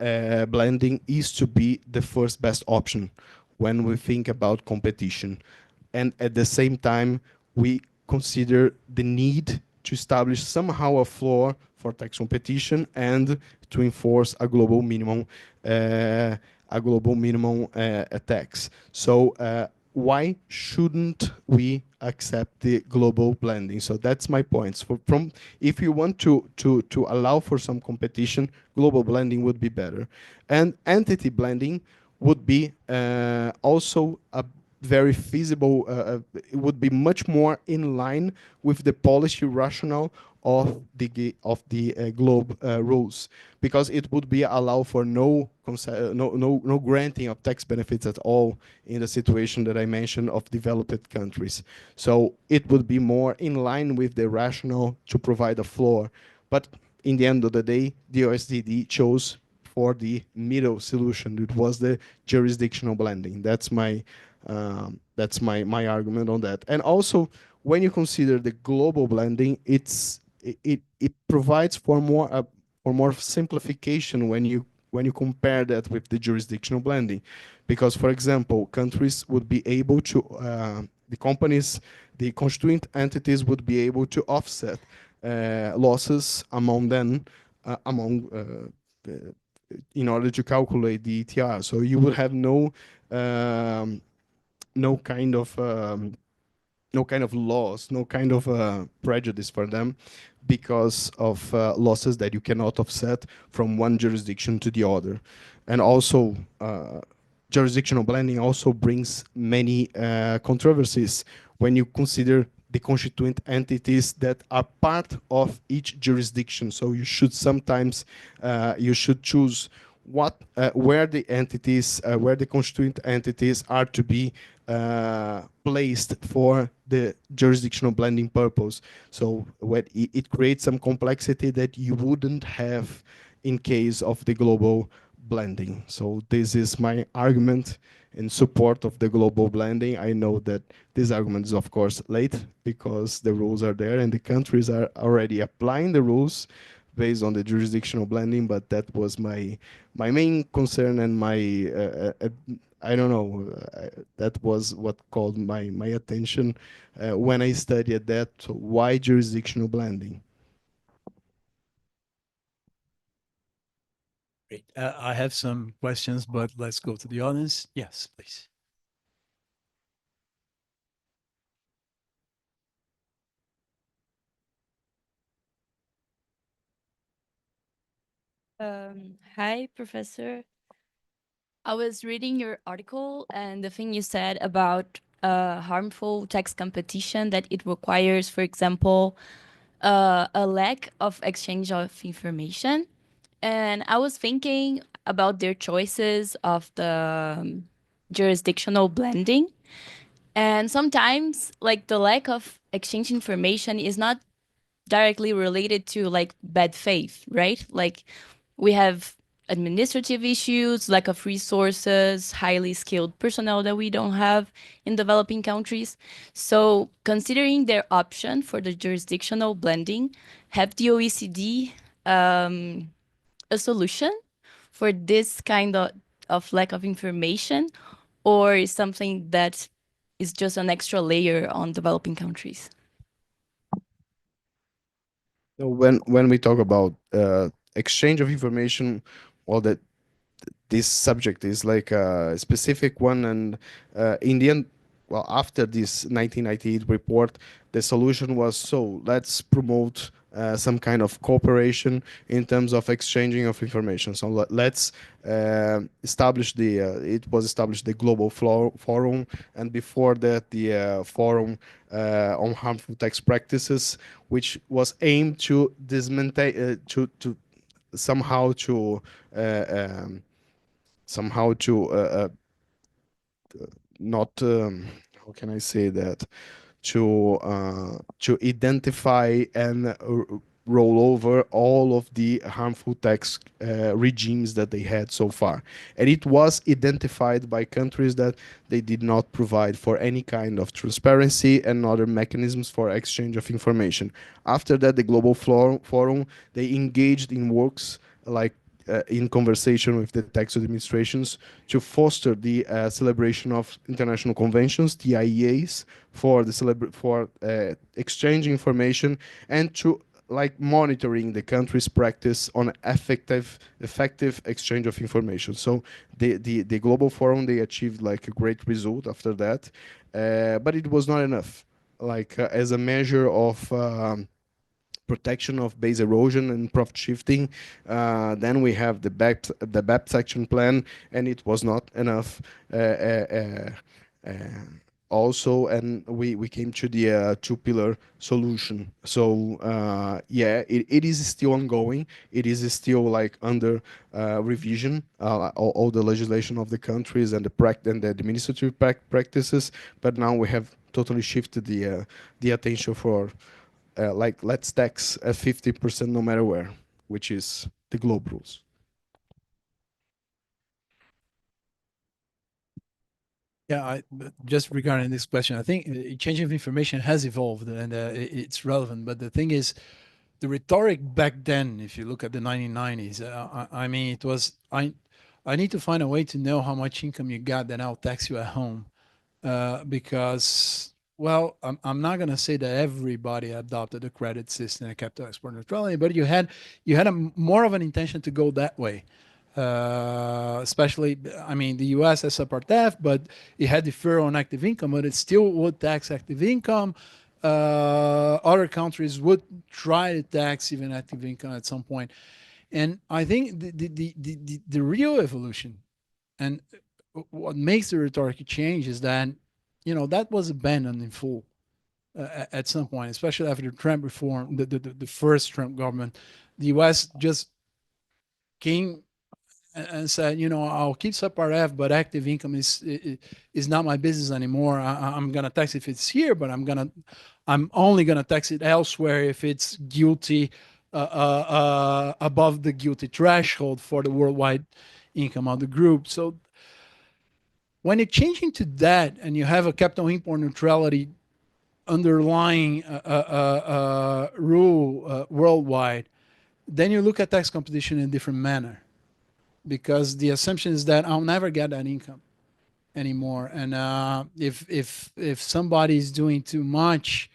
blending is to be the first best option when we think about competition. And at the same time, we consider the need to establish somehow a floor for tax competition and to enforce a global minimum tax. So why shouldn't we accept the global blending? So that's my points. From if you want to allow for some competition, global blending would be better, and entity blending would be also a very feasible. It would be much more in line with the policy rationale of the globe rules, because it would be allow for no granting of tax benefits at all in the situation that I mentioned of developed countries. So it would be more in line with the rationale to provide a floor. But in the end of the day, the OSDD chose for the middle solution. It was the jurisdictional blending. That's my argument on that. And also, when you consider the global blending, it provides for more simplification when you compare that with the jurisdictional blending, because for example, countries would be able to the companies, the constituent entities would be able to offset losses among them in order to calculate the ETR. So you would have um, no kind of no kind of loss, no kind of prejudice for them because of losses that you cannot offset from one jurisdiction to the other. And also, jurisdictional blending also brings many controversies when you consider the constituent entities that are part of each jurisdiction. So you should sometimes you should choose where the entities, where the constituent entities are to be placed for the jurisdictional blending purpose. So what it creates some complexity that you wouldn't have in case of the global blending. So this is my argument in support of the global blending. I know that this argument is of course late because the rules are there and the countries are already applying the rules based on the jurisdictional blending, but that was my main concern and my I don't know. That was what called my attention when I studied that. So why jurisdictional blending? Great. I have some questions, but let's go to the audience. Yes, please. Hi, Professor. I was reading your article and the thing you said about harmful tax competition, that it requires, for example, a lack of exchange of information. And I was thinking about their choices of the jurisdictional blending. And sometimes, like, the lack of exchange information is not directly related to like bad faith, right? Like, we have administrative issues, lack of resources, highly skilled personnel that we don't have in developing countries. So, considering their option for the jurisdictional blending, have the OECD a solution for this kind of lack of information, or is something that is just an extra layer on developing countries? So when we talk about exchange of information, well, that this subject is like a specific one, and in the end, well, after this 1998 report, the solution was, so let's promote some kind of cooperation in terms of exchanging of information. So let's establish the it was established the global forum, and before that the forum on harmful tax practices, which was aimed to dismantle to somehow to uh, um, somehow to not how can I say that, to identify and roll over all of the harmful tax regimes that they had so far. And it was identified by countries that they did not provide for any kind of transparency and other mechanisms for exchange of information. After that, the Global Forum, they engaged in works like in conversation with the tax administrations to foster the celebration of international conventions, the IEAs, for the for exchanging information, and to like monitoring the country's practice on effective exchange of information. So the global forum, they achieved like a great result after that, but it was not enough. Like as a measure of protection of base erosion and profit shifting. Then we have the BEPS action plan, and it was not enough. Uh, Also, and we came to the two-pillar solution. So yeah, it is still ongoing. It is still like under revision, all the legislation of the countries and the administrative practices. But now we have totally shifted the attention for like let's tax at 50% no matter where, which is the globe rules. Yeah, just regarding this question, I think change of information has evolved and it's relevant. But the thing is, the rhetoric back then, if you look at the 1990s, I mean, it was I need to find a way to know how much income you got, then I'll tax you at home. Because, well, I'm not going to say that everybody adopted the credit system and capital export neutrality, but you had more of an intention to go that way. Especially, I mean, the U.S. has Subpart F, but it had deferral on active income, but it still would tax active income. Other countries would try to tax even active income at some point. And I think the real evolution and what makes the rhetoric change is that, that was abandoned in full at some point, especially after the Trump reform, the first Trump government. The U.S. just came and said, I'll keep subpart F, but active income is not my business anymore. I'm gonna tax if it's here, but I'm only gonna tax it elsewhere if it's guilty above the guilty threshold for the worldwide income of the group. So when you're changing to that and you have a capital import neutrality underlying rule worldwide, then you look at tax competition in a different manner because the assumption is that I'll never get that income anymore. And if somebody is doing too much,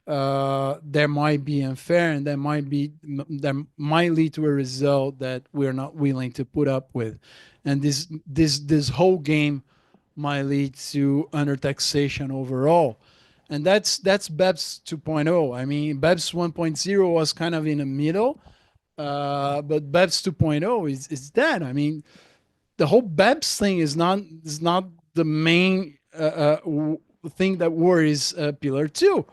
that might be unfair, and that might lead to a result that we're not willing to put up with. And this whole game might lead to under taxation overall. And that's BEPS 2.0. I mean, BEPS 1.0 was kind of in the middle, but BEPS 2.0 is that. I mean, the whole BEPS thing is not the main thing that worries Pillar Two.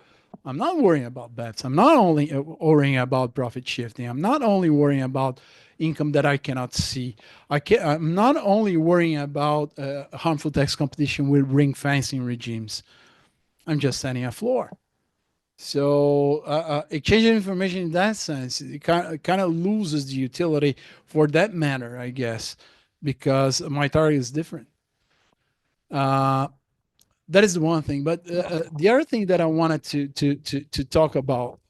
I'm not worrying about BEPS. I'm not only worrying about profit shifting. I'm not only worrying about income that I cannot see. I'm not only worrying about harmful tax competition with ring fencing regimes. I'm just setting a floor. So exchanging information in that sense, it kind of loses the utility for that matter, I guess, because my target is different. Uh, that is the one thing. But the other thing that I wanted to talk about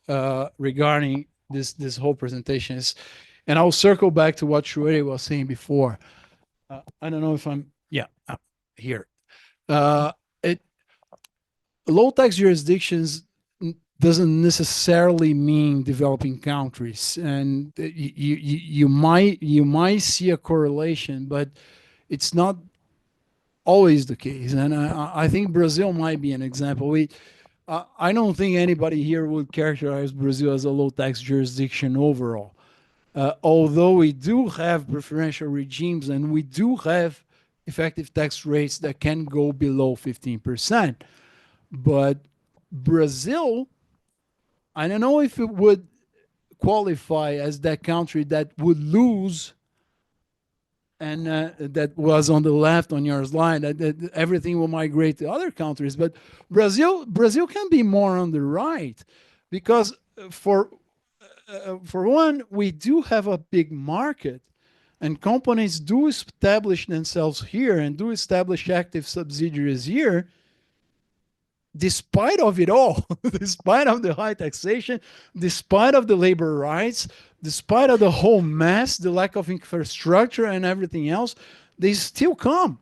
regarding this whole presentation is, and I'll circle back to what Shueri was saying before. I don't know if I'm here. Uh, it low tax jurisdictions doesn't necessarily mean developing countries, and you might see a correlation, but it's not always the case. And I think Brazil might be an example. I don't think anybody here would characterize Brazil as a low tax jurisdiction overall. Although we do have preferential regimes and we do have effective tax rates that can go below 15%. But Brazil, I don't know if it would qualify as that country that would lose, and that was on the left on your slide, that everything will migrate to other countries. But Brazil can be more on the right, because for one, we do have a big market, and companies do establish themselves here and do establish active subsidiaries here, despite of it all, despite of the high taxation, despite of the labor rights, despite of the whole mess, the lack of infrastructure and everything else, they still come.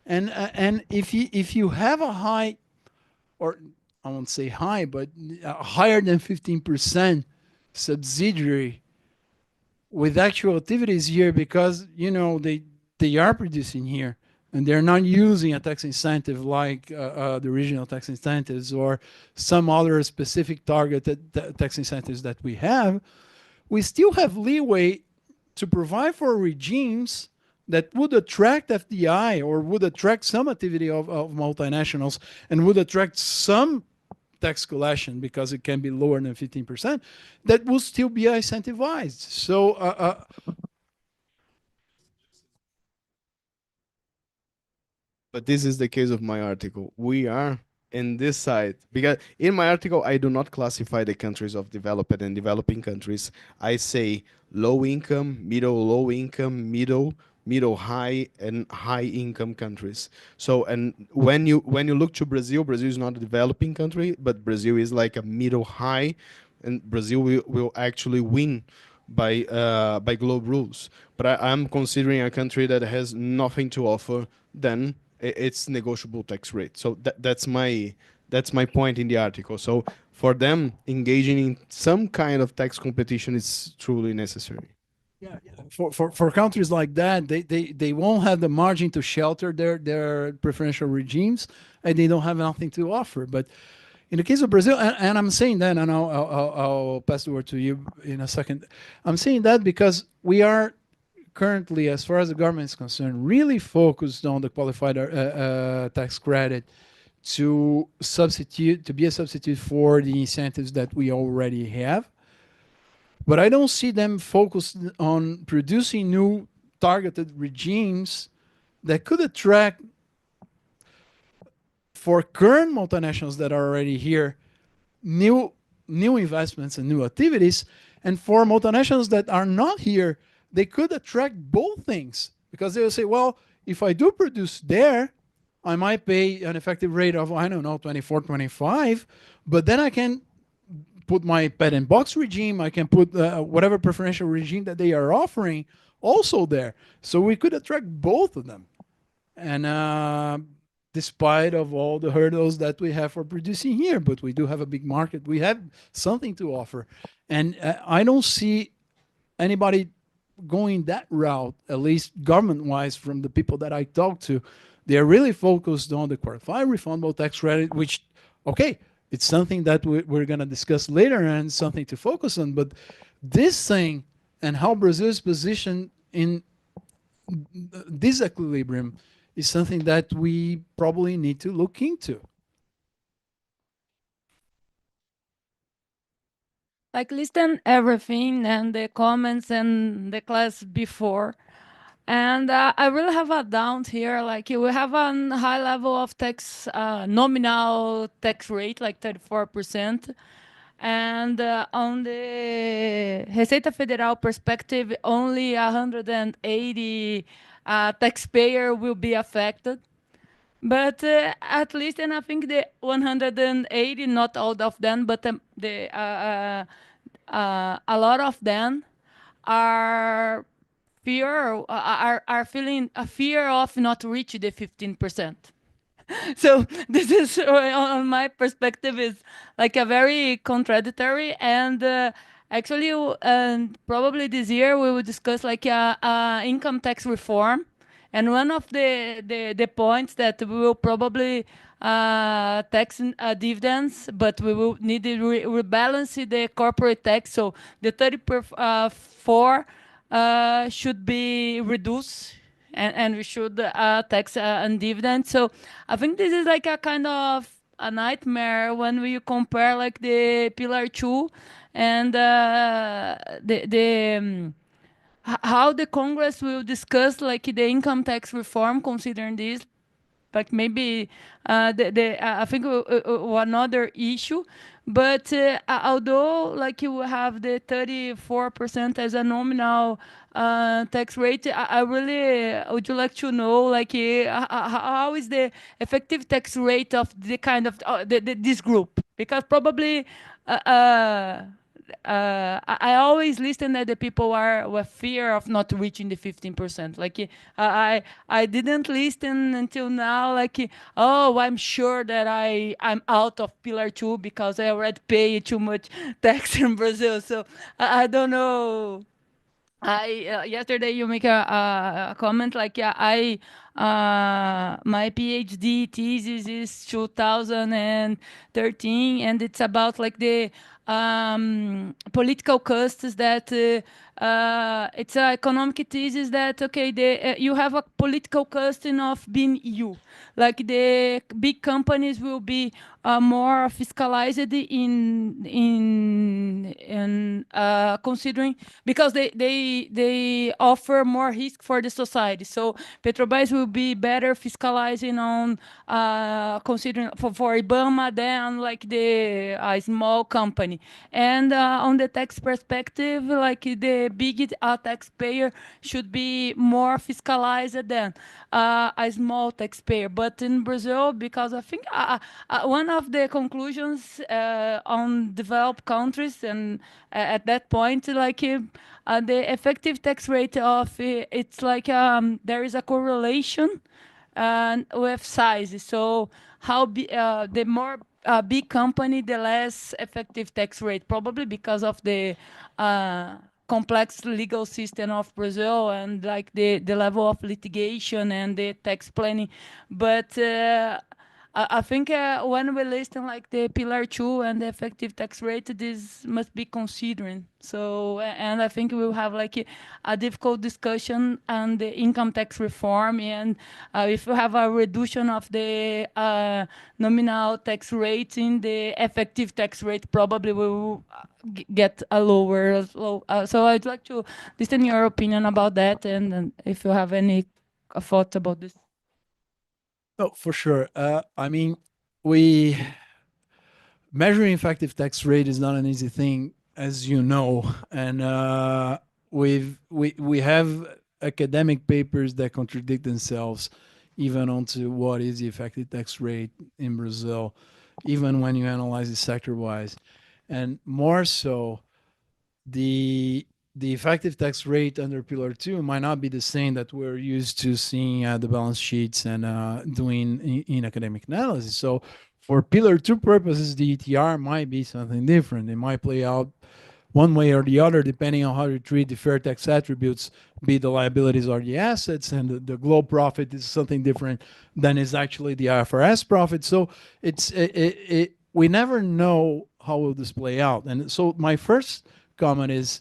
And if you have a high, or I won't say high, but higher than 15% subsidiary with actual activities here, because they are producing here and they're not using a tax incentive like the regional tax incentives or some other specific targeted tax incentives that we still have leeway to provide for regimes that would attract FDI or would attract some activity of multinationals and would attract some tax collection because it can be lower than 15%, that will still be incentivized. So But this is the case of my article. We are in this side because in my article I do not classify the countries of developed and developing countries. I say low income, middle low income, middle high and high income countries. So and when you look to Brazil, Brazil is not a developing country, but Brazil is like a middle high, and Brazil will actually win by globe rules. But I'm considering a country that has nothing to offer, then it's negotiable tax rate. So that's my point in the article. So for them, engaging in some kind of tax competition is truly necessary. for countries like that, they won't have the margin to shelter their preferential regimes, and they don't have nothing to offer. But in the case of Brazil, and I'm saying that, and I'll pass the word to you in a second. I'm saying that because we are currently, as far as the government is concerned, really focused on the qualified tax credit to be a substitute for the incentives that we already have. But I don't see them focused on producing new targeted regimes that could attract, for current multinationals that are already here, new investments and new activities, and for multinationals that are not here, they could attract both things, because they will say, well, if I do produce there, I might pay an effective rate of, I don't know, 24, 25, but then I can put my patent box regime, I can put whatever preferential regime that they are offering also there. So we could attract both of them. And despite of all the hurdles that we have for producing here, but we do have a big market. We have something to offer. And I don't see anybody going that route, at least government-wise, from the people that I talk to. They're really focused on the qualified refundable tax credit, which, okay, it's something that we're going to discuss later and something to focus on. But this thing and how Brazil is positioned in this equilibrium is something that we probably need to look into. Like listen everything and the comments and the class before. And I really have a doubt here. Like we have a high level of tax, nominal tax rate, like 34%. And on the Receita Federal perspective, only 180 taxpayer will be affected. But at least, and I think the 180, not all of them, but a lot of them are are feeling a fear of not reach the 15%. So this is on my perspective is like a very contradictory, and actually and probably this year we will discuss like a income tax reform, and one of the points that we will probably tax dividends, but we will need to rebalance the corporate tax, so the 34 should be reduced, and we should tax on dividends. So I think this is like a kind of a nightmare when we compare like the pillar two and how the Congress will discuss like the income tax reform considering this, like maybe I think another issue. But although like you have the 34% as a nominal tax rate, I really would you like to know like how is the effective tax rate of the kind of this group, because probably I always listen that the people are with fear of not reaching the 15%. Like I didn't listen until now. Like oh, I'm sure that I'm out of pillar two because I already pay too much tax in Brazil. So I don't know. I yesterday you make a comment like yeah, I my PhD thesis is 2013, and it's about like the political costs that it's an economic thesis that okay you have a political costing of being you, like the big companies will be more fiscalized in considering, because they offer more risk for the society. So Petrobras will be better fiscalizing on considering for IBAMA than like the small company. And on the tax perspective, like the big taxpayer should be more fiscalized than a small taxpayer. But in Brazil, because I think one of the conclusions on developed countries, and at that point, like the effective tax rate of it's like there is a correlation with size. So the more big company, the less effective tax rate, probably because of the complex legal system of Brazil and like the level of litigation and the tax planning. But I think when we listen like the pillar two and the effective tax rate, this must be considering. So and I think we'll have like a difficult discussion on the income tax reform, and if we have a reduction of the nominal tax rate in the effective tax rate, probably we will get a lower. So I'd like to listen your opinion about that, and if you have any thoughts about this. No, for sure. I mean, we measuring effective tax rate is not an easy thing, as you know, and we have academic papers that contradict themselves, even onto what is the effective tax rate in Brazil, even when you analyze it sector wise, and more so the effective tax rate under Pillar Two might not be the same that we're used to seeing at the balance sheets and doing in academic analysis. So, for Pillar Two purposes, the ETR might be something different. It might play out one way or the other, depending on how you treat the fair tax attributes, be the liabilities or the assets, and the globe profit is something different than is actually the IFRS profit. So we never know how will this play out. And so my first comment is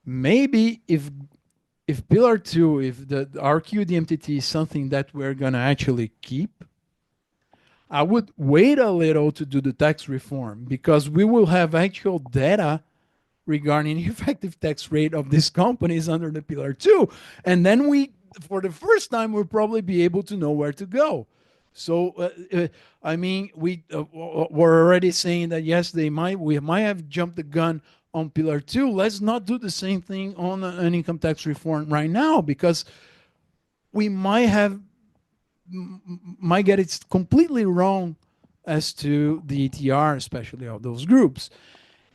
maybe if pillar two, if the RQDMTT is something that we're gonna actually keep, I would wait a little to do the tax reform because we will have actual data regarding the effective tax rate of these companies under the Pillar 2. And then we, for the first time, we'll probably be able to know where to go. So, I mean, we're already saying that, yes, we might have jumped the gun on Pillar 2. Let's not do the same thing on an income tax reform right now, because we might get it completely wrong as to the ETR, especially of those groups.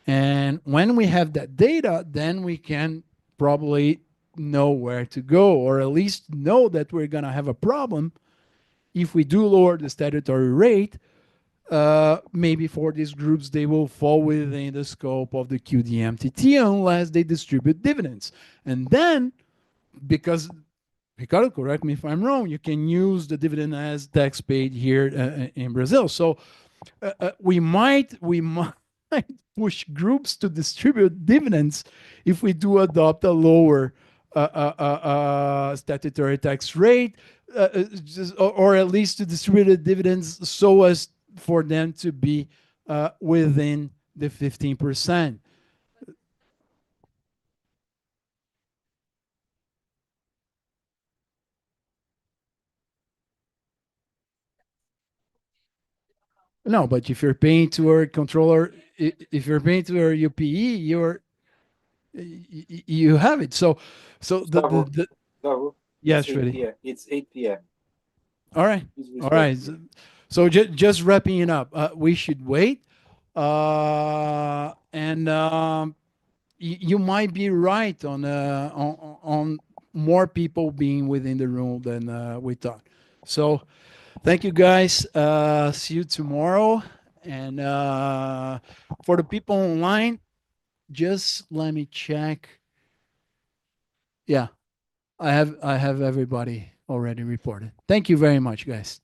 And when we have that data, then we can probably know where to go, or at least know that we're going to have a problem if we do lower the statutory rate. Maybe for these groups, they will fall within the scope of the QDMTT unless they distribute dividends. And then, because Ricardo, correct me if I'm wrong, you can use the dividend as tax paid here in Brazil. So we might push groups to distribute dividends if we do adopt a lower statutory tax rate, or at least to distribute the dividends so as for them to be within the 15%. No, but if you're paying to a controller, if you're paying to a UPE, you have it. So Gustavo, Gustavo, yes, it's 8 Shreddy. p.m. It's 8 p.m. All right. Please All respect right. me. So just wrapping it up, we should wait. And you might be right on more people being within the room than we thought. So thank you guys. See you tomorrow. And for the people online, just let me check. Yeah, I have everybody already reported. Thank you very much, guys.